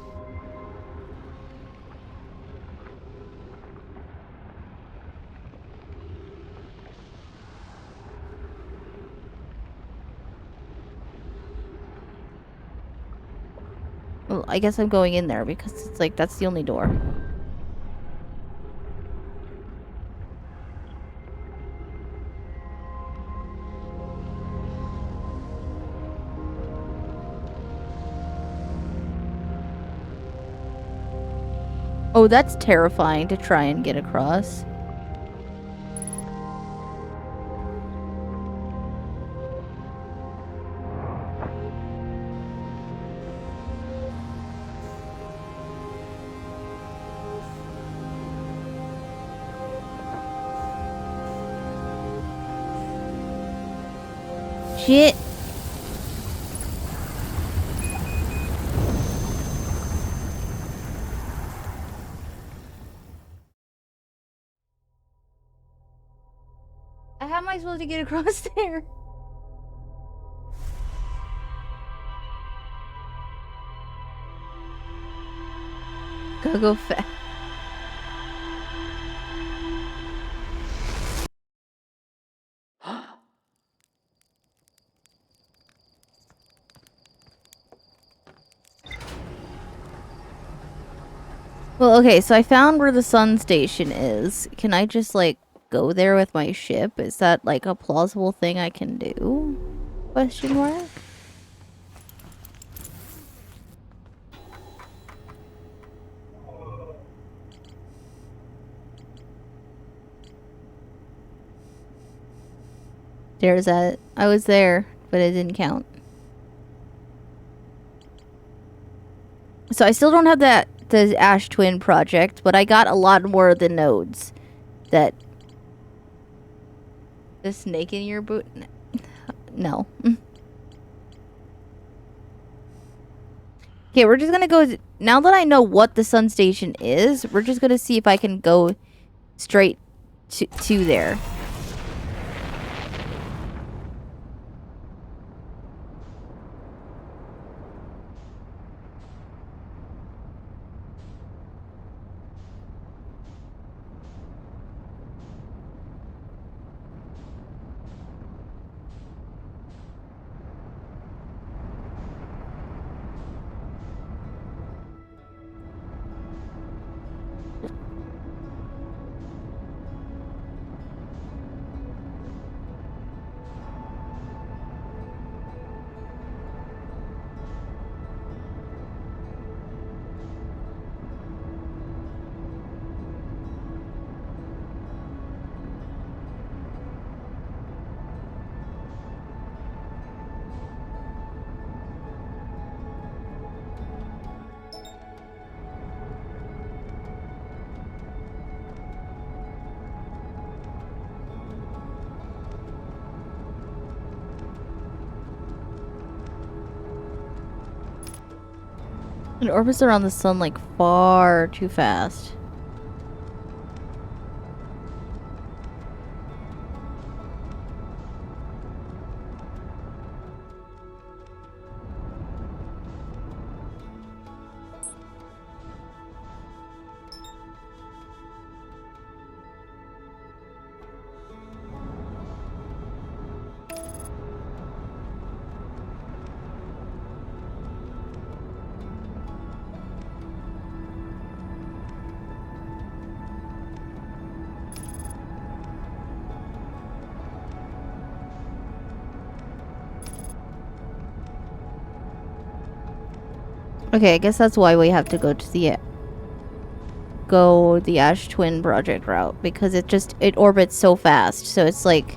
Well, I guess I'm going in there because it's like that's the only door. Oh, that's terrifying to try and get across. Shit. How am I supposed to get across there? Gotta go fast. Well, okay, so I found where the sun station is. Can I just, like, go there with my ship? Is that, like, a plausible thing I can do? Question mark? There's that. I was there, but it didn't count. So I still don't have the Ash Twin project, but I got a lot more of the nodes. That... The snake in your boot? No. Okay, we're just gonna go... Now that I know what the sun station is, we're just gonna see if I can go straight to there. It orbits around the sun like far too fast. Okay, I guess that's why we have to go to the Ash Twin project route, because it orbits so fast. So it's like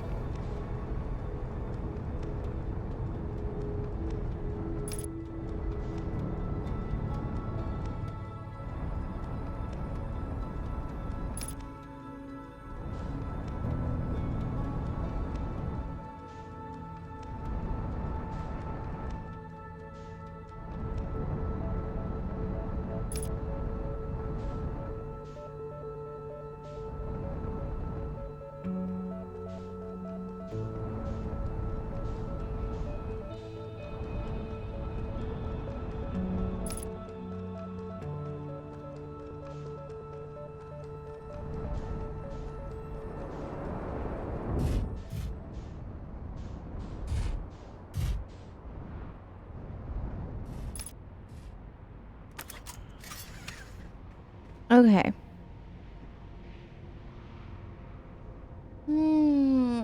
okay. Hmm.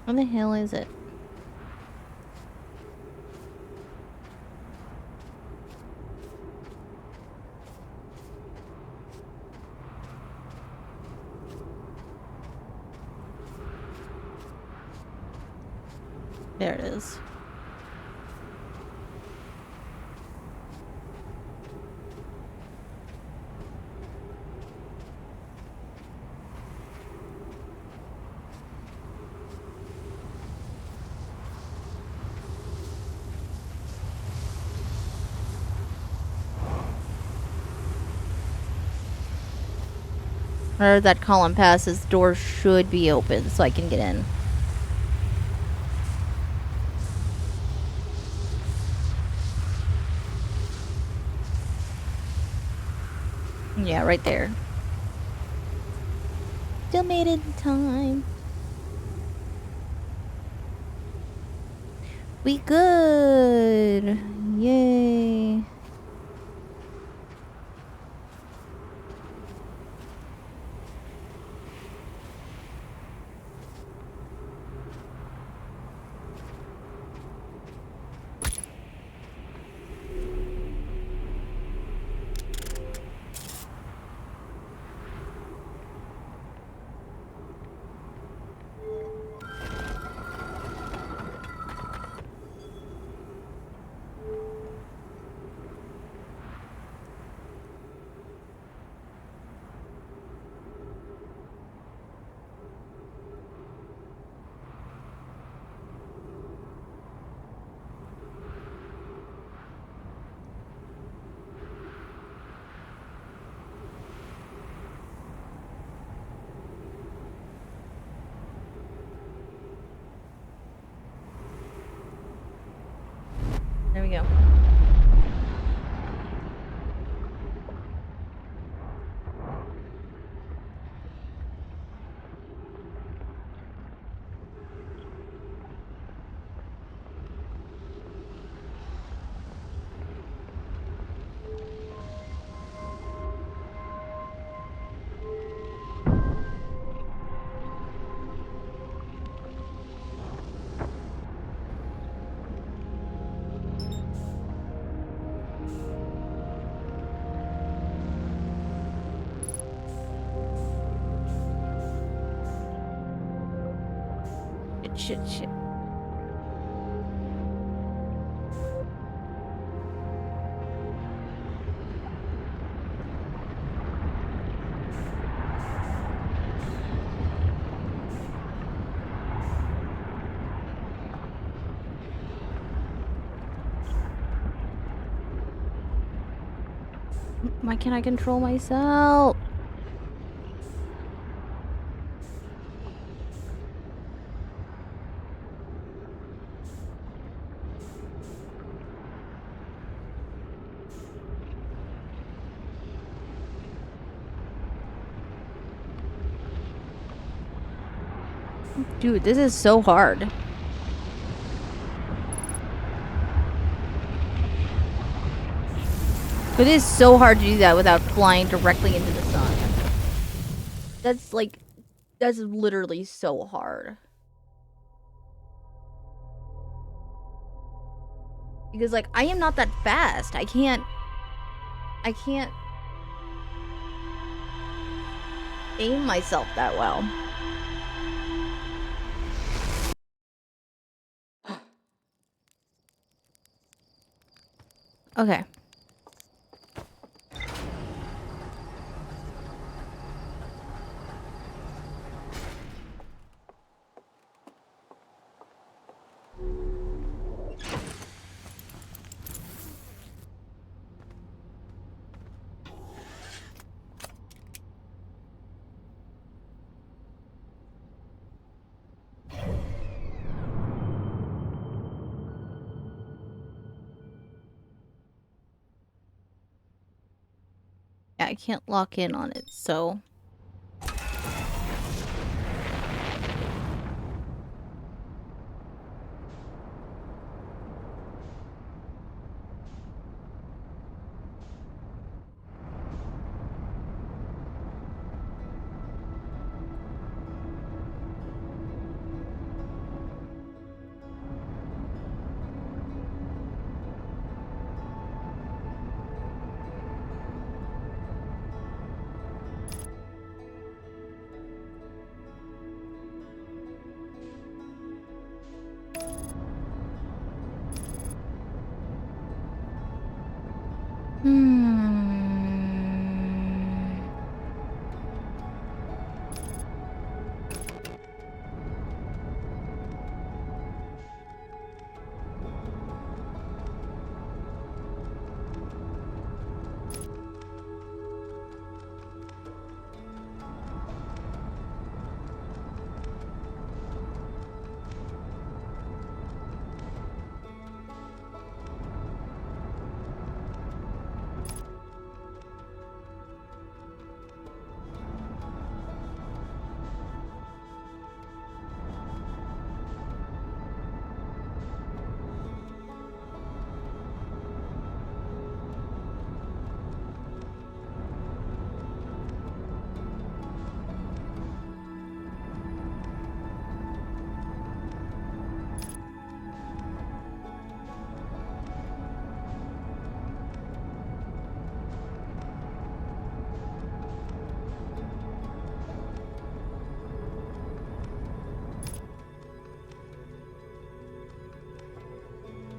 What the hell is it? There it is. Or that column passes, door should be open so I can get in. Yeah, right there. Still made it in time. We good. Yay. shit. Why can't I control myself? Dude, this is so hard. It is so hard to do that without flying directly into the sun. That's like, that's literally so hard. Because like, I am not that fast. I can't aim myself that well. Okay. Yeah, I can't lock in on it, so...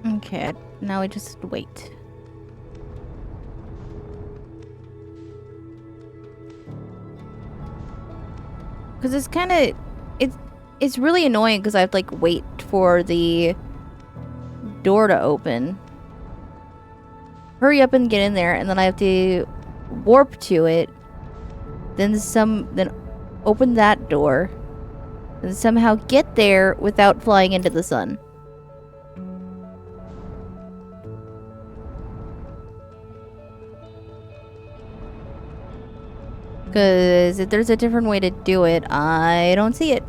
Okay, now we just wait. Because it's kind of... It's really annoying because I have to, like, wait for the door to open. Hurry up and get in there, and then I have to warp to it. Then open that door. And somehow get there without flying into the sun. Because if there's a different way to do it, I don't see it.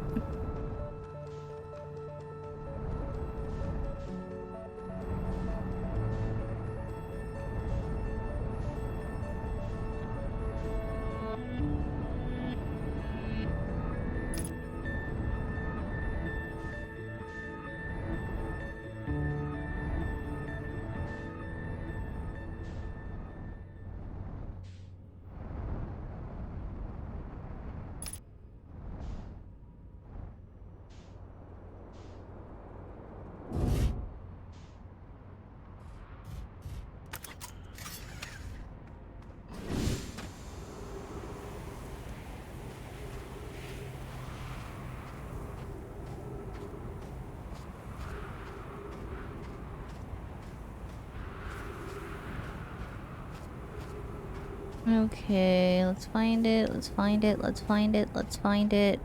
Okay, let's find it, let's find it, let's find it, let's find it.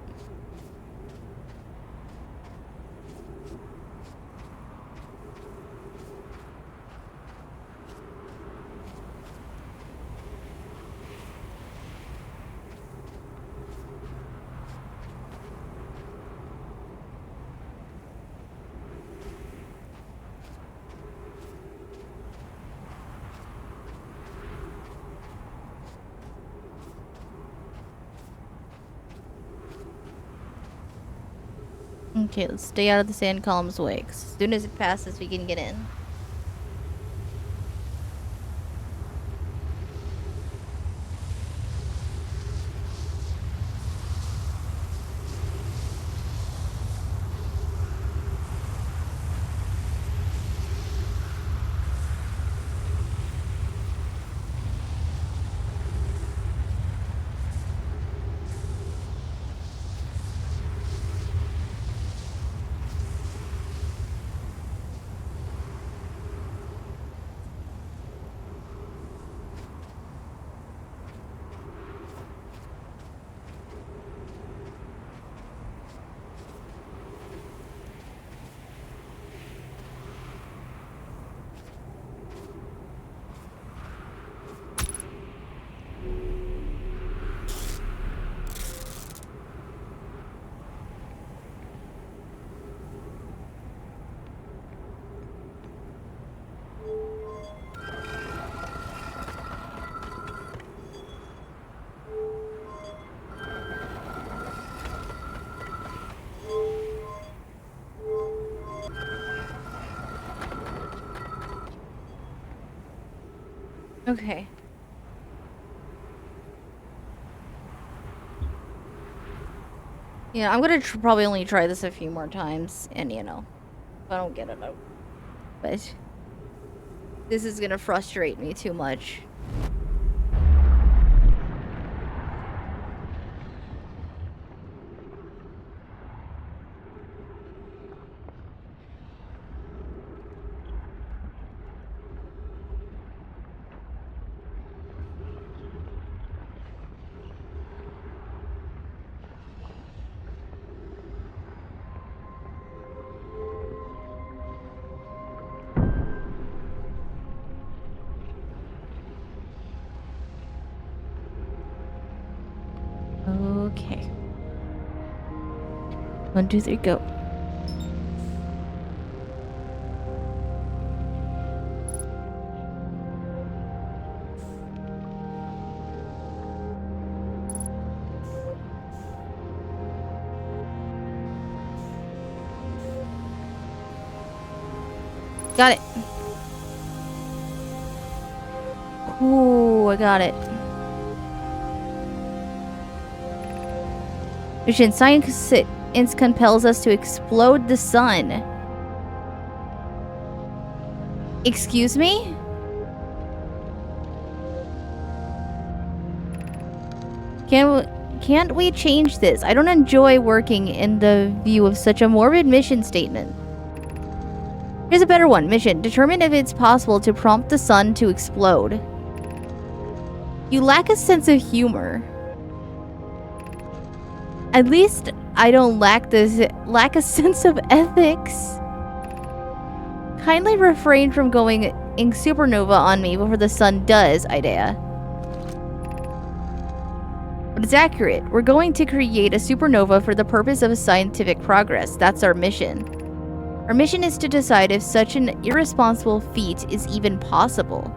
Okay, let's stay out of the sand column's way, 'cause as soon as it passes, we can get in. Okay. Yeah, I'm gonna probably only try this a few more times, and you know, if I don't get it out. But this is gonna frustrate me too much. Okay. 1, 2, 3, go. Got it. Ooh, I got it. Mission science compels us to explode the sun. Excuse me? Can't we change this? I don't enjoy working in the view of such a morbid mission statement. Here's a better one. Mission. Determine if it's possible to prompt the sun to explode. You lack a sense of humor. At least I don't lack a sense of ethics. Kindly refrain from going in supernova on me before the sun does, Idea. But it's accurate. We're going to create a supernova for the purpose of scientific progress. That's our mission. Our mission is to decide if such an irresponsible feat is even possible.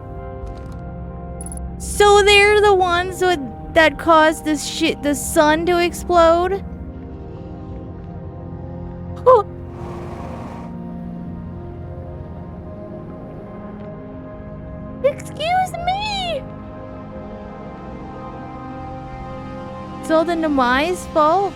So they're the ones that caused the sun to explode? Excuse me! It's all the Namai's fault?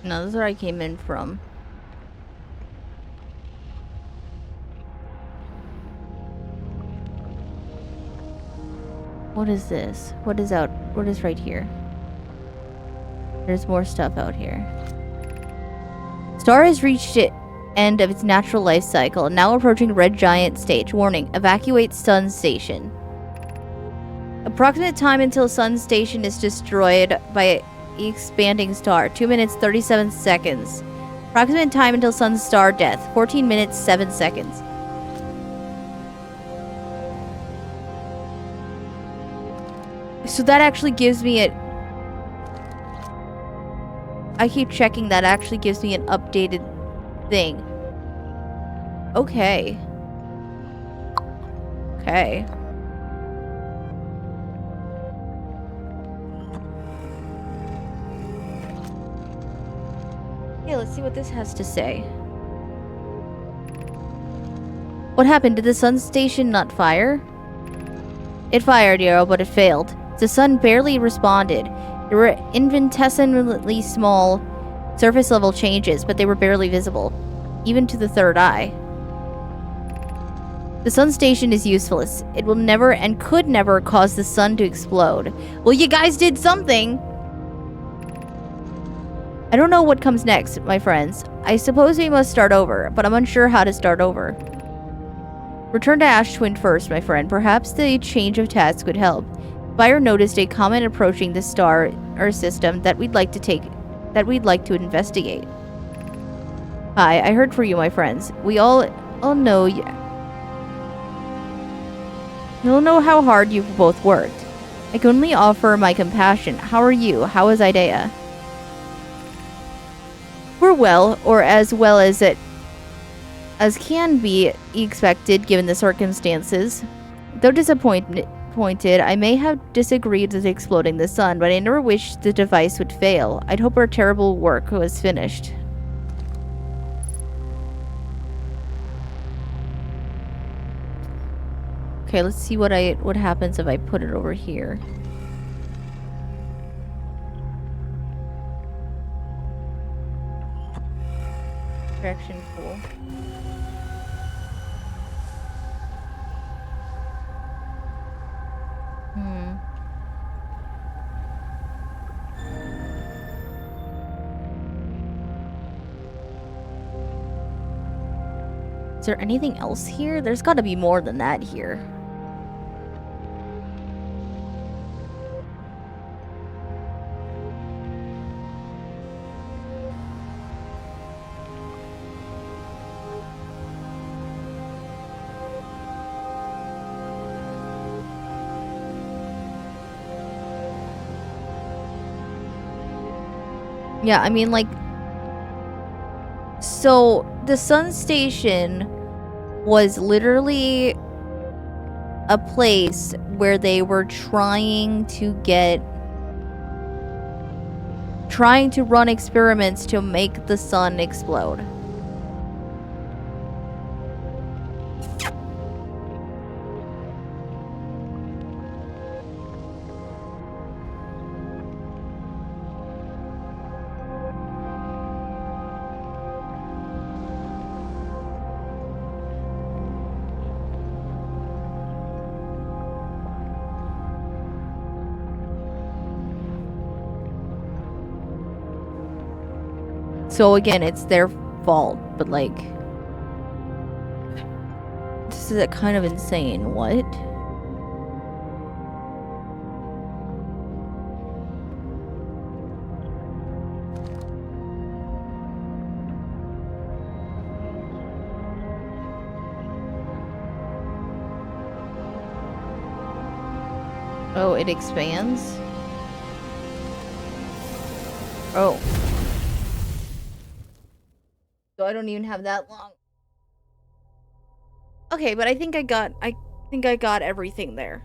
No, this is where I came in from. What is this? What is out? What is right here? There's more stuff out here. Star has reached the end of its natural life cycle, now approaching red giant stage. Warning, evacuate Sun Station. Approximate time until Sun Station is destroyed by expanding star, 2 minutes 37 seconds. Approximate time until Sun Star death, 14 minutes 7 seconds. So that actually gives me a... I keep checking, that actually gives me an updated thing. Okay. Okay. Okay, let's see what this has to say. What happened? Did the Sun Station not fire? It fired, Yarrow, but it failed. The sun barely responded. There were infinitesimally small surface level changes, but they were barely visible, even to the third eye. The Sun Station is useless. It will never and could never cause the sun to explode. Well, you guys did something! I don't know what comes next, my friends. I suppose we must start over, but I'm unsure how to start over. Return to Ash Twin first, my friend. Perhaps the change of task would help. Spire noticed a comet approaching the star or system that we'd like to investigate. Hi, I heard from you, my friends. We all know you'll know how hard you've both worked. I can only offer my compassion. How are you? How is Idea? We're well, or as well as it as can be expected given the circumstances. Though disappointed, I may have disagreed with exploding the sun, but I never wished the device would fail. I'd hope our terrible work was finished. Okay, let's see what happens if I put it over here. Direction pool. Is there anything else here? There's got to be more than that here. Yeah, I mean, like... So, the Sun Station was literally a place where they were trying to run experiments to make the sun explode. So again, it's their fault, but like... This is kind of insane. What? Oh, it expands? Oh. So I don't even have that long. Okay, but I think I got everything there.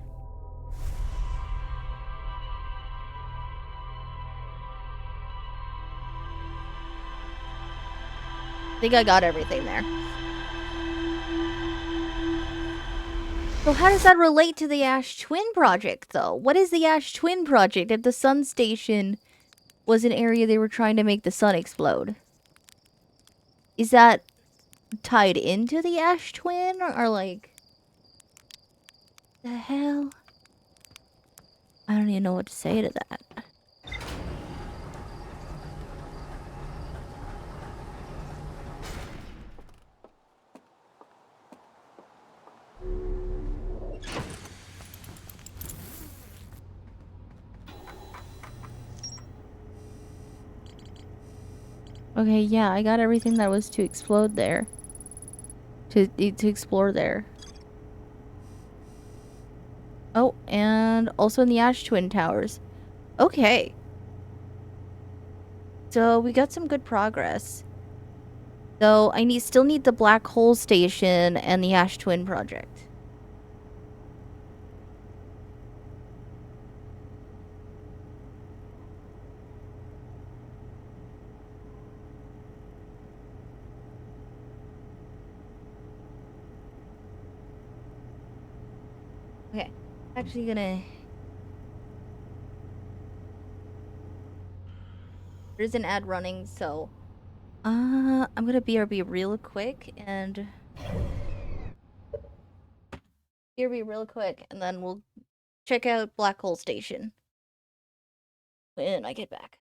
I think I got everything there. So how does that relate to the Ash Twin project, though? What is the Ash Twin project at the Sun Station was an area they were trying to make the sun explode. Is that tied into the Ash Twin, or like... the hell? I don't even know what to say to that. Okay, yeah, I got everything that was to explode there. To explore there. Oh, and also in the Ash Twin Towers. Okay. So we got some good progress. So I still need the Black Hole Station and the Ash Twin project. Okay, actually gonna... there's an ad running, so... I'm gonna BRB real quick, and... BRB real quick, and then we'll check out Black Hole Station when I get back.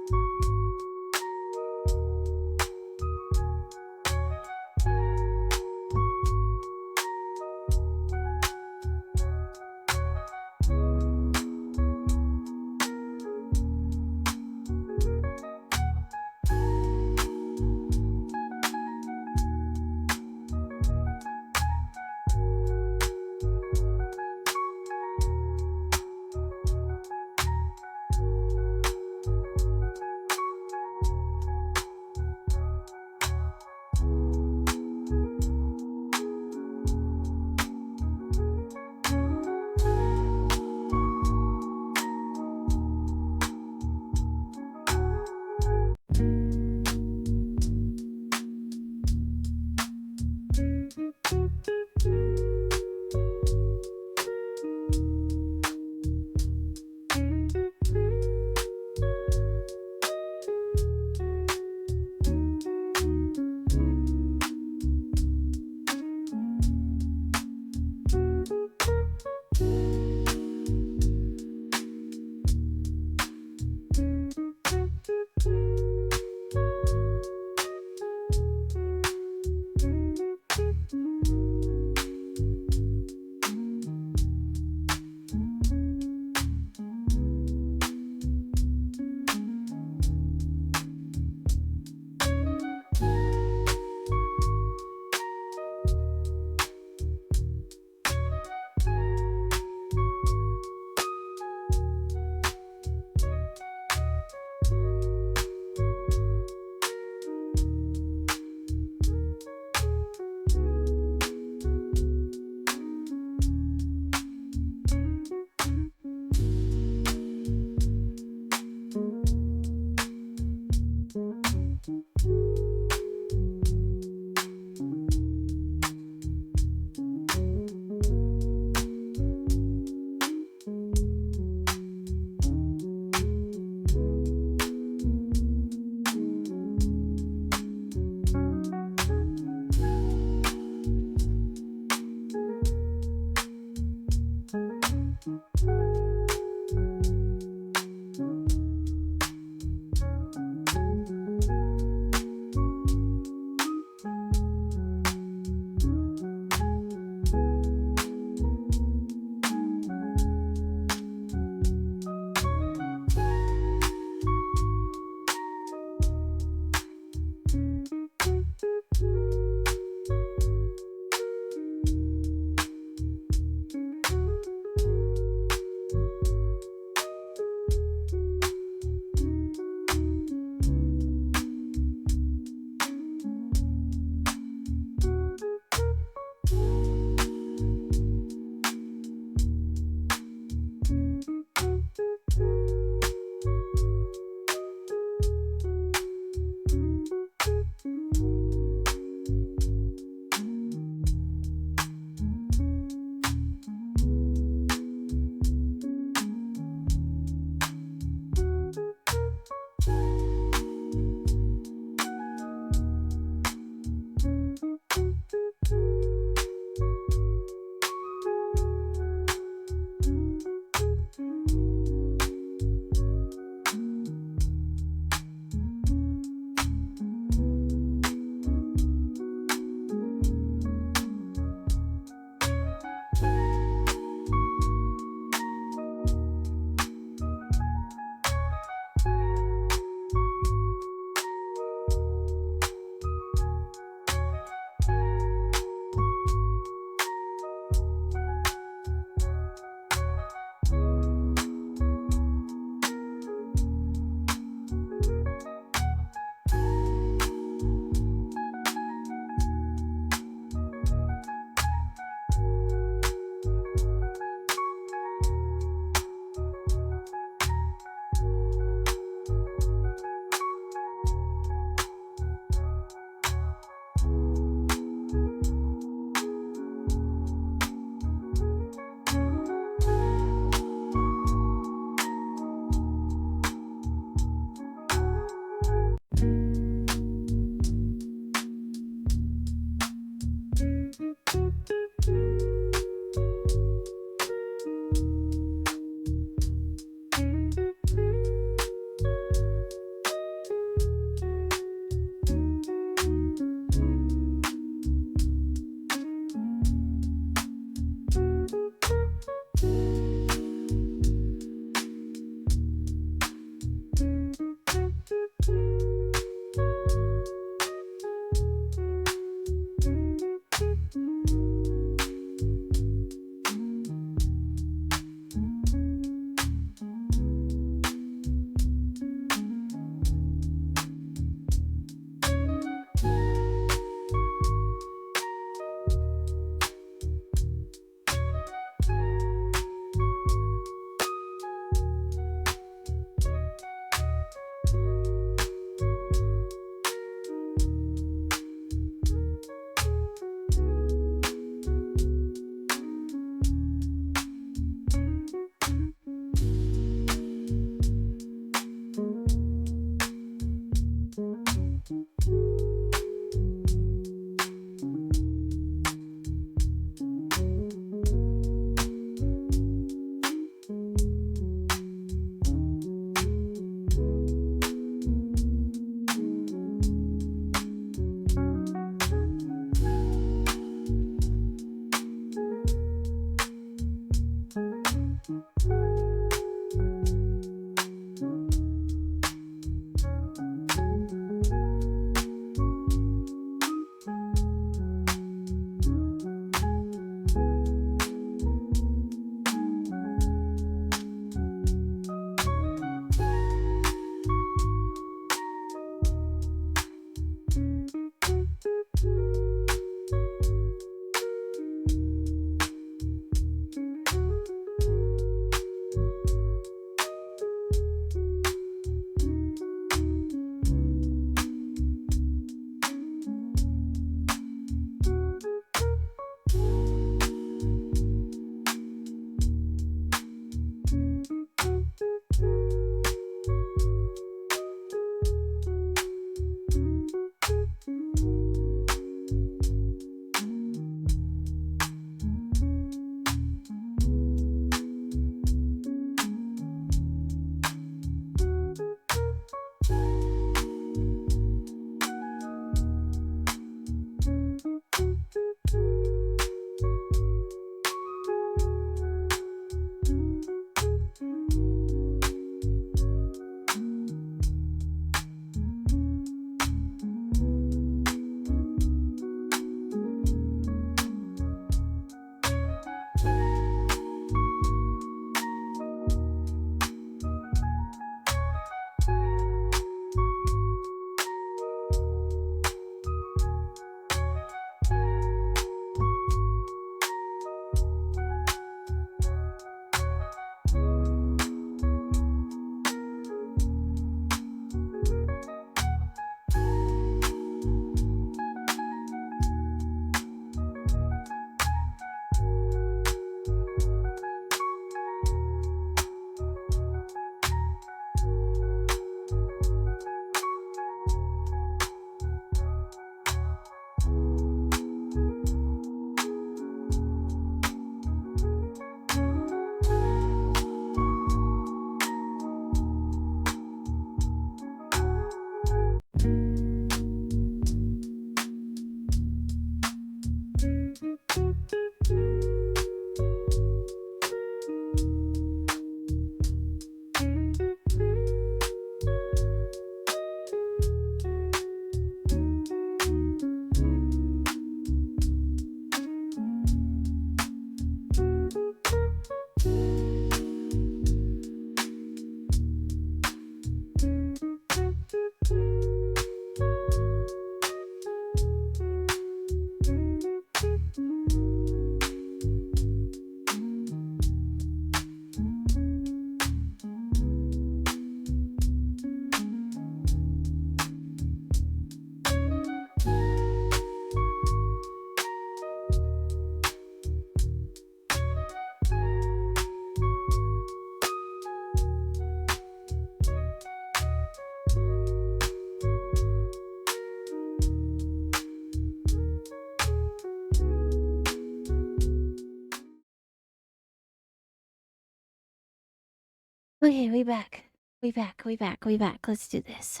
Okay, we back. We back. We back. We back. Let's do this.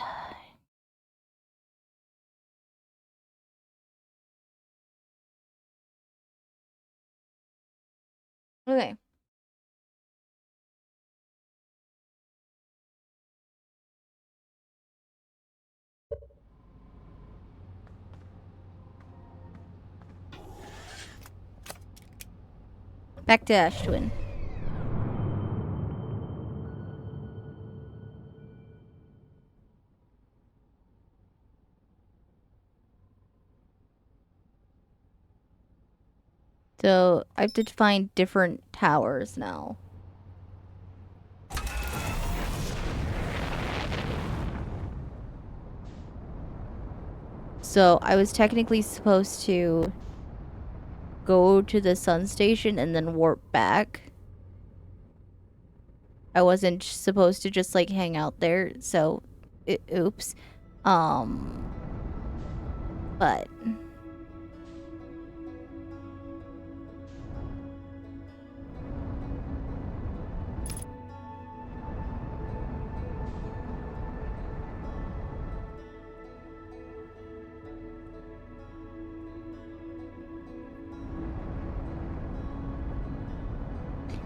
Okay. Back to Ash Twin. So I have to find different towers now. So I was technically supposed to go to the sun station and then warp back. I wasn't supposed to just like hang out there, so oops. But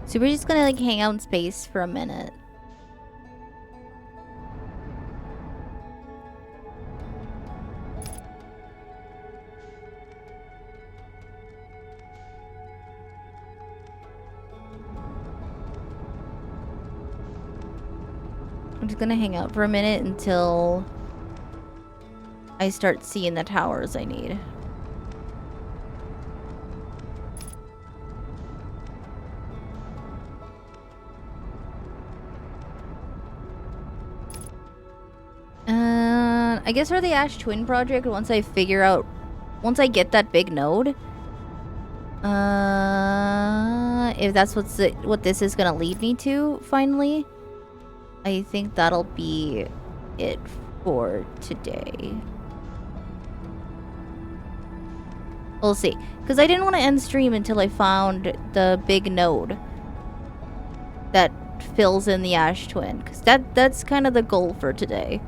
so we're just gonna like hang out in space for a minute. I'm just gonna hang out for a minute until I start seeing the towers I need. I guess for the Ash Twin project, once I get that big node, if that's what this is gonna lead me to, finally, I think that'll be it for today. We'll see. Because I didn't want to end stream until I found the big node that fills in the Ash Twin. Because that's kind of the goal for today.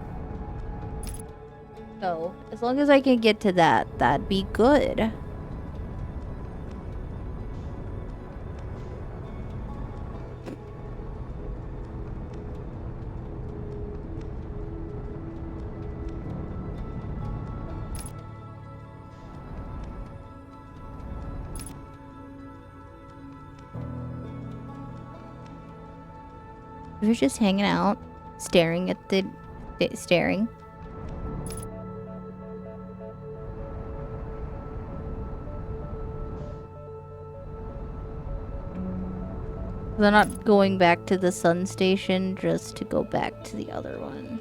So, as long as I can get to that, that'd be good. We're just hanging out, staring at the... staring. I'm not going back to the sun station just to go back to the other one.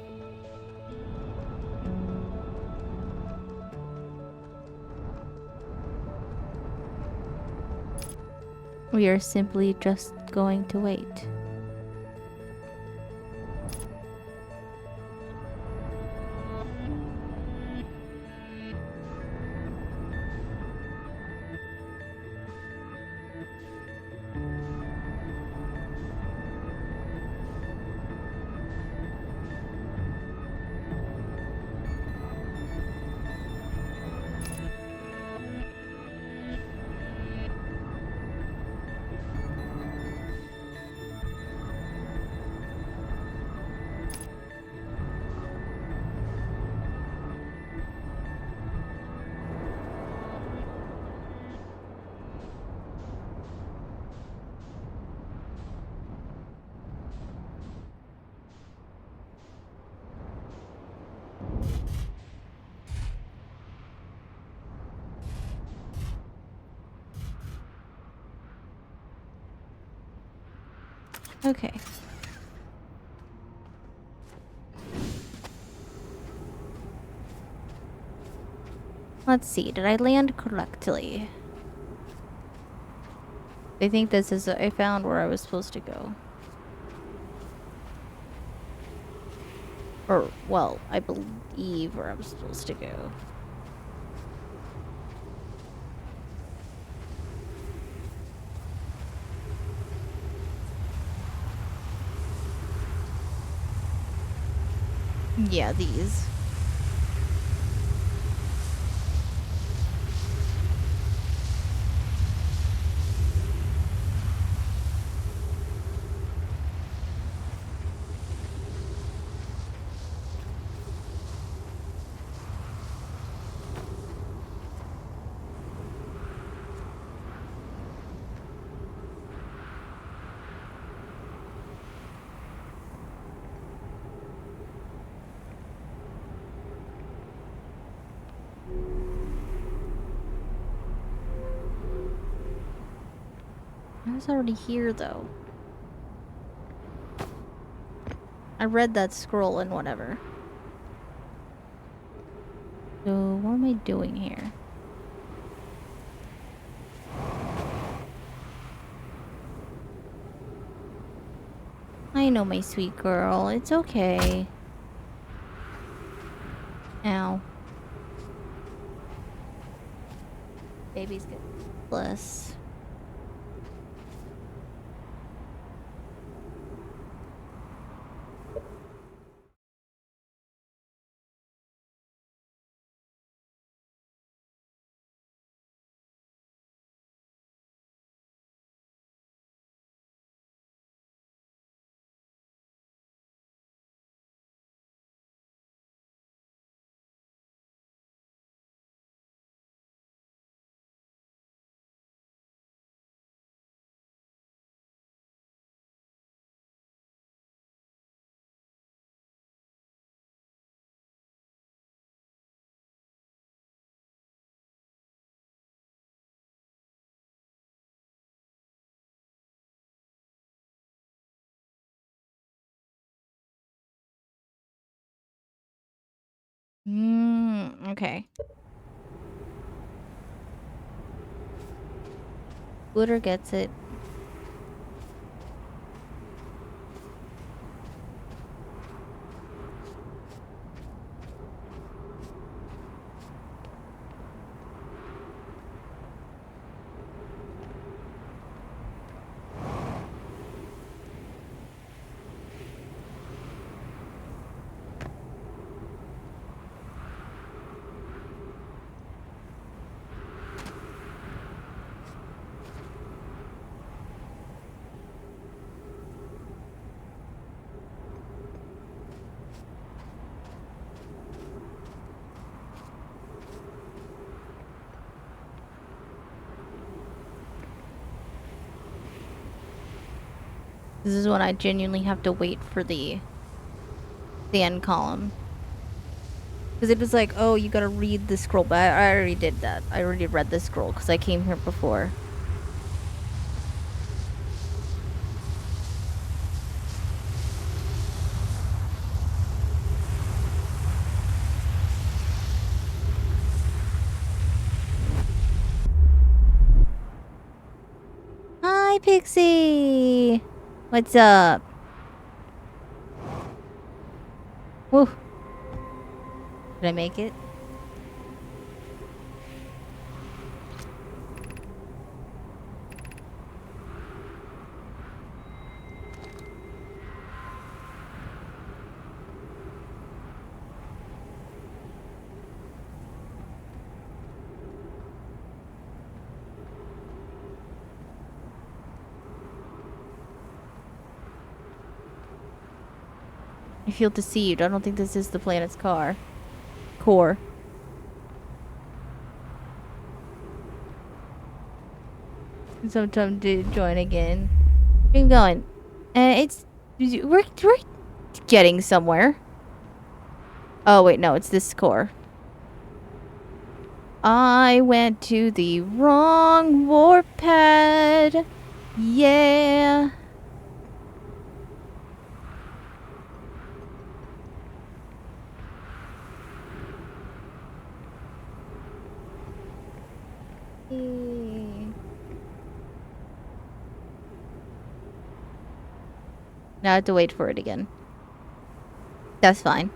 We are simply just going to wait. Okay. Let's see, did I land correctly? I think this is, I found where I was supposed to go. Or, well, I believe where I was supposed to go. Yeah, these. I was already here, though. I read that scroll and whatever. So, what am I doing here? I know, my sweet girl. It's okay. Ow. Baby's good. Bless. Okay. Glitter gets it. This is when I genuinely have to wait for the end column. Because it was like, oh, you gotta read the scroll. But I already did that. I already read the scroll because I came here before. Hi, Pixie! What's up? Woo. Did I make it? I feel deceived. I don't think this is the planet's core. Sometime to join again. Keep going. We're getting somewhere. Oh wait, no, it's this core. I went to the wrong warp pad. Yeah. Now I have to wait for it again. That's fine.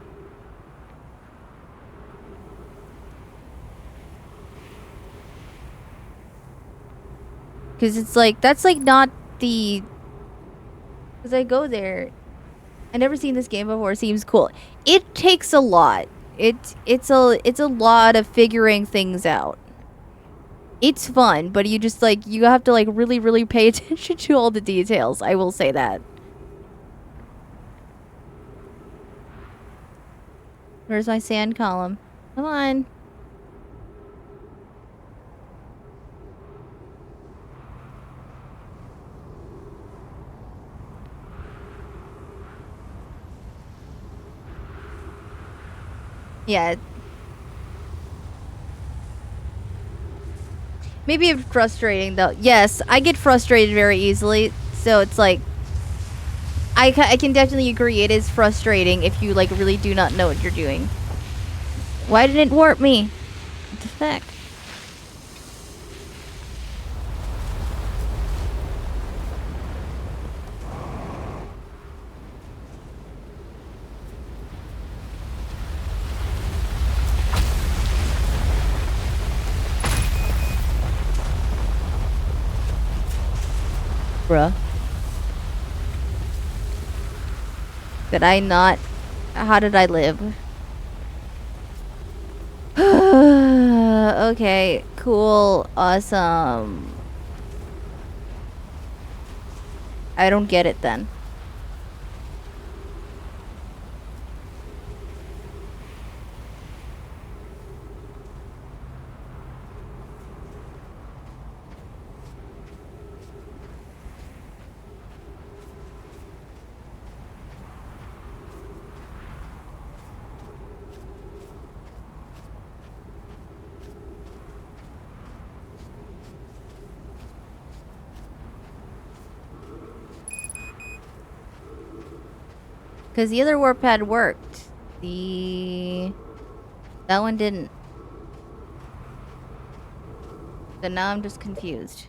Because it's like, that's like not the... Because I go there. I never seen this game before. It seems cool. It takes a lot. It's a lot of figuring things out. It's fun, but you just like, you have to like really, really pay attention to all the details. I will say that. Where's my sand column? Come on. Yeah. Maybe it's frustrating though. Yes, I get frustrated very easily. So it's like, I can definitely agree. It is frustrating if you like really do not know what you're doing. Why didn't it warp me? What the fuck? Bruh. Did I not? How did I live? Okay, cool, awesome. I don't get it then. Because the other warp pad worked. That one didn't. So now I'm just confused.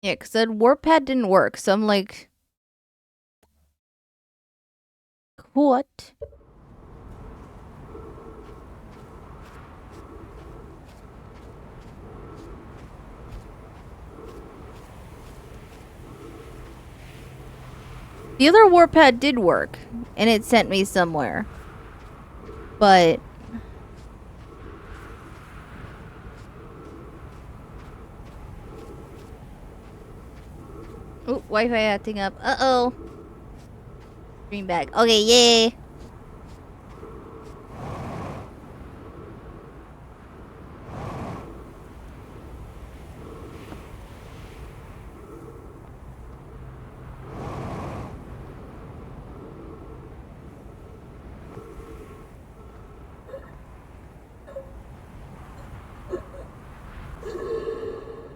Yeah, because the warp pad didn't work, so I'm like... What? The other warp pad did work, and it sent me somewhere. But... Oh, Wi-Fi acting up. Uh-oh. Stream back. Okay, yay.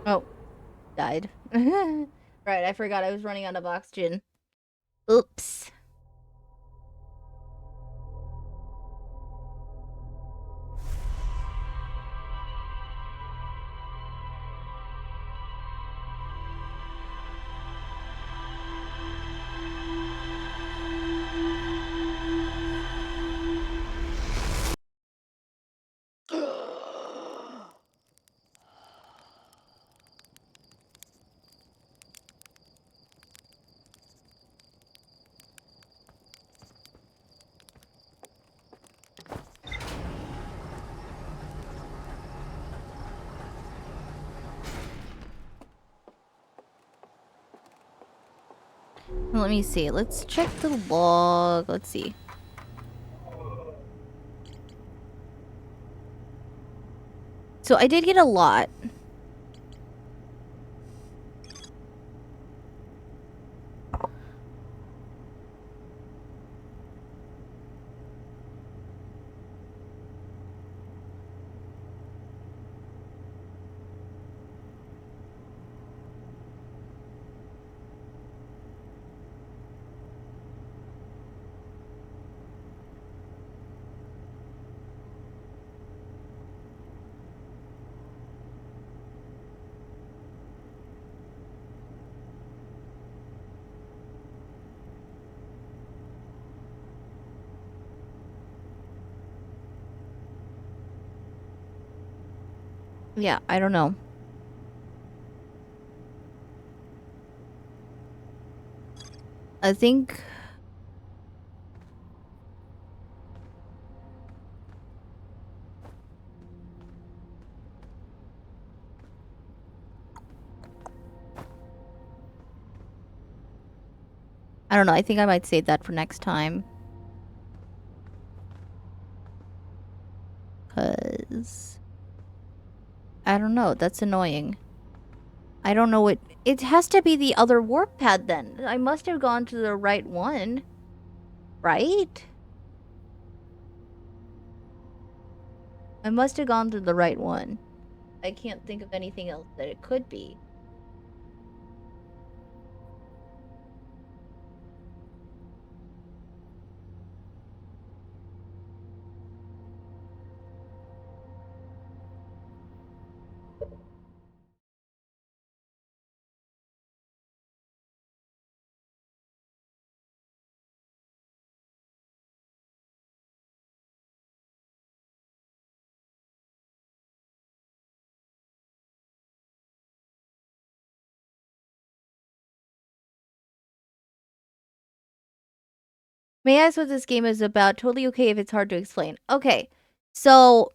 Oh. Died. Right, I forgot I was running out of oxygen. Oops. Let me see. Let's check the log. Let's see. So I did get a lot. Yeah, I don't know. I think... I don't know. I think I might save that for next time. Because... I don't know. That's annoying. I don't know what... It has to be the other warp pad then. I must have gone to the right one. Right? I must have gone to the right one. I can't think of anything else that it could be. May I ask what this game is about? Totally okay if it's hard to explain. Okay, so...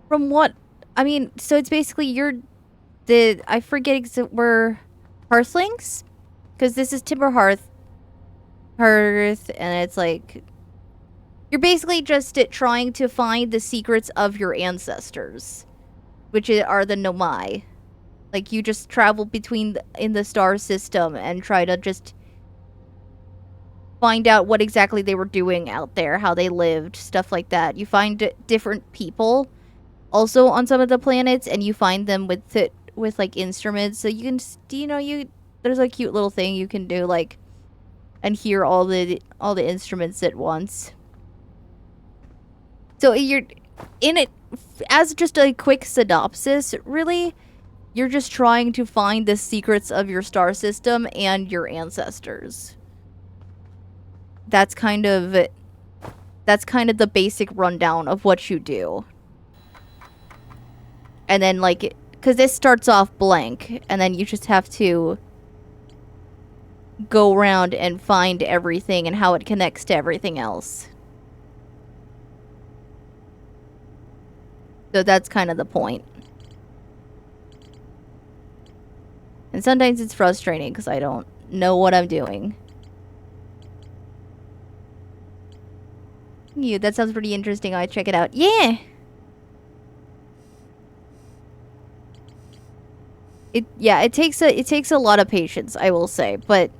From what... I mean, so it's basically you're... I forget we're... Hearthlings? Because this is Timber Hearth. Hearth, and it's like... You're basically just trying to find the secrets of your ancestors. Which are the Nomai. Like, you just travel in the star system and try to just find out what exactly they were doing out there, how they lived, stuff like that. You find different people also on some of the planets, and you find them with like instruments, so you can, there's a cute little thing you can do, like, and hear all the instruments at once. So you're in it as just a quick synopsis, really. You're just trying to find the secrets of your star system and your ancestors. That's kind of the basic rundown of what you do. And then, like, because this starts off blank, and then you just have to go around and find everything and how it connects to everything else. So that's kind of the point. And sometimes it's frustrating because I don't know what I'm doing. That sounds pretty interesting. I'll check it out. Yeah! It takes a lot of patience, I will say, but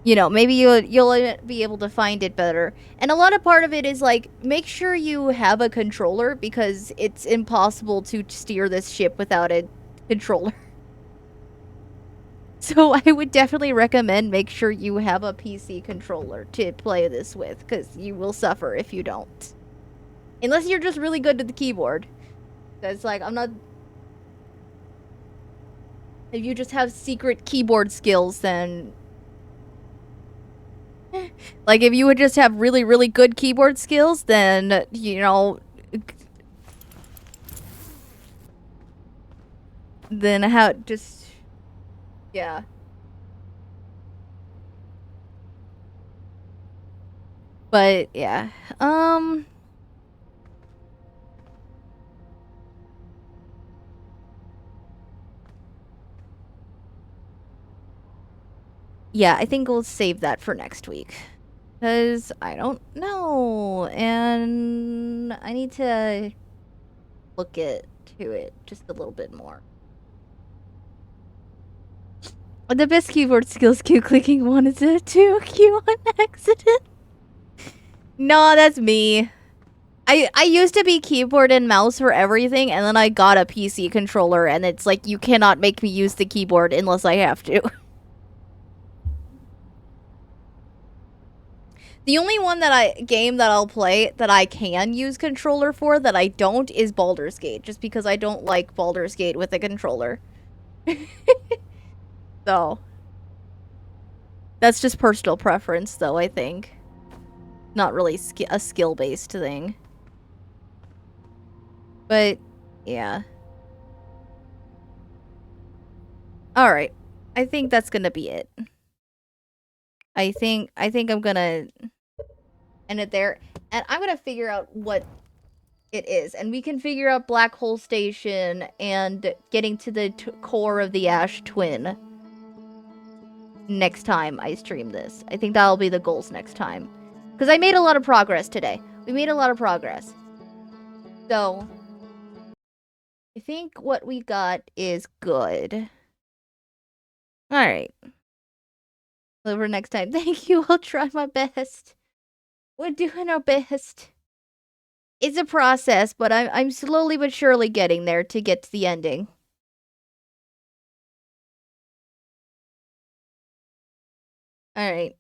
maybe you'll be able to find it better. And a lot of part of it is like, make sure you have a controller, because it's impossible to steer this ship without a controller. So I would definitely recommend make sure you have a PC controller to play this with, because you will suffer if you don't. Unless you're just really good at the keyboard. That's like, I'm not... If you just have secret keyboard skills, then... Like, if you would just have really, really good keyboard skills, then, then how... Just... Yeah. But, yeah. Yeah, I think we'll save that for next week. Because I don't know. And I need to look to it just a little bit more. The best keyboard skills, Q clicking 1 is a 2, Q on accident. No, that's me. I used to be keyboard and mouse for everything, and then I got a PC controller, and it's like, you cannot make me use the keyboard unless I have to. The only game that I'll play that I can use controller for that I don't is Baldur's Gate, just because I don't like Baldur's Gate with a controller. So, that's just personal preference, though, I think. Not really a skill-based thing. But, yeah. Alright. I think that's gonna be it. I think I'm gonna end it there. And I'm gonna figure out what it is. And we can figure out Black Hole Station and getting to the core of the Ash Twin next time I stream this. I think that'll be the goals next time. Because I made a lot of progress today. We made a lot of progress. So, I think what we got is good. Alright. Over next time. Thank you. I'll try my best. We're doing our best. It's a process, but I'm slowly but surely getting there to get to the ending. Alright.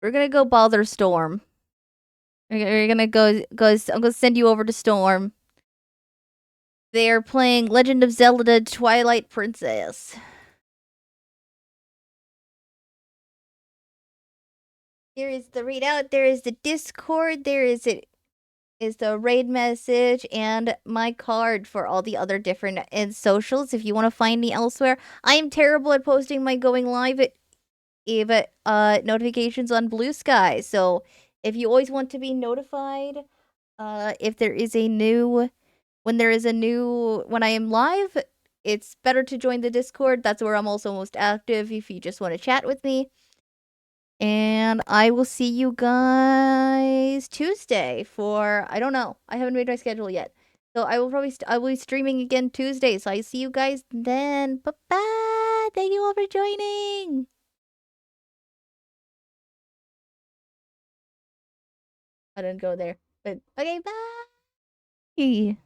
We're gonna go bother Storm. We're gonna go. I'm gonna send you over to Storm. They're playing Legend of Zelda Twilight Princess. There is the readout. There is the Discord. There is the raid message and my card for all the other different socials. If you want to find me elsewhere, I am terrible at posting my going live notifications on Blue Sky. So if you always want to be notified, if there is a new, when I am live, it's better to join the Discord. That's where I'm also most active if you just want to chat with me. And I will see you guys Tuesday for, I don't know. I haven't made my schedule yet. So I will be streaming again Tuesday. So I see you guys then. Bye-bye. Thank you all for joining. I didn't go there. But okay, bye.